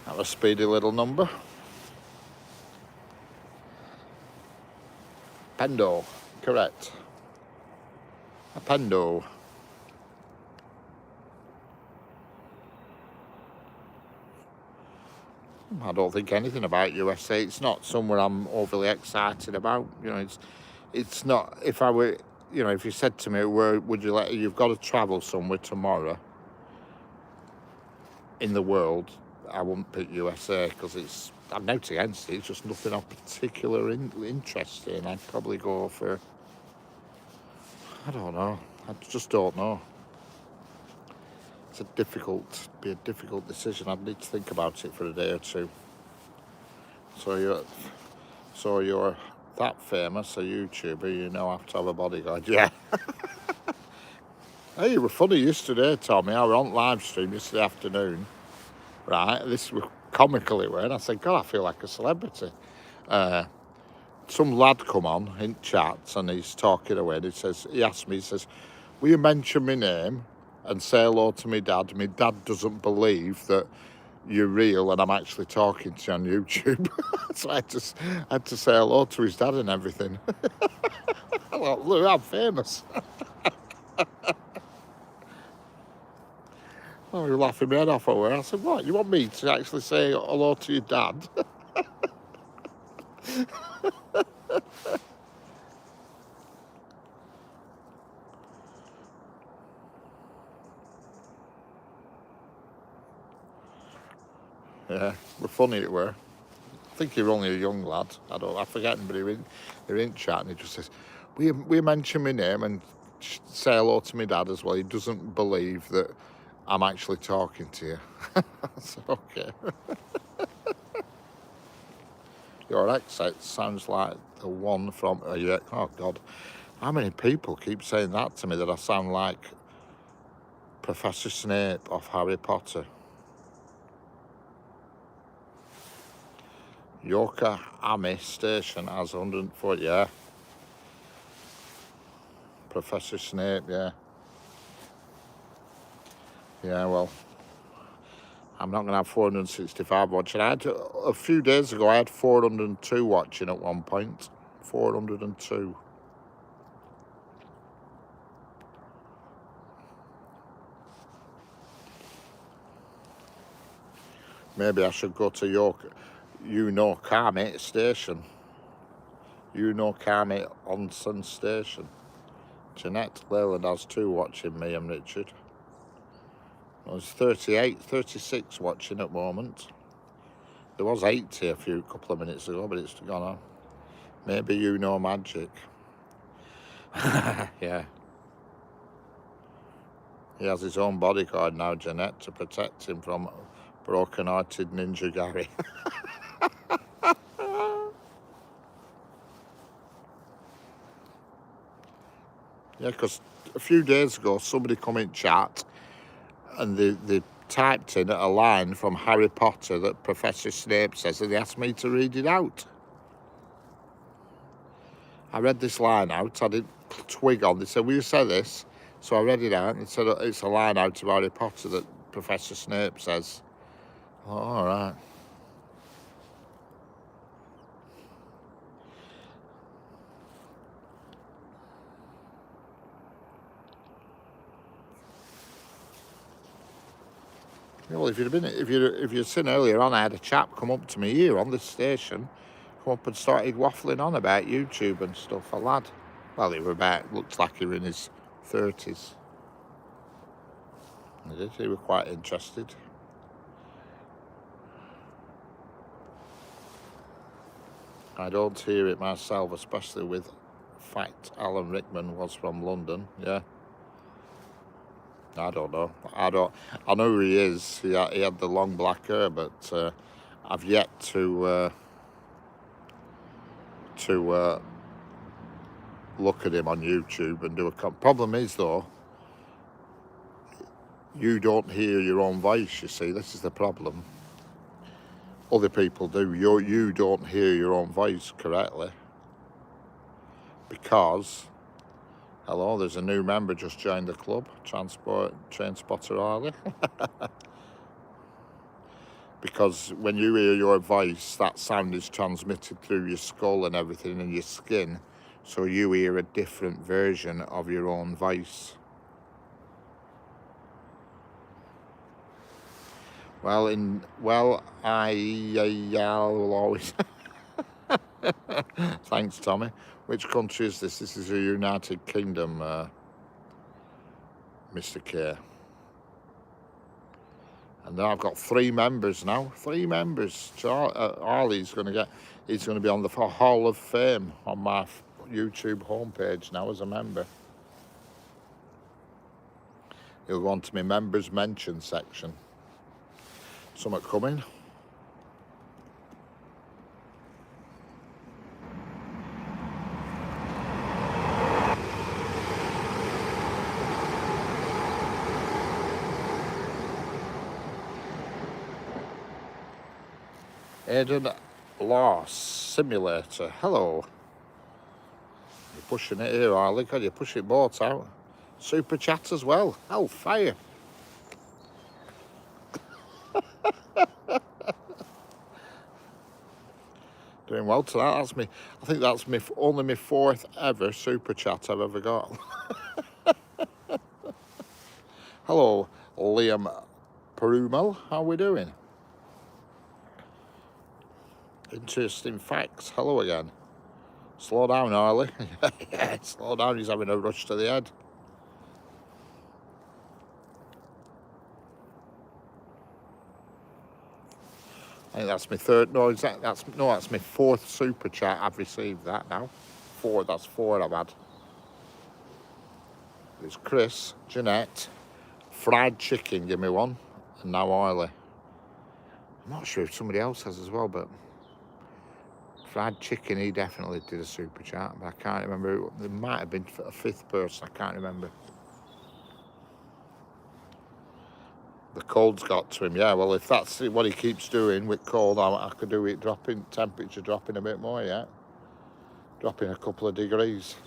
Speaker 1: Have a speedy little number. Pendo, correct. A Pendo. I don't think anything about USA. It's not somewhere I'm overly excited about. You know, it's not. If I were, you know, if you said to me, "Where would you like? You've got to travel somewhere tomorrow in the world," I wouldn't pick USA because I'm not against it. It's just nothing of particular interest in. I'd probably go for. I don't know. I just don't know. It's be a difficult decision. I'd need to think about it for a day or two. So you're that famous a YouTuber, you know, have to have a bodyguard. Yeah. Hey, you were funny yesterday, Tommy. I were on live stream yesterday afternoon. Right, this was comical it were, and I said, God, I feel like a celebrity. Some lad come on in chats and he's talking away, and he asked me, he says, will you mention my name and say hello to my dad? My dad doesn't believe that you're real and I'm actually talking to you on YouTube. So I had to say hello to his dad and everything. I thought, look, I'm famous. Oh, you were laughing my head off over. I said, what, you want me to actually say hello to your dad? Yeah, we're funny it were. I think you're only a young lad. I forget him, but he were in chat and he just says, will you mention my name and say hello to my dad as well? He doesn't believe that I'm actually talking to you. I said, okay. Your accent sounds like the one from, oh God, how many people keep saying that to me, that I sound like Professor Snape of Harry Potter? Yokohama Station has 140, yeah. Professor Snape, yeah. Yeah, well, I'm not going to have 465 watching. A few days ago, I had 402 watching at one point. 402. Maybe I should go to Yokohama Station. Yokohama Onsen Station. Jeanette Leyland has 2 watching me and Richard. There's 36 watching at the moment. There was 80 a couple of minutes ago, but it's gone on. Maybe you know magic. Yeah. He has his own bodyguard now, Jeanette, to protect him from broken-hearted Ninja Gary. Yeah, because a few days ago, somebody come in chat and they typed in a line from Harry Potter that Professor Snape says, and they asked me to read it out. I read this line out, I didn't twig on. They said, will you say this? So I read it out, and it said it's a line out of Harry Potter that Professor Snape says. Oh, all right. Well, if you'd seen earlier on, I had a chap come up to me here on this station, come up and started waffling on about YouTube and stuff. A lad, well, looked like he was in his 30s. He did. He was quite interested. I don't hear it myself, especially with fact Alan Rickman was from London. Yeah. I don't know. I know who he is. He had the long black hair, but I've yet to look at him on YouTube and do a problem is though, you don't hear your own voice. You see, this is the problem. Other people do. You don't hear your own voice correctly because. Hello, there's a new member just joined the club, Train Spotter Harley. Because when you hear your voice, that sound is transmitted through your skull and everything in your skin, so you hear a different version of your own voice. Well, I'll always. Thanks, Tommy. Which country is this? This is the United Kingdom, Mr. K. And now I've got 3 members now. 3 members. Harley's going to get. He's going to be on the Hall of Fame on my YouTube homepage now as a member. He'll go on to my members mention section. Something coming. Eden Loss Simulator. Hello. You're pushing it here, Harley. Can you push it boat out? Super chat as well. Hellfire. Doing well tonight. That's me. I think that's only my 4th ever super chat I've ever got. Hello, Liam Perumel. How are we doing? Interesting facts. Hello again. Slow down, Harley. Yeah, slow down. He's having a rush to the head. I think that's my 3rd. No, that's my 4th super chat I've received. That now, 4. That's 4 I've had. There's Chris, Jeanette, fried chicken. Give me one, and now Harley. I'm not sure if somebody else has as well, but fried chicken. He definitely did a super chat, but I can't remember. There might have been a 5th person. I can't remember. The cold's got to him, yeah. Well, if that's what he keeps doing with cold, I could do it temperature dropping a bit more, yeah. Dropping a couple of degrees.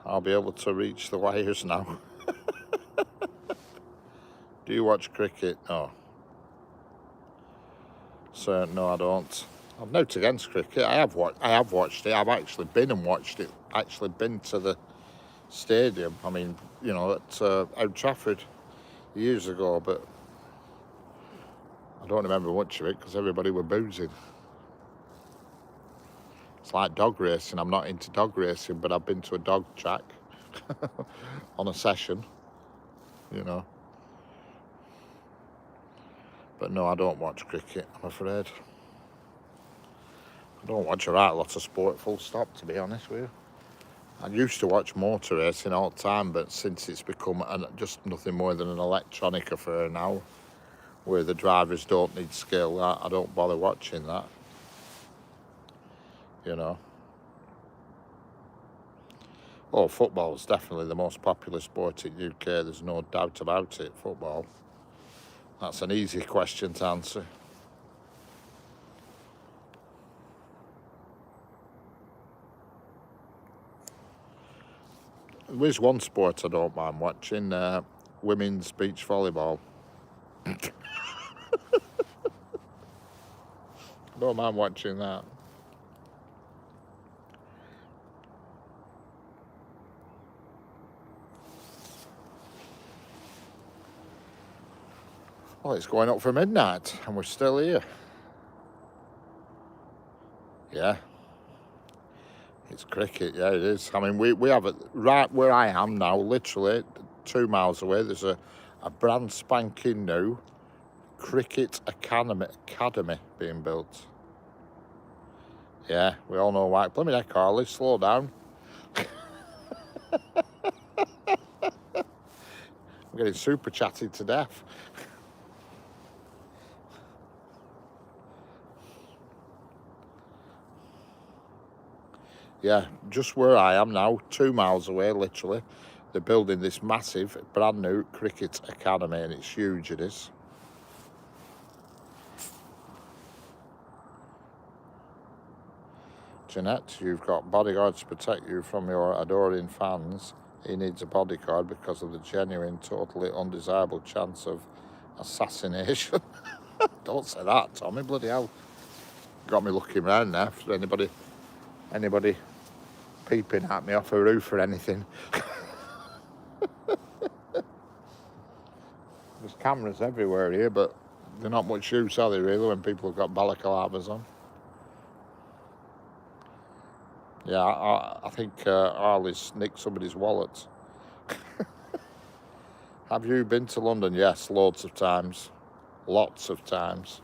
Speaker 1: I'll be able to reach the wires now. Do you watch cricket? No. So, no, I don't. I've note against cricket. I have watched it. I've actually been and watched it. Actually been to the stadium. I mean, you know, at Old Trafford years ago, but I don't remember much of it because everybody were boozing. It's like dog racing. I'm not into dog racing, but I've been to a dog track on a session, you know. But no, I don't watch cricket, I'm afraid. I don't watch a right lot of sport, full stop, to be honest with you. I used to watch motor racing all the time, but since it's become just nothing more than an electronic affair now, where the drivers don't need skill, I don't bother watching that. You know. Oh, football is definitely the most popular sport in the UK. There's no doubt about it, football. That's an easy question to answer. There's one sport I don't mind watching, women's beach volleyball. Don't mind watching that. Well, it's going up for midnight and we're still here. Yeah. It's cricket, yeah, it is. I mean, we have it right where I am now, literally 2 miles away. There's a brand spanking new cricket academy being built. Yeah, we all know why. Blooming heck, Harley, slow down. I'm getting super chatted to death. Yeah, just where I am now, 2 miles away, literally. They're building this massive, brand new cricket academy, and it's huge, it is. Jeanette, you've got bodyguards to protect you from your adoring fans. He needs a bodyguard because of the genuine, totally undesirable chance of assassination. Don't say that, Tommy, bloody hell. Got me looking round there for anybody peeping at me off a roof or anything. There's cameras everywhere here, but they're not much use, are they, really, when people have got balaclavas on? Yeah, I think Harley's nicked somebody's wallet. Have you been to London? Yes, loads of times. Lots of times.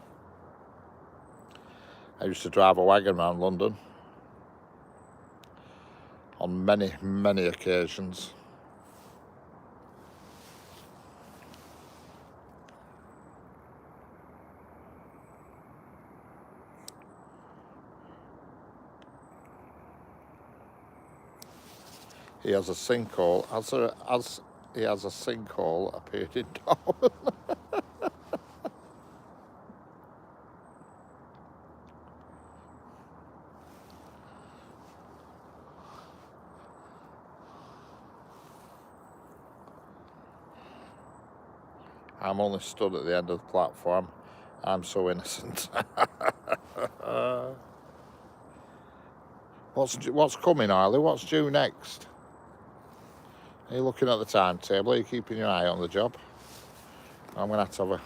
Speaker 1: I used to drive a wagon around London on many, many occasions. He has a sinkhole. As he has a sinkhole appeared in Darwin. I'm only stood at the end of the platform. I'm so innocent. What's coming, Harley? What's due next? Are you looking at the timetable? Are you keeping your eye on the job? I'm gonna have to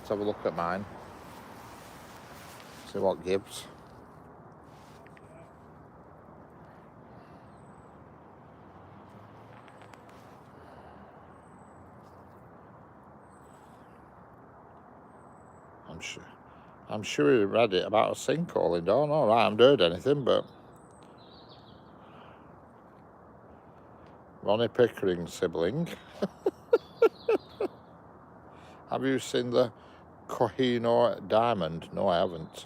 Speaker 1: have a look at mine. See what gives. I'm sure he read it about a sinkhole in Dawn. All right, I haven't heard anything, but Ronnie Pickering's sibling. Have you seen the Kohinoor Diamond? No, I haven't.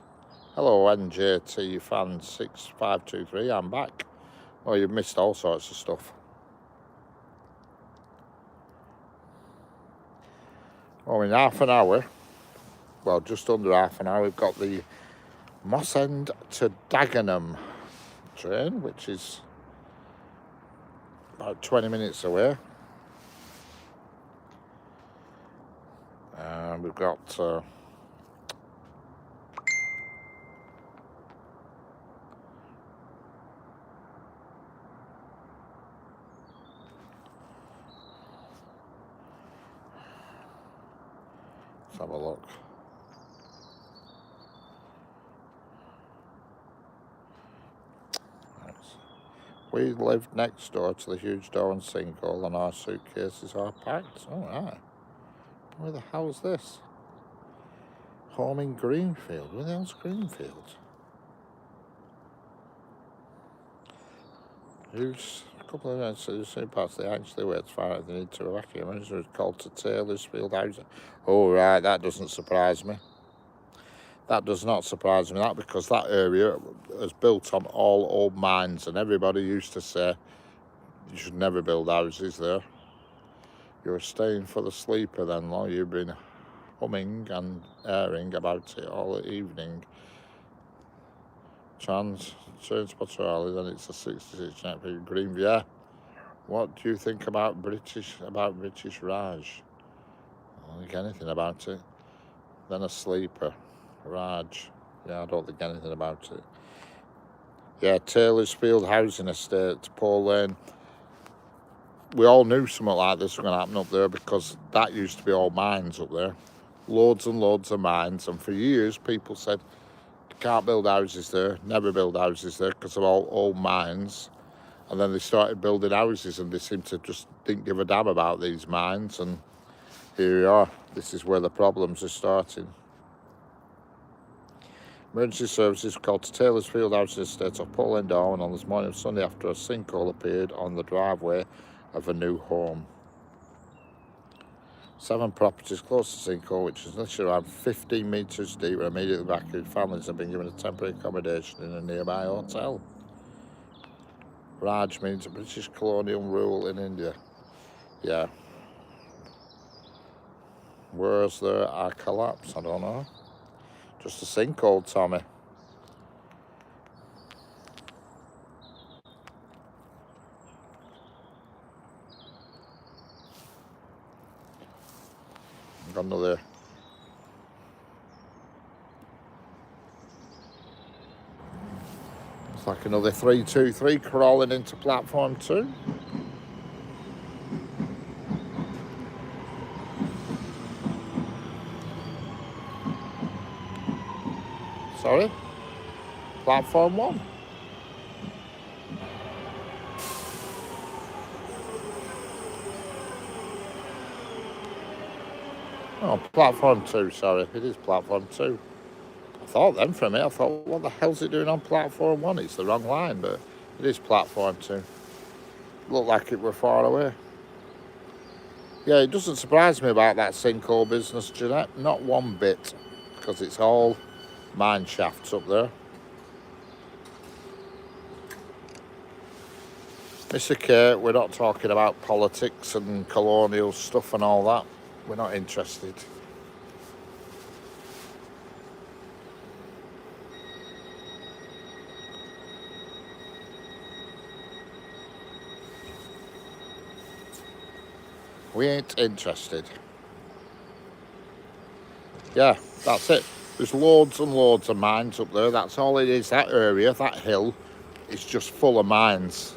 Speaker 1: Hello, NJT fan 6523. I'm back. Oh, you've missed all sorts of stuff. Well, in half an hour, well, just under half an hour, we've got the Moss End to Dagenham train, which is about 20 minutes away. We've got let's have a look. We lived next door to the huge Darwin sinkhole and our suitcases are packed. All right. Where the hell's this? Home in Greenfield. Where the hell's Greenfield? Who's a couple of minutes soon past they actually wait as far as they need to evacuate. It's called to Taylorsfield Housing. Oh right, that doesn't surprise me. That does not surprise me, that because that area is built on all old mines and everybody used to say you should never build houses there. You're staying for the sleeper then, Law. You've been humming and airing about it all evening. Transport early, then it's a 66 net for Green. Yeah. What do you think about British Raj? I don't think anything about it. Then a sleeper. Raj. Yeah, I don't think anything about it. Yeah, Taylorsfield Housing Estate, Paul Lane. We all knew something like this was going to happen up there because that used to be all mines up there. Loads and loads of mines. And for years, people said, can't build houses there, never build houses there because of all old mines. And then they started building houses and they seem to just didn't give a damn about these mines. And here we are. This is where the problems are starting. Emergency services were called to Taylor's Field Housing Estate off Poland Darwin on this morning of Sunday after a sinkhole appeared on the driveway of a new home. 7 properties close to the sinkhole, which is literally around 15 metres deep, were immediately evacuated. Families have been given a temporary accommodation in a nearby hotel. Raj means British colonial rule in India. Yeah. Where's there a collapse? I don't know. Just a sinkhole, Tommy. Got another. It's like another 323 crawling into platform 2. Sorry? Platform 1. Oh, platform 2, sorry. It is platform 2. I thought then for a minute, I thought, what the hell's it doing on platform 1? It's the wrong line, but it is platform 2. Looked like it were far away. Yeah, it doesn't surprise me about that sinkhole business, Jeanette. Not one bit, because it's all mine shafts up there. Mr. K, we're not talking about politics and colonial stuff and all that. We're not interested. We ain't interested. Yeah, that's it. There's loads and loads of mines up there. That's all it is. That area, that hill, is just full of mines.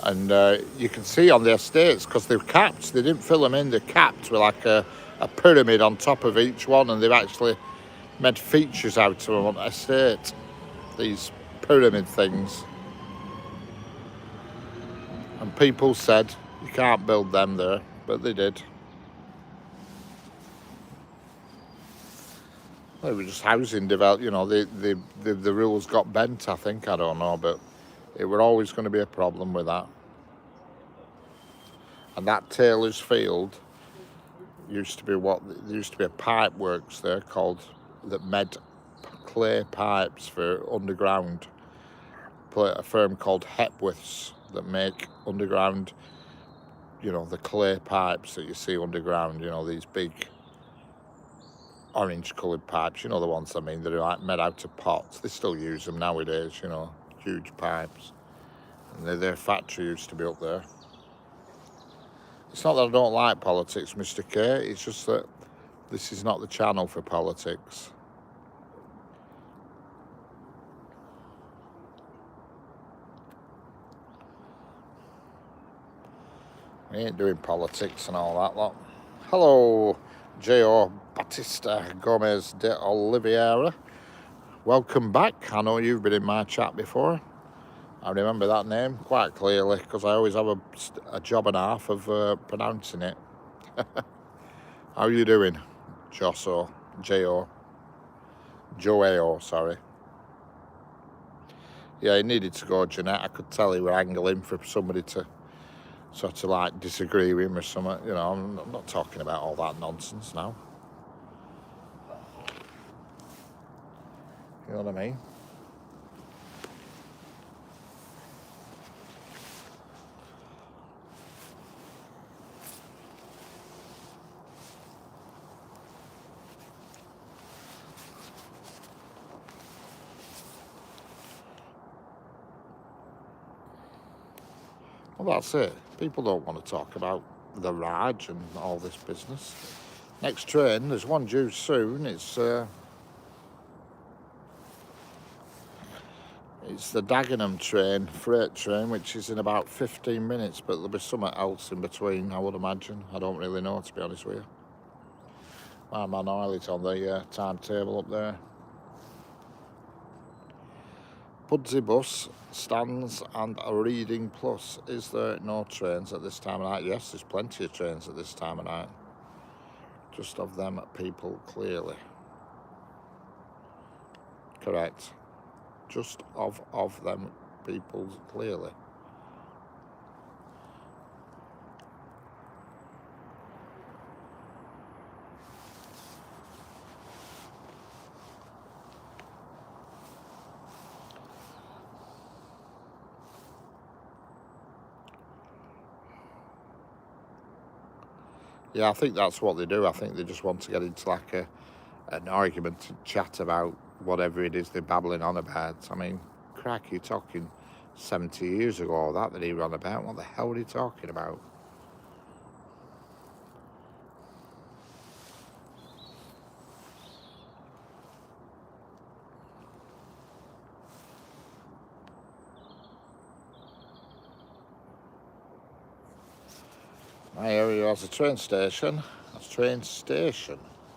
Speaker 1: And you can see on the estates, because they're capped, they didn't fill them in, they're capped with like a pyramid on top of each one, and they've actually made features out of them on the estate, these pyramid things. And people said, you can't build them there, but they did. Well, it was just housing developed, you know, the rules got bent, I think, I don't know, but it were always going to be a problem with that. And that Taylor's Field used to be there used to be a pipe works there called, that made clay pipes for underground. A firm called Hepworths that make underground, you know, the clay pipes that you see underground, you know, these big orange coloured pipes, you know the ones I mean, that are like made out of pots. They still use them nowadays, you know, huge pipes. And their factory used to be up there. It's not that I don't like politics, Mr. K, it's just that this is not the channel for politics. We ain't doing politics and all that lot. Hello, J.O. Batista Gomez de Oliveira. Welcome back. I know you've been in my chat before. I remember that name quite clearly because I always have a job and a half of pronouncing it. How are you doing, Joso? J.O. Joao, sorry. Yeah, he needed to go, Jeanette. I could tell he were angling for somebody to sort of like disagree with him or something. You know, I'm not talking about all that nonsense now. You know what I mean? Well, that's it. People don't want to talk about the Raj and all this business. Next train, there's one due soon. It's the Dagenham train, freight train, which is in about 15 minutes, but there'll be something else in between, I would imagine. I don't really know, to be honest with you. My man Oiley's on the timetable up there. Pudsey Bus stands and a Reading Plus. Is there no trains at this time of night? Yes, there's plenty of trains at this time of night. Just of them people clearly. Correct. Just of them people clearly. Yeah, I think that's what they do. I think they just want to get into like an argument and chat about whatever it is they're babbling on about. I mean, crack, you're talking 70 years ago, all that he ran about. What the hell are he talking about? My area has a train station.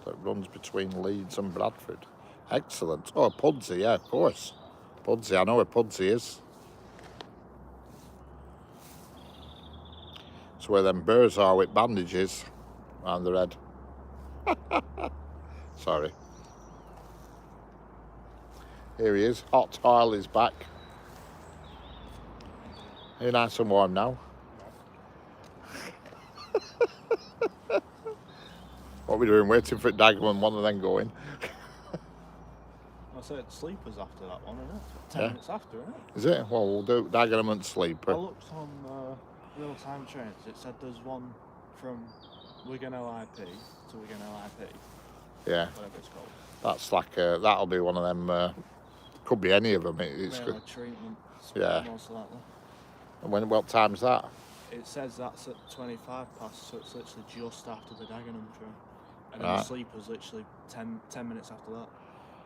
Speaker 1: That runs between Leeds and Bradford. Excellent. Oh, Pudsey, yeah, of course. Pudsey, I know where Pudsey is. It's where them birds are with bandages around their head. Sorry. Here he is. Hot Harley's back. Are you nice and warm now? What are we doing? Waiting for it Dagenham one and then going?
Speaker 3: I said Sleepers after that one, isn't it? 10
Speaker 1: Yeah.
Speaker 3: minutes after, isn't it?
Speaker 1: Is it? Well, we'll do Dagenham and
Speaker 3: I
Speaker 1: Sleeper.
Speaker 3: looked on real-time trains. It said there's one from Wigan LIP to Wigan LIP,
Speaker 1: Yeah,
Speaker 3: whatever it's called.
Speaker 1: that's like that'll be one of them. Could be any of them. It's
Speaker 3: Railway treatment,
Speaker 1: Yeah.
Speaker 3: most likely.
Speaker 1: And what time's that?
Speaker 3: It says that's at 25 past, so it's literally just after the Dagenham train. And then
Speaker 1: Right.
Speaker 3: the Sleeper's literally 10 minutes after that.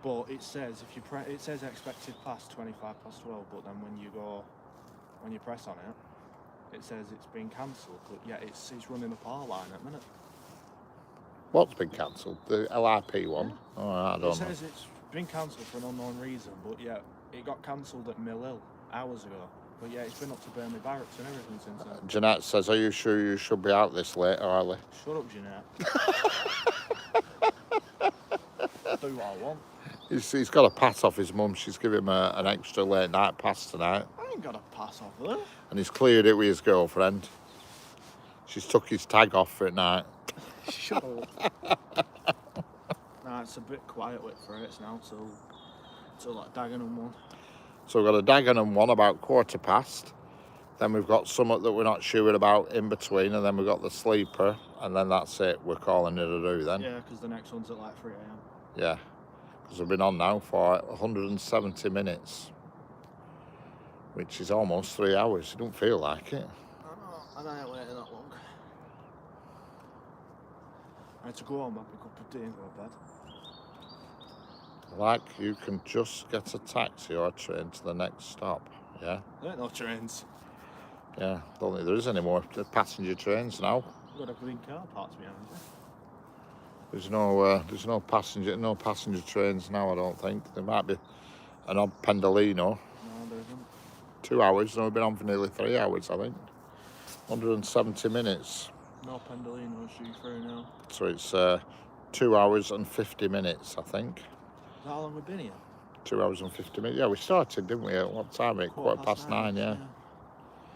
Speaker 3: But it says if you it says expected pass 25 past 12, but then when you press on it, it says it's been cancelled. But yeah, it's running the power line at the minute.
Speaker 1: What's been cancelled? The LIP one?
Speaker 3: Yeah.
Speaker 1: Oh, I
Speaker 3: It
Speaker 1: don't know.
Speaker 3: says it's been cancelled for an unknown reason, but yeah, it got cancelled at Mill Hill hours ago. But yeah, it's been up to Burnley Barracks and everything since then.
Speaker 1: Jeanette says, are you sure you should be out this late, Harley?
Speaker 3: Shut up, Jeanette. Do what I want.
Speaker 1: He's got a pass off his mum. She's given him an extra late night pass tonight.
Speaker 3: I ain't got a pass off her.
Speaker 1: And he's cleared it with his girlfriend. She's took his tag off for at night.
Speaker 3: Shut up. Nah, it's a bit quiet for it now till like Dagenham one.
Speaker 1: So we've got a Dagenham one about 15:15. Then we've got something that we're not sure about in between, and then we've got the Sleeper, and then that's it. We're calling it a do then.
Speaker 3: Yeah, because the next one's at like 3 a.m.
Speaker 1: Yeah, because we've been on now for 170 minutes, which is almost 3 hours. You don't feel like it.
Speaker 3: I know, I ain't waiting that long. I had to go home, I pick up a tea and go to bed.
Speaker 1: Like you can just get a taxi or a train to the next stop. Yeah,
Speaker 3: There ain't no trains.
Speaker 1: yeah. Don't think there is any more passenger trains now.
Speaker 3: We've got a green car parked behind you.
Speaker 1: There's no passenger trains now. I don't think there might be an odd Pendolino.
Speaker 3: No, there isn't.
Speaker 1: 2 hours. No, we've been on for nearly 3 hours. I think 170 minutes.
Speaker 3: No Pendolinos due through now.
Speaker 1: So it's 2 hours and 50 minutes. I think
Speaker 3: Is that how long we've been here?
Speaker 1: 2 hours and 50 minutes. Yeah, we started, didn't we? At what time? At quarter past nine. Yeah.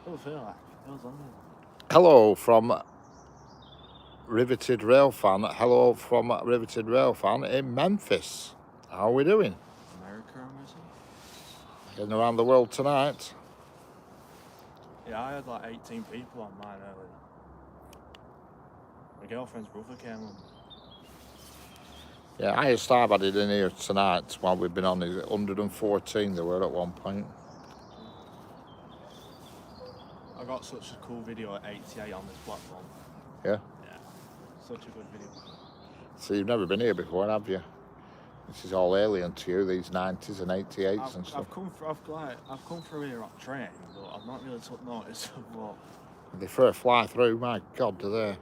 Speaker 3: It would feel like it was longer.
Speaker 1: Hello from Riveted Rail Fan. Hello from Riveted Rail Fan in Memphis. How are we doing?
Speaker 3: America, I'm guessing.
Speaker 1: Getting around the world tonight.
Speaker 3: Yeah, I had like 18 people on mine earlier. My girlfriend's brother came on.
Speaker 1: Yeah, highest I've had it in here tonight while we've been on is 114 there were at one point.
Speaker 3: I got such a cool video at 88 on this platform.
Speaker 1: Yeah.
Speaker 3: Yeah, such a good video.
Speaker 1: So you've never been here before, have you? This is all alien to you, these 90s and 88s and stuff.
Speaker 3: I've come through here on train, but I've not really took notice of what.
Speaker 1: They first fly through, my God, do they?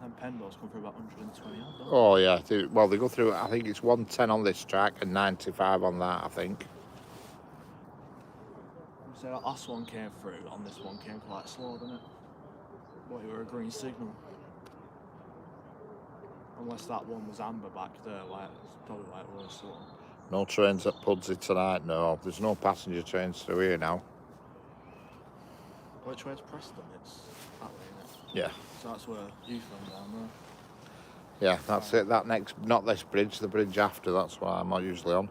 Speaker 3: Them Pendos come through about 120 odd, don't
Speaker 1: Oh yeah, well they go through, I think it's 110 on this track and 95 on that, I think.
Speaker 3: So that last one came through, on this one came quite slow, didn't it? But it were a green signal. Unless that one was amber back there, like it's probably like it was slow.
Speaker 1: No trains at Pudsey tonight, no. There's no passenger trains through here now.
Speaker 3: Which way's Preston? It's that way, isn't it?
Speaker 1: Yeah.
Speaker 3: So that's where you from down there.
Speaker 1: Yeah, that's it. That next, not this bridge, the bridge after, that's what I'm not usually on.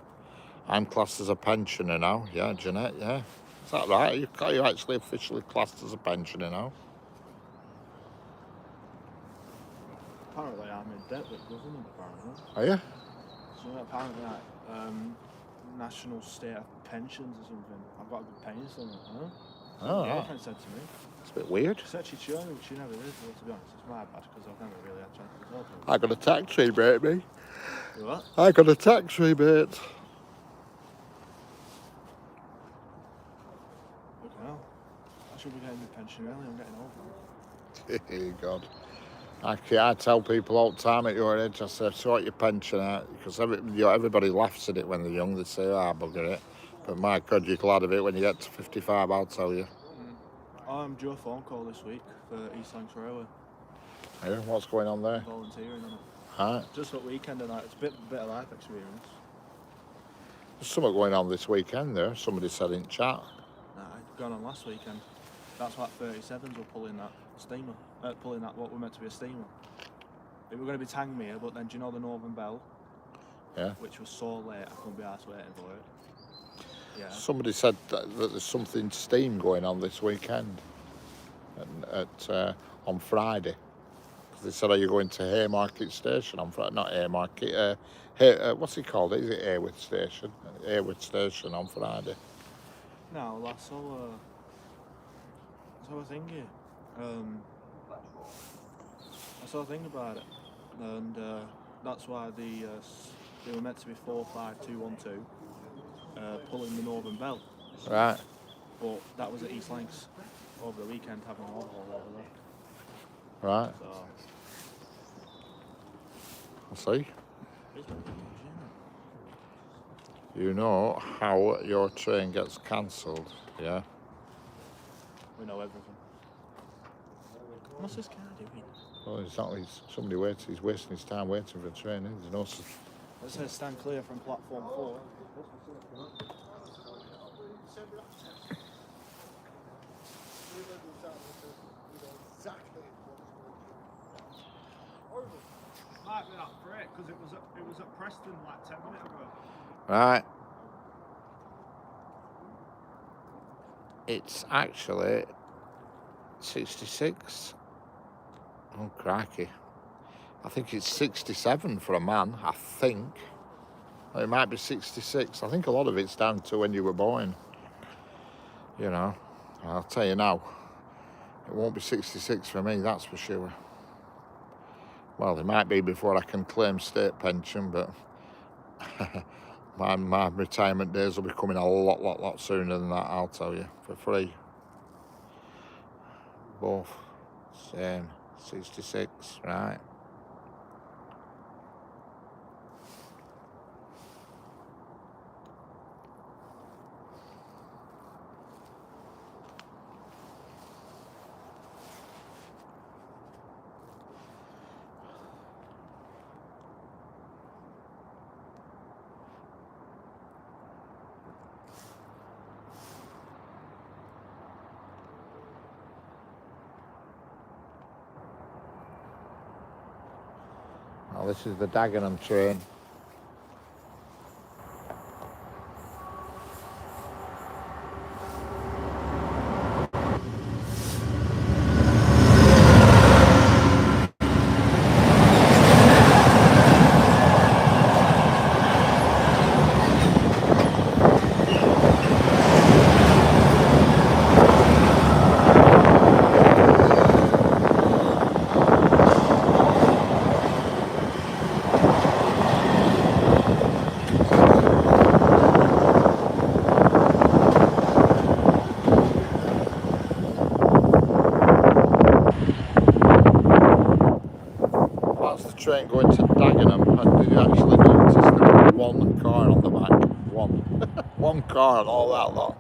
Speaker 1: I'm classed as a pensioner now. Yeah, Jeanette, yeah. Is that right? Are you actually officially classed as a pensioner now?
Speaker 3: Apparently I'm in debt with government, apparently.
Speaker 1: Are you?
Speaker 3: So apparently like, national state of pensions or something. I've got a good pension something, huh?
Speaker 1: Oh,
Speaker 3: My
Speaker 1: right.
Speaker 3: girlfriend said to me.
Speaker 1: It's a bit weird.
Speaker 3: She said she'd show me, but she never did. Well, to be honest, it's my bad because I've never really had a chance to talk to her.
Speaker 1: I got a tax rebate, me.
Speaker 3: You what?
Speaker 1: I got a tax rebate.
Speaker 3: Fucking hell. I should be getting my pension early. I'm getting older.
Speaker 1: God. I tell people all the time at your age, I say, sort your pension out, because everybody laughs at it when they're young. They say, bugger it. But my God, you're glad of it when you get to 55, I'll tell you.
Speaker 3: I'm due a phone call this week for East Lancs Railway.
Speaker 1: Yeah, what's going on there?
Speaker 3: Volunteering on it.
Speaker 1: Huh?
Speaker 3: Just at weekend and that. It's a bit of life experience.
Speaker 1: There's something going on this weekend there. Somebody said in chat.
Speaker 3: Nah, it gone on last weekend. That's like 37s were pulling that steamer. Pulling that what were meant to be a steamer. It were going to be Tangmere, but then do you know the Northern Bell?
Speaker 1: Yeah.
Speaker 3: Which was so late, I couldn't be arsed waiting for it. Yeah.
Speaker 1: Somebody said that there's something steam going on this weekend on Friday. Because they said, are you going to Haymarket Station on Friday? Not Haymarket. What's it called? Is it Hayworth Station? Hayworth Station on Friday.
Speaker 3: No, I saw a thing here. I saw a thing about it, and that's why they were meant to be 45212 pulling the Northern Bell.
Speaker 1: Right.
Speaker 3: But that was at East Lancs over the weekend, having an overhaul over there.
Speaker 1: Right.
Speaker 3: So
Speaker 1: I'll see.
Speaker 3: it's been huge, isn't it?
Speaker 1: You know how your train gets cancelled, yeah?
Speaker 3: We know everything. What's this guy doing?
Speaker 1: Well, somebody waiting. He's wasting his time waiting for a train. There's no.
Speaker 3: It says stand clear from platform 4. Might be that freight because it was at Preston like 10 minutes ago.
Speaker 1: Right. It's actually 66. Oh, crikey. I think it's 67 for a man, I think. Or it might be 66. I think a lot of it's down to when you were born. You know, I'll tell you now, it won't be 66 for me, that's for sure. Well, it might be before I can claim state pension, but my retirement days will be coming a lot sooner than that, I'll tell you, for free. Both same, 66, right. Now this is the Dagenham train. Train going to Dagenham, and did you actually notice there was one car on the back? One. One car and all that lot.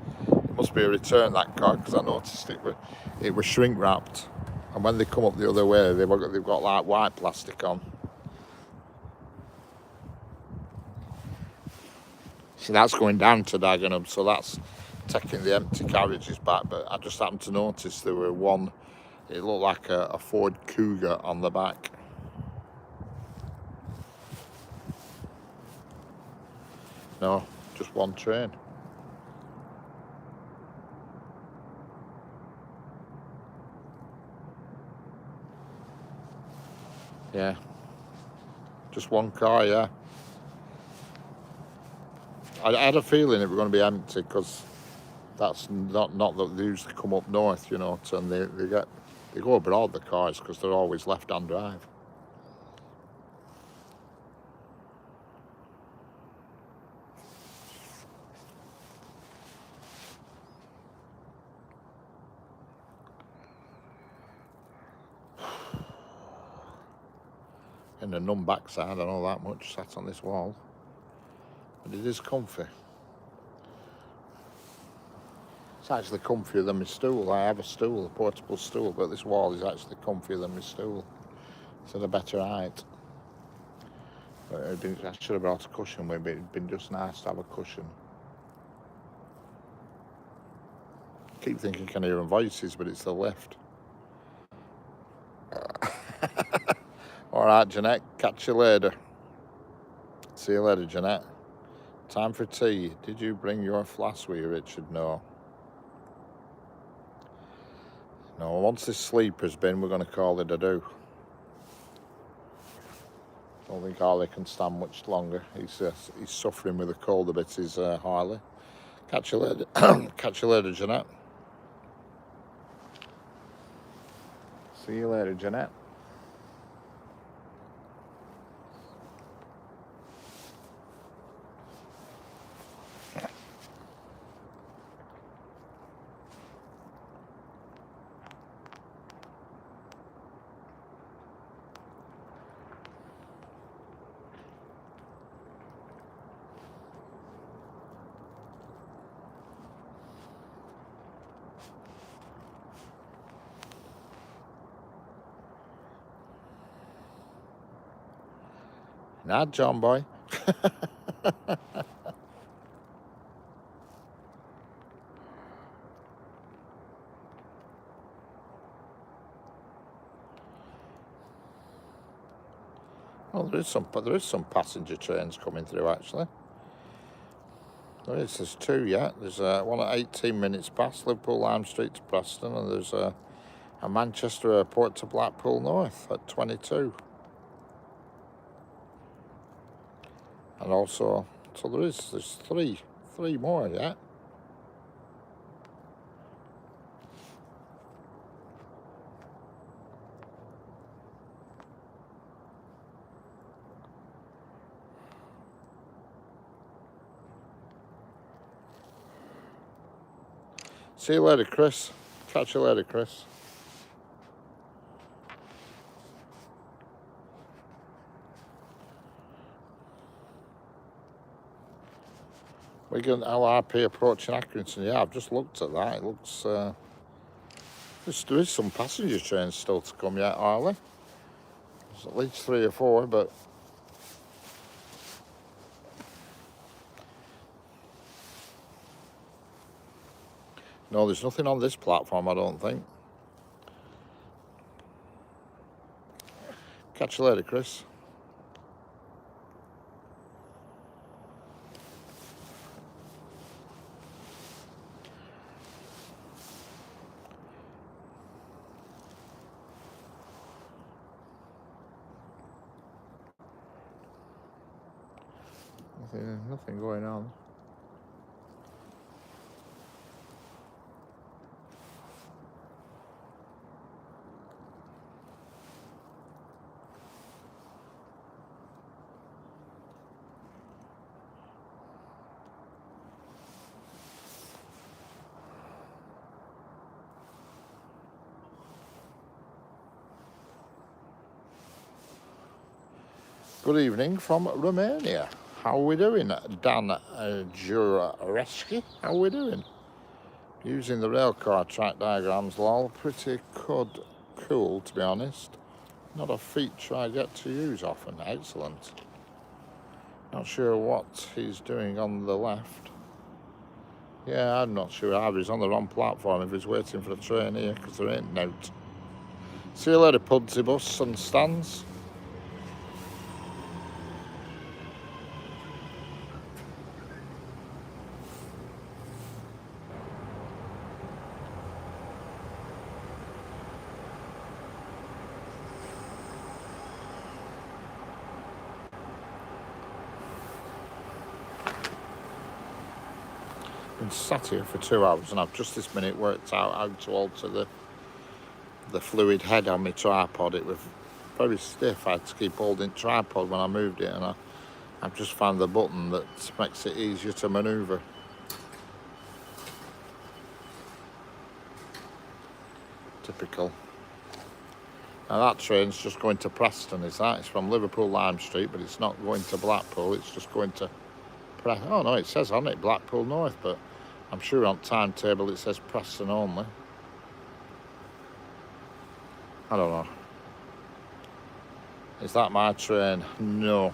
Speaker 1: Must be a return, that car, because I noticed it was shrink wrapped, and when they come up the other way, they've got like white plastic on. See, that's going down to Dagenham, so that's taking the empty carriages back. But I just happened to notice there were one. It looked like a Ford Cougar on the back. No, just one train. Yeah, just one car, yeah. I had a feeling it was going to be empty because that's not that they usually come up north, you know, and they go abroad, the cars, because they're always left-hand drive. And a numb backside, I know that much, sat on this wall. But it is comfy. It's actually comfier than my stool. I have a stool, a portable stool, but this wall is actually comfier than my stool. It's at a better height. But I should have brought a cushion with me. It'd been just nice to have a cushion. I keep thinking I can hear voices, but it's the lift. All right, Jeanette, catch you later. See you later, Jeanette. Time for tea. Did you bring your flask with you, Richard? No. No, once this sleeper's been, we're going to call it a do. Don't think Harley can stand much longer. He's suffering with a cold a bit, is Harley. Catch you later. Catch you later, Jeanette. See you later, Jeanette. Nah, John boy. Well, there is some passenger trains coming through actually. There's two, yeah. There's one at 18 minutes past Liverpool Lime Street to Preston, and there's a Manchester Airport to Blackpool North at 22. And also, so there's three more, yeah. See you later, Chris. Catch you later, Chris. Wigan LRP approaching Accrington. Yeah, I've just looked at that. It looks... there is some passenger trains still to come yet, Harley. There's at least 3 or 4, but... No, there's nothing on this platform, I don't think. Catch you later, Chris. Nothing going on. Good evening from Romania. How are we doing, Dan Jureski? How are we doing? Using the railcar track diagrams, lol. Pretty cool, to be honest. Not a feature I get to use often. Excellent. Not sure what he's doing on the left. Yeah, I'm not sure either. He's on the wrong platform if he's waiting for a train here, because there ain't nout. See you later, Pudsey bus and stands. Been sat here for 2 hours and I've just this minute worked out how to alter the fluid head on my tripod. It was very stiff. I had to keep holding tripod when I moved it, and I've just found the button that makes it easier to manoeuvre. Typical. Now that train's just going to Preston, is that? It's from Liverpool Lime Street, but it's not going to Blackpool, it's just going to oh no, it says on it Blackpool North, but I'm sure on timetable it says Preston only. I don't know. Is that my train? No.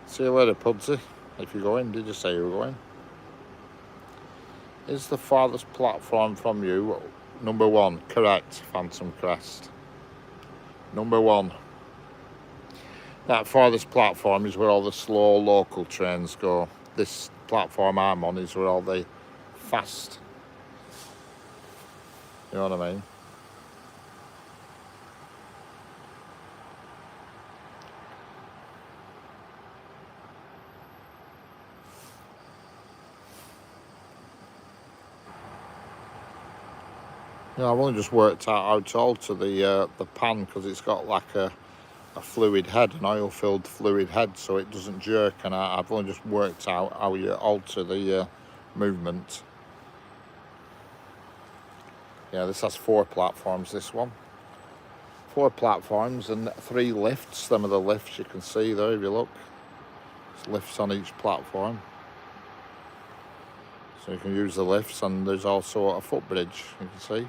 Speaker 1: See you later, Pudsey. If you're going, did you say you were going? Is the farthest platform from you number 1? Correct, Phantom Crest. Number 1. That farthest platform is where all the slow local trains go. This platform I'm on is where all the fast, you know what I mean? You know, I've only just worked out how to alter the pan, because it's got like a fluid head, an oil-filled fluid head, so it doesn't jerk, and I've only just worked out how you alter the movement. Yeah, this has 4 platforms, this one. 4 platforms and 3 lifts. Them are the lifts you can see there if you look. There's lifts on each platform. So you can use the lifts, and there's also a footbridge, you can see.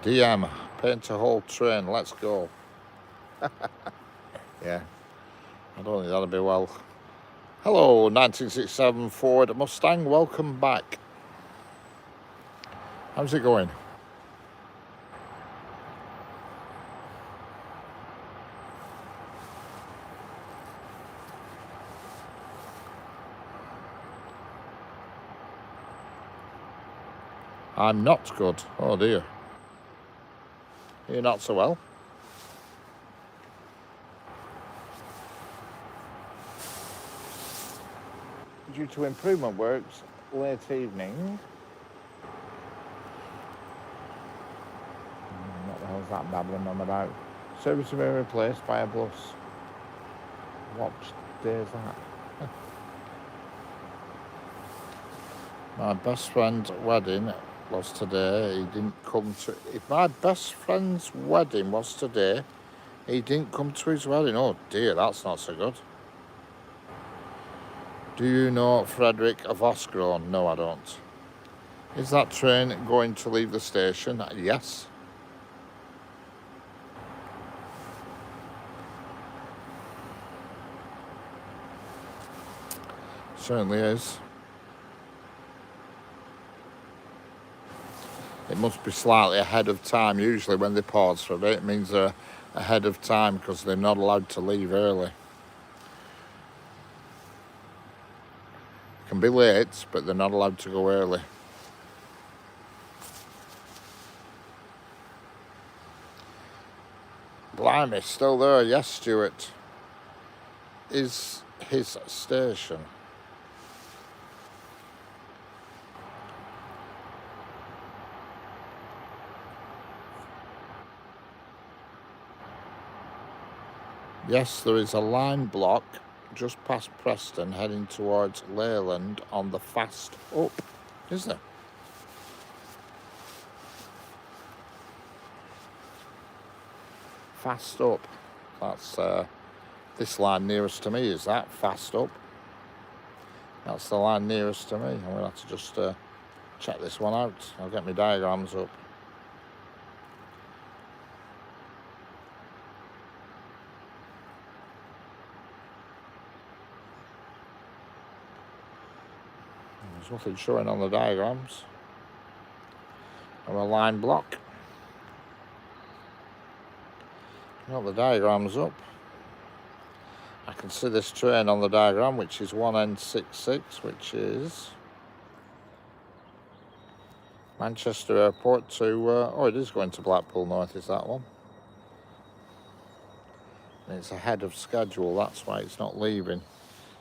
Speaker 1: DM, paint a whole train, let's go. Yeah, I don't think that'll be well. Hello, 1967 Ford Mustang, welcome back. How's it going? I'm not good. Oh dear. You're not so well. Due to improvement works, late evening. What the hell's that babbling on about? Service being replaced by a bus. What day is that? My best friend's wedding was today. He didn't come to. If my best friend's wedding was today, he didn't come to his wedding. Oh dear, that's not so good. Do you know Frederick Vosgrove? No, I don't. Is that train going to leave the station? Yes. Certainly is. It must be slightly ahead of time. Usually when they pause for a bit, it means they're ahead of time, because they're not allowed to leave early. Can be late, but they're not allowed to go early. Blimey, still there? Yes, Stuart. Is his station. Yes, there is a line block just past Preston heading towards Leyland on the fast up, is there? fast up. That's this line nearest to me is that fast up. That's the line nearest to me. I'm going to have to just check this one out. I'll get my diagrams up. There's nothing showing on the diagrams. Or a line block. Got the diagrams up. I can see this train on the diagram, which is 1N66, which is Manchester Airport to, oh, it is going to Blackpool North, is that one? And it's ahead of schedule, that's why it's not leaving.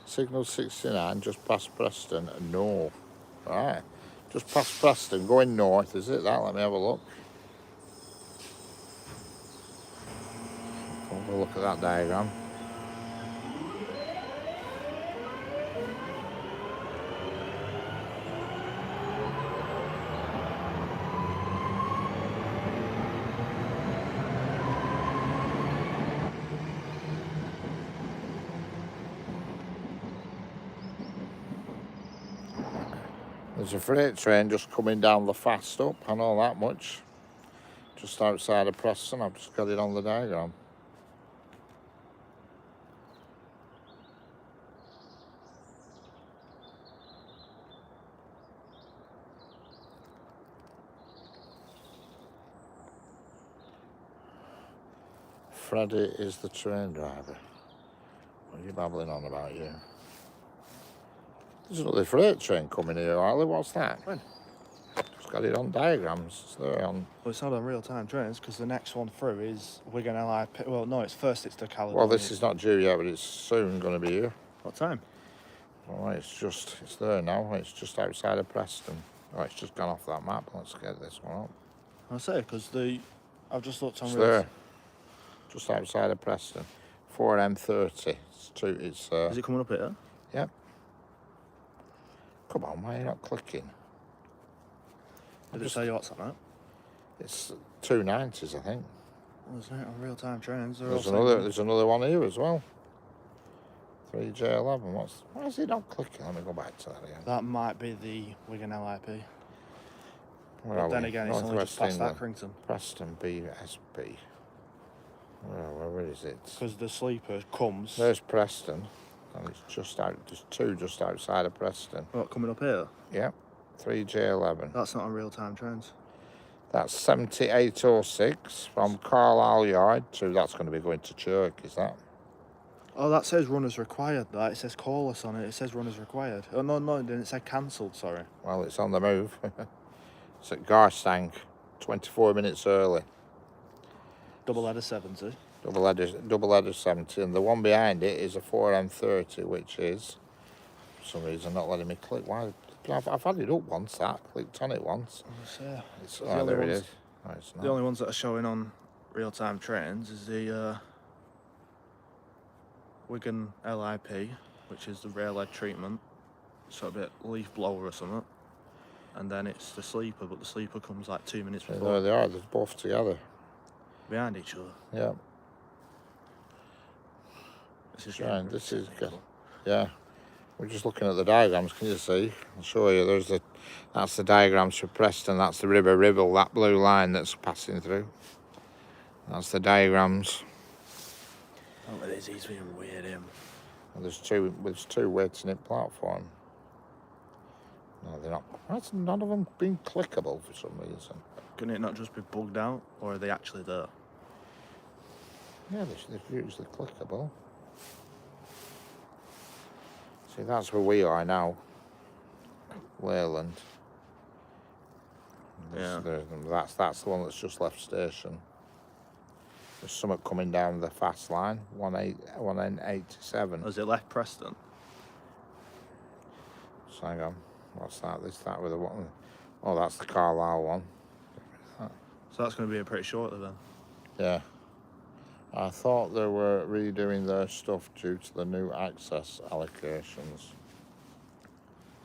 Speaker 1: Signal 69, just past Preston, no. Right, just past Preston, going north, is it that? Let me have a look. Have a look at that diagram. There's a freight train just coming down the fast up, I know that much. Just outside of Preston, I've just got it on the diagram. Freddie is the train driver. What are you babbling on about, you? There's another freight train coming here, Harley. What's that?
Speaker 3: When?
Speaker 1: Just got it on diagrams. It's there on.
Speaker 3: Well, it's not on real-time trains because the next one through is Wigan LIP. Well, no, it's the Caledonia.
Speaker 1: Well, this is not due yet, but it's soon going to be here.
Speaker 3: What time?
Speaker 1: All right, it's there now. It's just outside of Preston. Oh, it's just gone off that map. Let's get this one up.
Speaker 3: I say because I've just looked on
Speaker 1: It's
Speaker 3: real.
Speaker 1: there, just outside of Preston. 4M30. It's
Speaker 3: Is it coming up here?
Speaker 1: Yep. Come on, why are you not clicking?
Speaker 3: Did it say what's on that?
Speaker 1: It's 290s, I think.
Speaker 3: Well, there's not on real-time trains.
Speaker 1: There's another one here as well. 3J11. Why is it not clicking? Let me go back to that again.
Speaker 3: That might be the Wigan LIP.
Speaker 1: Where
Speaker 3: But
Speaker 1: are
Speaker 3: then
Speaker 1: we?
Speaker 3: again, it's only just past
Speaker 1: England.
Speaker 3: Accrington.
Speaker 1: Preston BSB. Where is it?
Speaker 3: Because the sleeper comes.
Speaker 1: There's Preston, and it's just out. There's two just outside of Preston.
Speaker 3: What, coming up here?
Speaker 1: Yep. 3J11.
Speaker 3: That's not on real-time trains.
Speaker 1: That's 7806 from Carlisle Yard to. That's going to be going to Chirk, is that?
Speaker 3: Oh, that says runners required. That it says call us on it. It says runners required. Oh no, it didn't. It said cancelled. Sorry.
Speaker 1: Well, it's on the move. It's at Garstang, 24 minutes early.
Speaker 3: Double header 70.
Speaker 1: Double header 70, and the one behind it is a 4M30, which is, for some reason, not letting me click. Why? I've had it up once. That clicked on it once. It's, oh, there it is. No, it's not.
Speaker 3: The only ones that are showing on real-time trains is the Wigan LIP, which is the rail-led treatment, so a bit leaf blower or something, and then it's the sleeper, but the sleeper comes like 2 minutes before.
Speaker 1: There they are. They're both together.
Speaker 3: Behind each other.
Speaker 1: Yeah.
Speaker 3: This is
Speaker 1: Right, this is good. Yeah. We're just looking at the diagrams. Can you see? I'll show you. That's the diagrams for Preston. That's the River Ribble, that blue line that's passing through. That's the diagrams.
Speaker 3: Oh, it is. He's being weird, him.
Speaker 1: And there's two waiting at platform. No, they're not. That's none of them been clickable for some reason.
Speaker 3: Can it not just be bugged out, or are they actually there?
Speaker 1: Yeah, they're usually clickable. See, that's where we are now. Leyland.
Speaker 3: Yeah.
Speaker 1: That's the one that's just left station. There's something coming down the fast line, 1N87.
Speaker 3: Has it left Preston?
Speaker 1: So hang on, what's that? That with the one? Oh, that's the Carlisle one.
Speaker 3: So that's going to be a pretty short then.
Speaker 1: Yeah. I thought they were redoing their stuff due to the new access allocations.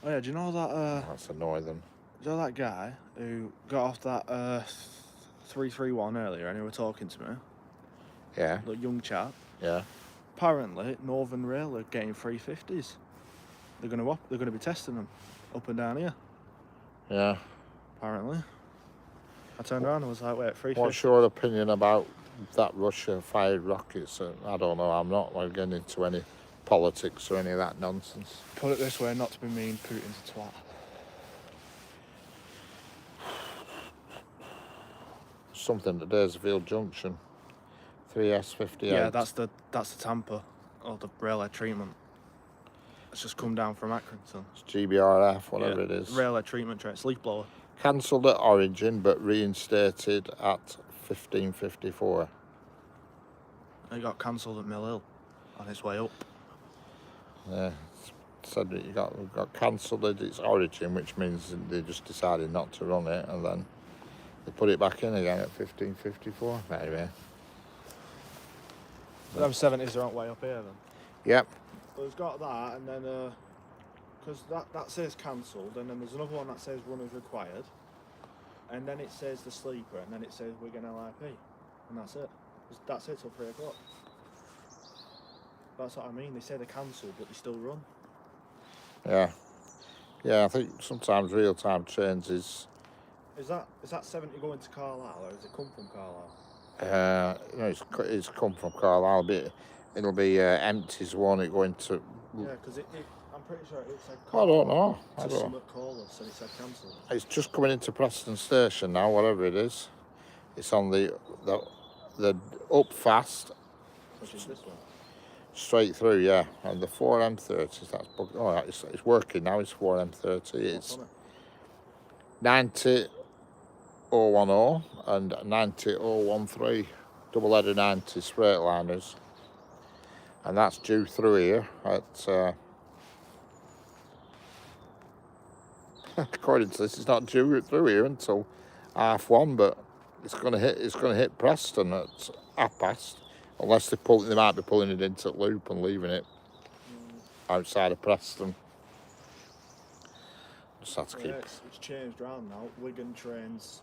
Speaker 3: Oh yeah, do you know that?
Speaker 1: That's annoying them.
Speaker 3: Do you know that guy who got off that 331 earlier and he was talking to me?
Speaker 1: Yeah,
Speaker 3: the young chap.
Speaker 1: yeah.
Speaker 3: Apparently, Northern Rail are getting 350s. They're gonna be testing them up and down here.
Speaker 1: Yeah.
Speaker 3: Apparently, I turned around and was like, "Wait, 350."
Speaker 1: What's your opinion about that Russia-fired rockets? I don't know. I'm not getting into any politics or any of that nonsense.
Speaker 3: Put it this way, not to be mean, Putin's a twat.
Speaker 1: Something at Daresfield Junction, 3S58.
Speaker 3: Yeah, that's the tamper or the railway treatment. It's just come down from Accrington.
Speaker 1: It's GBRF, whatever it is.
Speaker 3: Railway treatment train, leaf blower.
Speaker 1: Cancelled at origin, but reinstated at 1554.
Speaker 3: It got cancelled at Mill Hill on its way up.
Speaker 1: Yeah, said that it got cancelled at its origin, which means they just decided not to run it, and then they put it back in again at 1554. Anyway.
Speaker 3: Them 70s are on way up here then.
Speaker 1: Yep.
Speaker 3: But it's got that, and then because that says cancelled, and then there's another one that says run as required, and then it says the sleeper, and then it says Wigan LIP, and that's it. That's it till 3 o'clock. That's what I mean. They say they're cancelled, but they still run.
Speaker 1: Yeah. Yeah, I think sometimes real-time trains is...
Speaker 3: Is that 70 going to Carlisle, or has it come from Carlisle?
Speaker 1: It's come from Carlisle, but it'll be empties, won't it, going to...
Speaker 3: Yeah, because I'm pretty sure it said
Speaker 1: I
Speaker 3: Carlisle.
Speaker 1: don't know.
Speaker 3: To Summit Callers, and it said cancelled.
Speaker 1: It's just coming into Preston Station now, whatever it is. It's on the up fast,
Speaker 3: Which is this one?
Speaker 1: straight through, yeah. And the 4M30s, that's booked. Oh, it's working now. It's 4M30. It's 90010 and 90013, double-header 90 straight liners, and that's due through here at. According to this, it's not due through here until 1:30, but it's going to hit Preston at 1:30, unless they might be pulling it into Loop and leaving it outside of Preston. Just have to keep.
Speaker 3: Yeah, it's changed round now. Wigan trains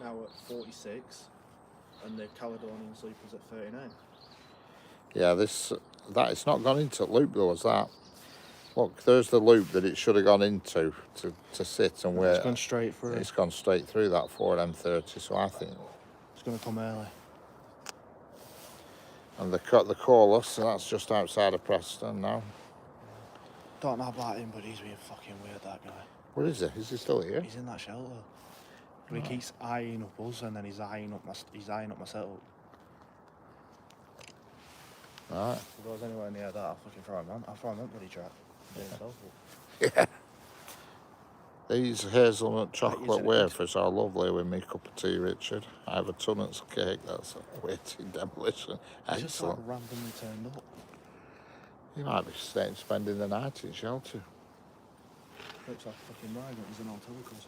Speaker 3: now at 46, and the Caledonian sleepers at 39.
Speaker 1: Yeah, it's not gone into Loop though, is that? Look, there's the loop that it should have gone into to sit and wait.
Speaker 3: It's gone straight through.
Speaker 1: It's gone straight through that 4M30, so I think.
Speaker 3: It's going to come early.
Speaker 1: And they cut the Corliss, and that's just outside of Preston now.
Speaker 3: Don't know about him, but he's being fucking weird, that guy.
Speaker 1: Where is he? Is he still here?
Speaker 3: He's in that shelter. But he keeps eyeing up us, and then he's eyeing up my setup.
Speaker 1: Right.
Speaker 3: If he goes anywhere near that, I'll fucking throw him on. I'll throw him on bloody track.
Speaker 1: Yeah. These hazelnut chocolate
Speaker 3: it?
Speaker 1: wafers are lovely with me cup of tea, Richard. I have a tunnet's cake that's awaiting demolition.
Speaker 3: He's just like
Speaker 1: Excellent.
Speaker 3: randomly turned up.
Speaker 1: You might be spending the night in shelter.
Speaker 3: Looks like a fucking migrant. He's an old telecom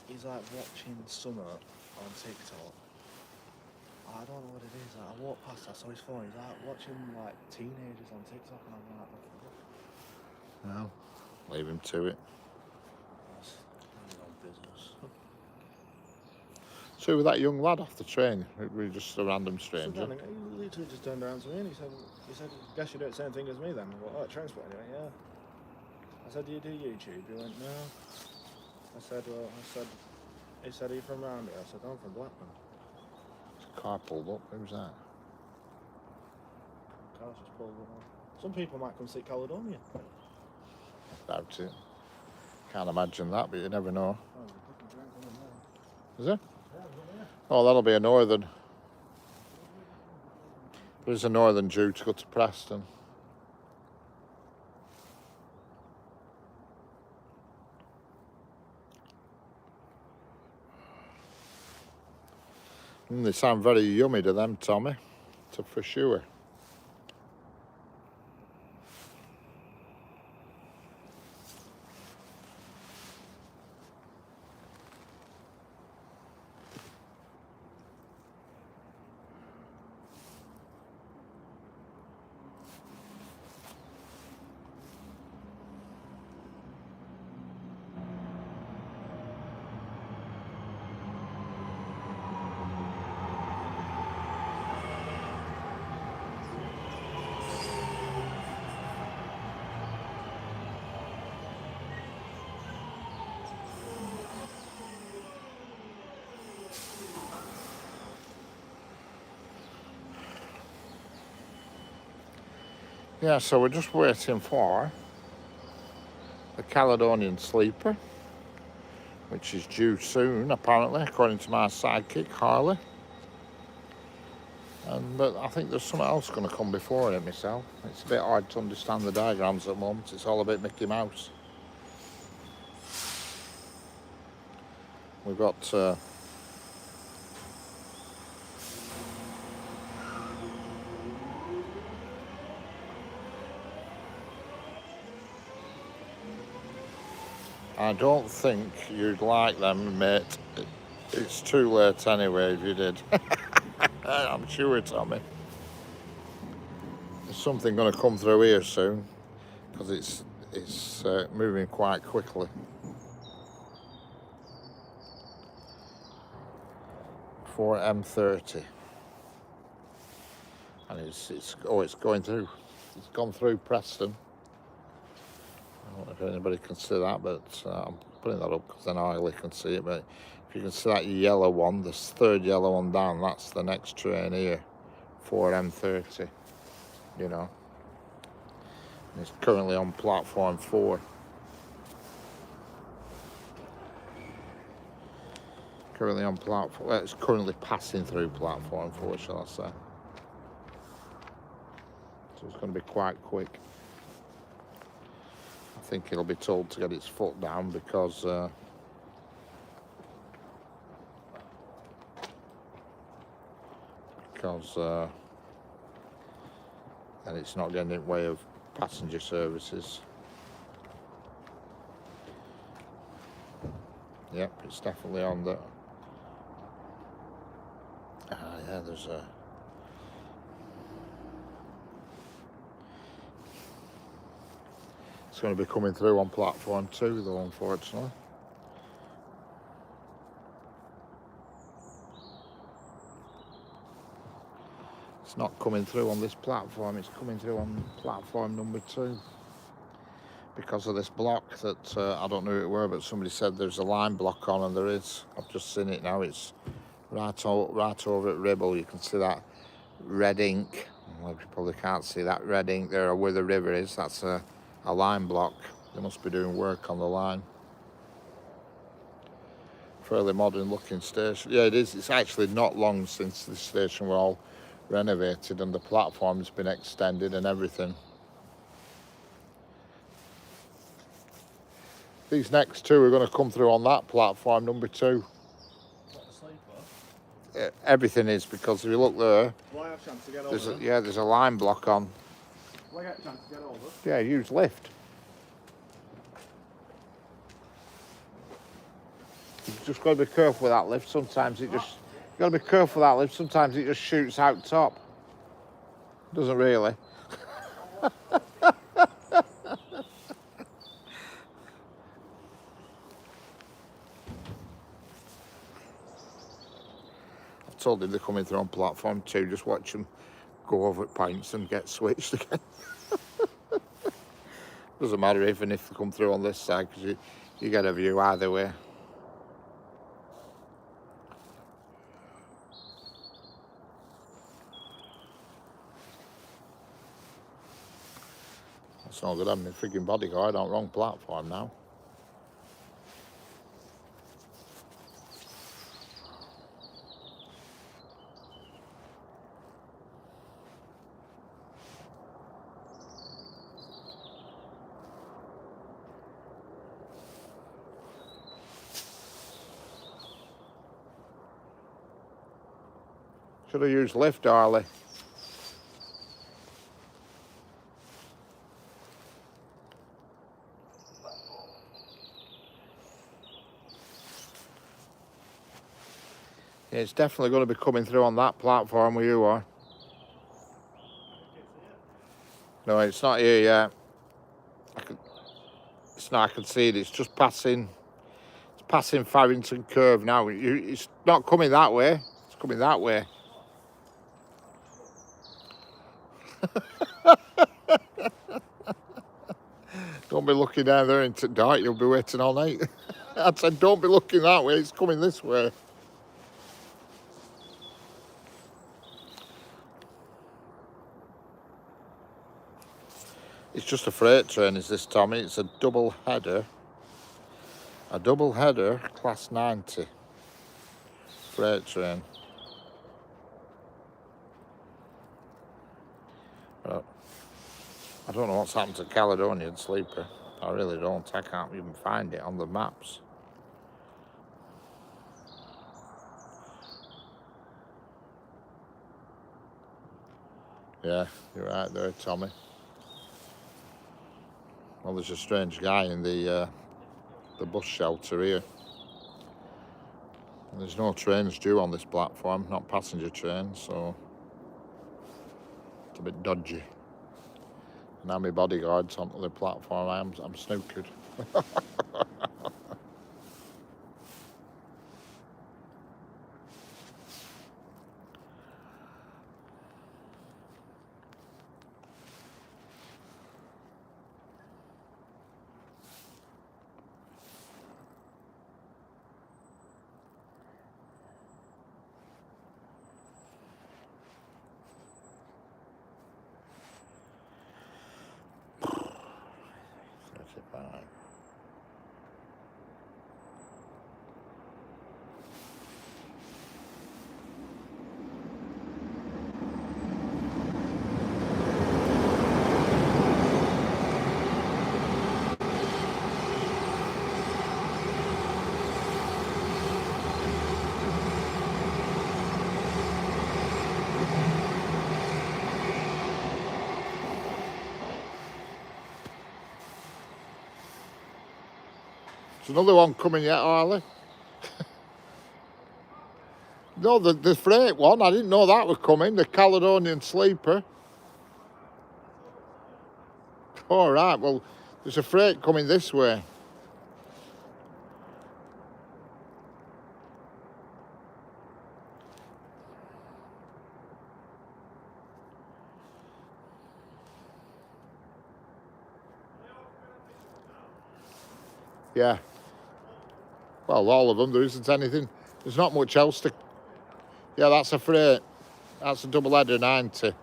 Speaker 3: he's like watching Summer on TikTok. I don't know what it is. I walked past, I saw his phone. He's like watching like teenagers on TikTok, and I'm like, what the fuck?
Speaker 1: No. Leave him to it.
Speaker 3: That's his own business.
Speaker 1: So with that young lad off the train, we just a random
Speaker 3: So
Speaker 1: stranger.
Speaker 3: then he literally just turned around to me and he said, guess you do the same thing as me then. I went, oh, transport anyway, yeah. I said, do you do YouTube? He went, no. I said, he said, are you from round here? I said, I'm from Blackburn.
Speaker 1: Car pulled up. Who's that?
Speaker 3: Car's just pulled up. Some people might come see Caledonia.
Speaker 1: Doubt it. Can't imagine that, but you never know.
Speaker 3: Oh, there's a fucking drink on there.
Speaker 1: Is it? Oh, that'll be a northern. There's a northern due to go to Preston. They sound very yummy to them, Tommy, for sure. Yeah, so we're just waiting for the Caledonian Sleeper, which is due soon, apparently, according to my sidekick, Harley. But I think there's something else going to come before it myself. It's a bit hard to understand the diagrams at the moment. It's all a bit Mickey Mouse. We've got I don't think you'd like them, mate. It's too late anyway if you did. I'm sure, Tommy. There's something going to come through here soon because it's moving quite quickly. For M30, and it's going through. It's gone through Preston. I don't know if anybody can see that, but I'm putting that up because then Harley can see it. But if you can see that yellow one, the third yellow one down, that's the next train here for M30. You know, and it's currently on platform 4. Currently on platform. Well, it's currently passing through platform 4, shall I say? So it's going to be quite quick. I think it'll be told to get its foot down because then it's not getting in the way of passenger services. Yep, it's definitely on the. Yeah, there's a. It's going to be coming through on platform 2, though, unfortunately. It's not coming through on this platform, it's coming through on platform number 2. Because of this block that, I don't know who it were, but somebody said there's a line block on, and there is. I've just seen it now. It's right over at Ribble. You can see that red ink. Well, you probably can't see that red ink there where the river is. That's a line block. They must be doing work on the line. Fairly modern looking station. Yeah, it is. It's actually not long since the station were all renovated and the platform's been extended and everything. These next two are going to come through on that platform, number 2.
Speaker 3: What, the sleeper?
Speaker 1: Everything is, because if you look there,
Speaker 3: Will I have a chance to get over?
Speaker 1: there's a line block on.
Speaker 3: Will I get a chance to get over?
Speaker 1: Yeah, use lift. You've just got to be careful with that lift. Sometimes it just, you've got to be careful with that lift. Sometimes it just shoots out top. Doesn't really. I've told him they're coming through on platform 2. Just watch them go over at points and get switched again. Doesn't matter even if they come through on this side, because you get a view either way. That's not good having a freaking bodyguard on wrong platform now. Should have used lift, Harley. Yeah, it's definitely going to be coming through on that platform where you are. No, it's not here yet. It's not. I can see it. It's just passing. It's passing Farrington Curve now. It's not coming that way. It's coming that way. Don't be looking down there into dark. You'll be waiting all night. I said, don't be looking that way. It's coming this way. It's just a freight train, is this, Tommy? It's a double header. A double header, class 90 freight train. But I don't know what's happened to Caledonian Sleeper. I really don't. I can't even find it on the maps. Yeah, you're right there, Tommy. Well, there's a strange guy in the bus shelter here. And there's no trains due on this platform, not passenger trains, so it's a bit dodgy. Now my bodyguard's onto the platform. I'm snookered. There's another one coming yet, Harley. No, the freight one. I didn't know that was coming. The Caledonian Sleeper. All right. Well, there's a freight coming this way. Yeah. Well, all of them. There isn't anything. There's not much else to. Yeah, that's a freight. That's a double header 90.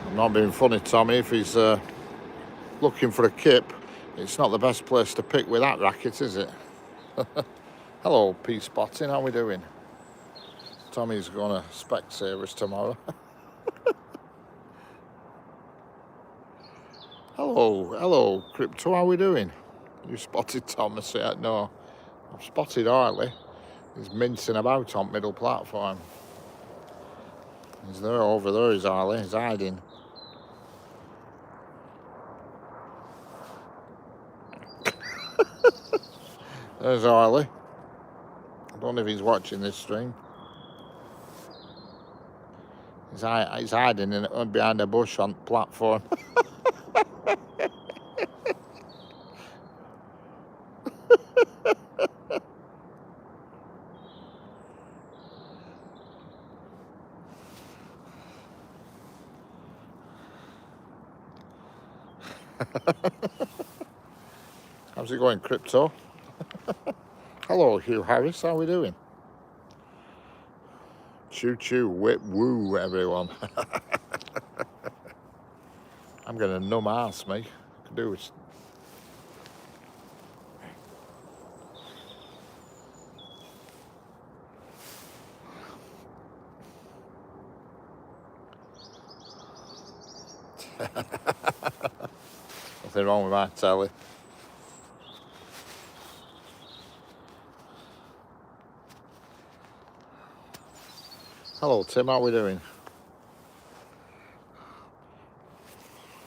Speaker 1: I'm not being funny, Tommy. If he's looking for a kip, it's not the best place to pick with that racket, is it? Hello, P-Spotting. How we doing? Tommy's going to Specsavers tomorrow. Hello, Crypto. How we doing? You spotted Thomas yet? No, I've spotted Hartley. He's mincing about on middle platform. He's there, over there. He's Harley. He's hiding. There's Harley. I don't know if he's watching this stream. He's hiding behind a bush on platform. How's it going, Crypto? Hello, Hugh Harris. How we doing? Choo choo, whip woo, everyone. I'm gonna numb arse, me. Could do with. Nothing wrong with my telly. Hello, Tim. How we doing?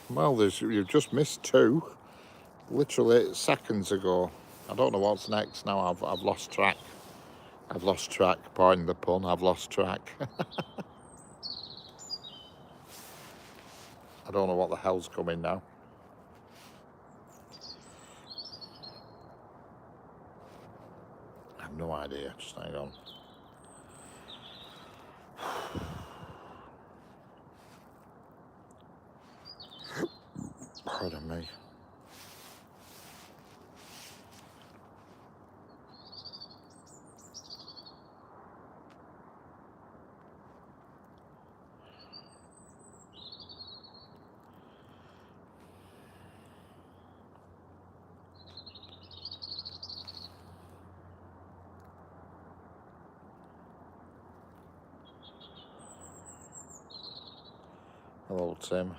Speaker 1: Well, you've just missed two, literally seconds ago. I don't know what's next now. I've lost track. I've lost track. Pardon the pun. I've lost track. I don't know what the hell's coming now. I have no idea. Just hang on. Pardon me. Hello, Tim.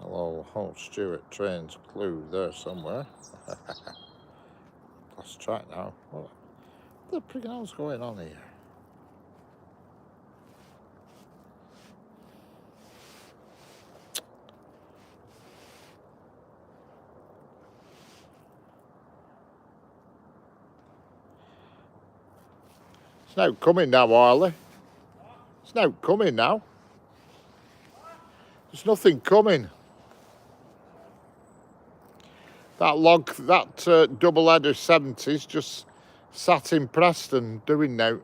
Speaker 1: Hello, oh, Stuart. Train's clue there somewhere. Lost track now. What the freaking hell's going on here? It's now coming now, Harley. It's now coming now. There's nothing coming. That double header 70's just sat in Preston doing now.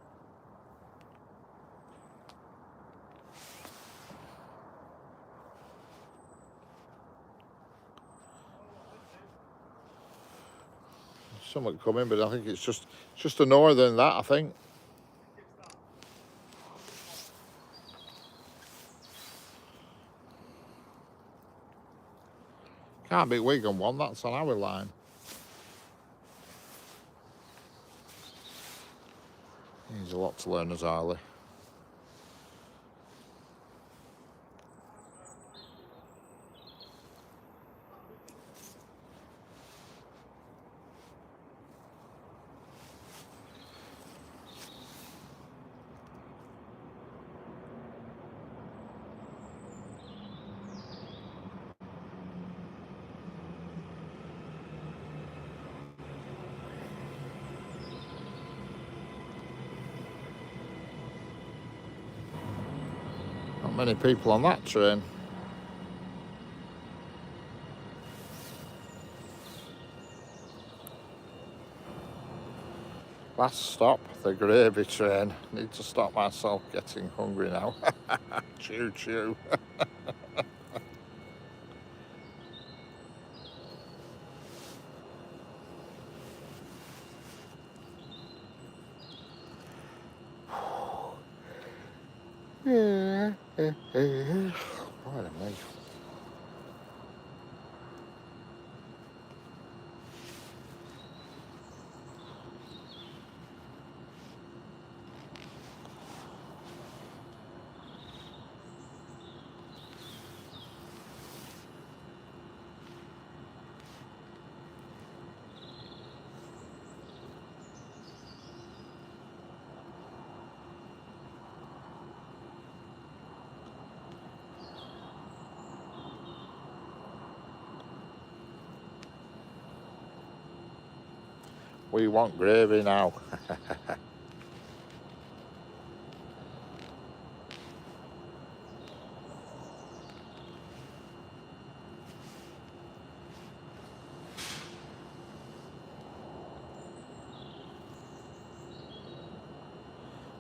Speaker 1: Something coming, but I think it's just a northern that, I think. Can't be Wigan one, that's on our line. He's a lot to learn as Harley. Not many people on that train. Last stop, the gravy train. Need to stop myself getting hungry now. Choo choo. Pardon me. We want gravy now.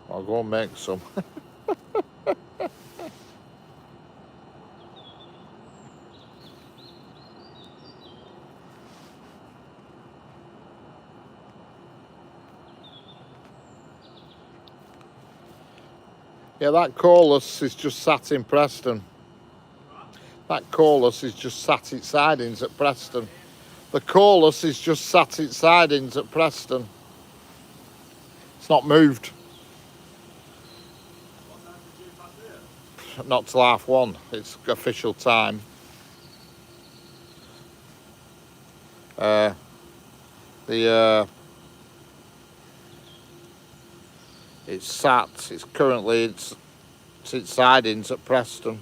Speaker 1: I'll go and make some. Yeah, that Corliss is just sat in Preston. That Corliss is just sat its sidings at Preston. The Corliss is just sat its sidings at Preston. It's not moved. Not till 1:30. It's official time. It's sat. It's currently its sidings at Preston.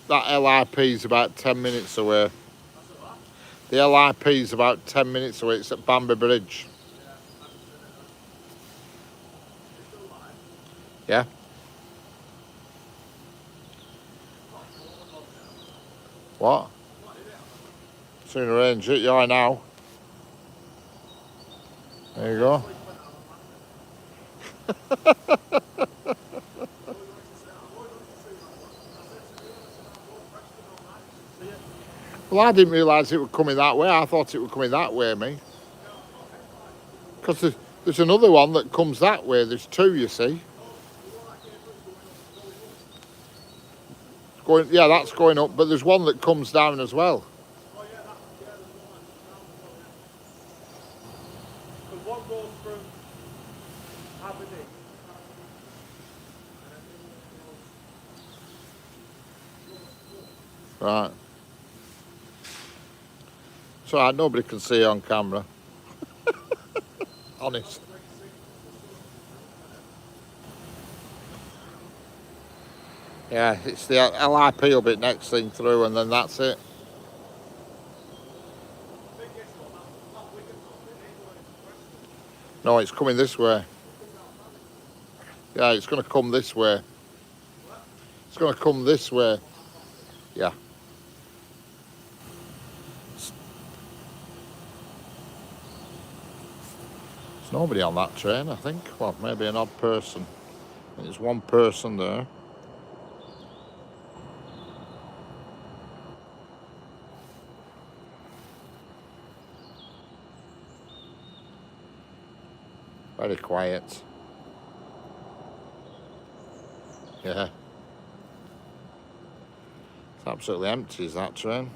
Speaker 1: That LIP is about 10 minutes away. The LIP is about 10 minutes away. It's at Bamber Bridge. Yeah. What? Soon arrange it. Yeah, now. There you go. Well, I didn't realise it was coming that way. I thought it was coming that way, me. Because there's another one that comes that way. There's two, you see. Going, yeah, that's going up, but there's one that comes down as well.
Speaker 3: One goes from Aberdeen.
Speaker 1: Right. So nobody can see on camera. Honest. Yeah, it's the LIP will be next thing through, and then that's it. No, it's coming this way. Yeah, it's going to come this way. It's going to come this way. Yeah. There's nobody on that train, I think. Well, maybe an odd person. There's one person there. Very quiet. Yeah. It's absolutely empty, is that train?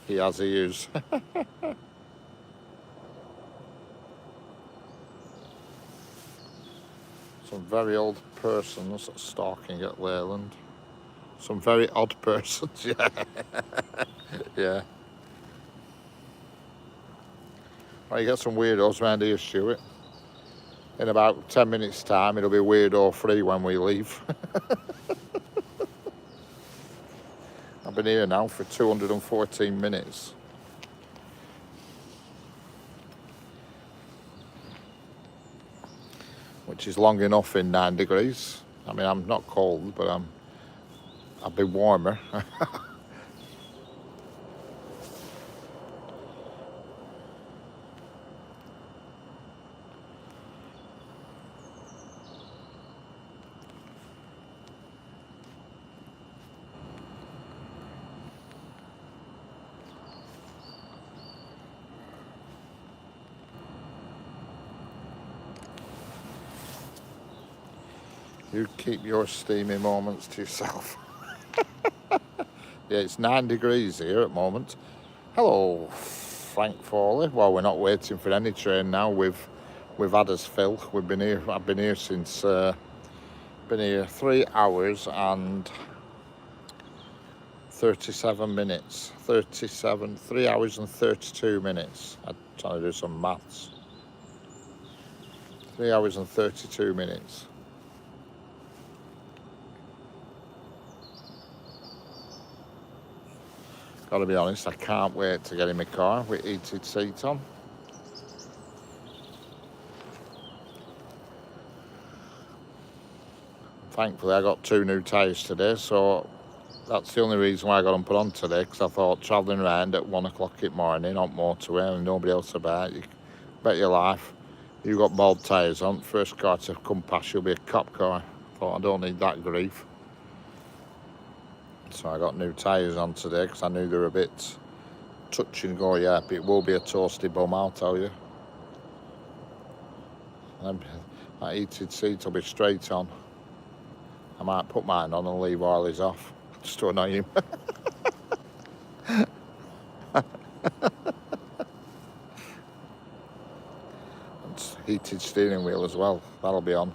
Speaker 1: He has a use. Some very old persons stalking at Leyland. Some very odd persons, yeah. Yeah. Well, you get some weirdos around here, Stuart. In about 10 minutes' time, it'll be weirdo free when we leave. I've been here now for 214 minutes. Which is long enough in 9 degrees. I mean, I'm not cold, but I'll be warmer. You keep your steamy moments to yourself. Yeah, it's 9 degrees here at the moment. Hello, Frank Foley. Well, we're not waiting for any train now. We've had us fill. We've been here. I've been here since. Been here 3 hours and 37 minutes. 3 hours and 32 minutes. I'm trying to do some maths. 3 hours and 32 minutes. Got to be honest, I can't wait to get in my car with heated seats on. Thankfully, I got 2 new tyres today, so that's the only reason why I got them put on today, because I thought travelling around at 1 o'clock in the morning on motorway and nobody else about, you bet your life, you got bald tyres on, first car to come past you'll be a cop car. Thought I don't need that grief. So I got new tyres on today because I knew they were a bit touch and go. Yeah, but it will be a toasty bum, I'll tell you. And that heated seat will be straight on. I might put mine on and leave while he's off, just to annoy him. And heated steering wheel as well, that'll be on.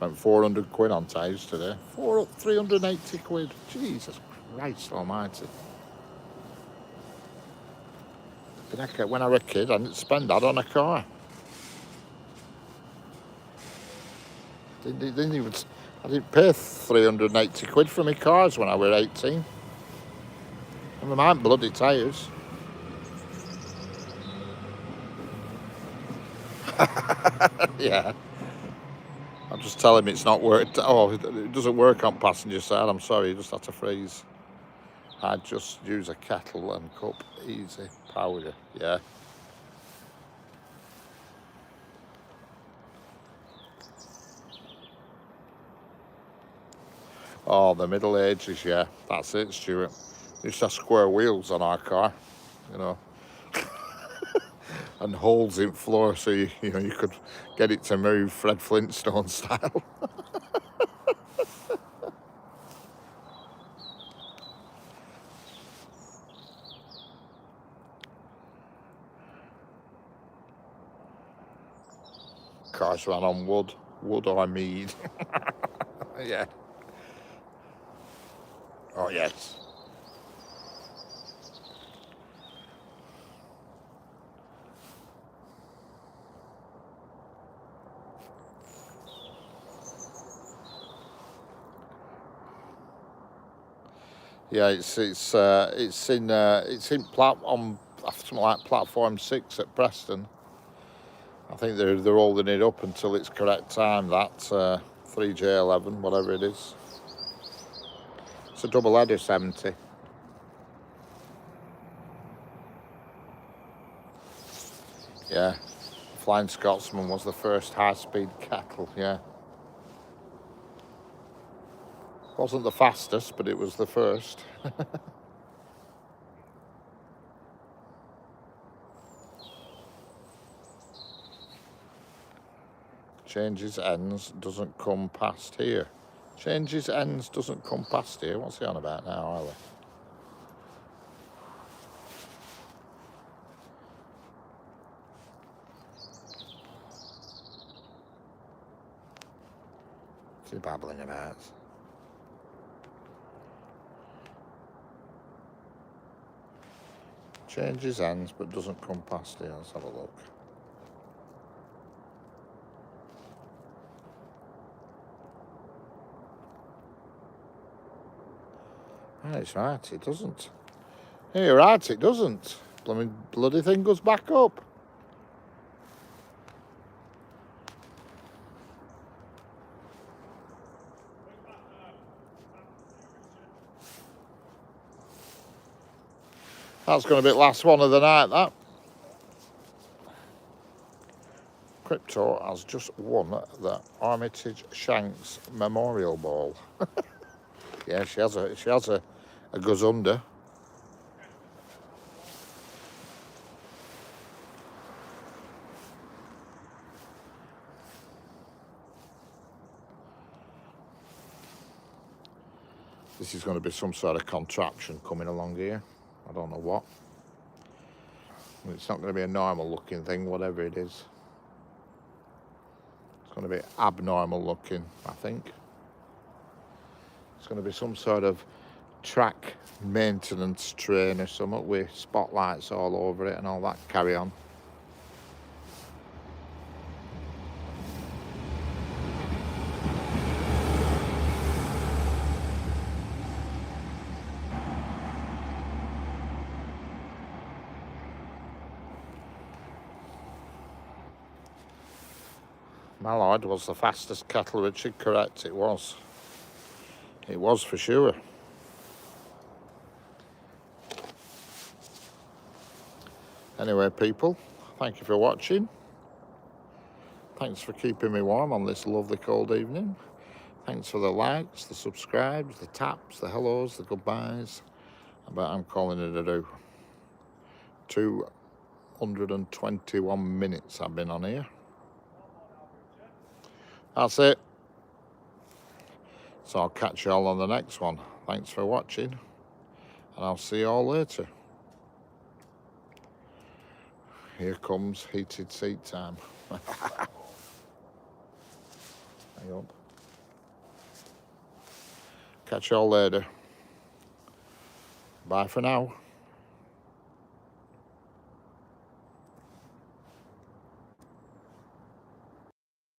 Speaker 1: Spent 400 quid on tyres today. 380 quid. Jesus Christ almighty. When I was a kid, I didn't spend that on a car. I didn't pay 380 quid for my cars when I was 18. And my bloody tyres. Yeah. I'll just tell him it's not worked. Oh, it doesn't work on passenger side. I'm sorry, you just have to freeze. I just use a kettle and cup. Easy powder. Yeah. Oh, the Middle Ages, yeah. That's it, Stuart. We used to have square wheels on our car, you know. And holes in floor so you could get it to move Fred Flintstone style. Cars ran on wood or mead. Yeah. Oh yes. Yeah, it's in something like platform 6 at Preston. I think they're holding it up until its correct time. That's 3J11, whatever it is. It's a double header 70. Yeah, Flying Scotsman was the first high-speed kettle. Yeah, wasn't the fastest, but it was the first. Changes ends, doesn't come past here. Changes ends, doesn't come past here. What's he on about now, Ollie? What's he babbling about? Changes ends, but doesn't come past here. Let's have a look. Oh, it's right, it doesn't. Yeah, you're right, it doesn't. Bloody thing goes back up. That's going to be the last one of the night, that. Crypto has just won the Armitage Shanks Memorial Ball. Yeah, she has a goes under. This is going to be some sort of contraption coming along here. I don't know what. It's not going to be a normal looking thing, whatever it is. It's going to be abnormal looking, I think. It's going to be some sort of track maintenance train or something with spotlights all over it and all that carry on. Mallard was the fastest kettle, Richard. Correct, it was. It was for sure. Anyway, people, thank you for watching. Thanks for keeping me warm on this lovely cold evening. Thanks for the likes, the subscribes, the taps, the hellos, the goodbyes. But I'm calling it a do. 221 minutes I've been on here. That's it. So I'll catch you all on the next one. Thanks for watching, and I'll see you all later. Here comes heated seat time. Hang on. Catch you all later. Bye for now.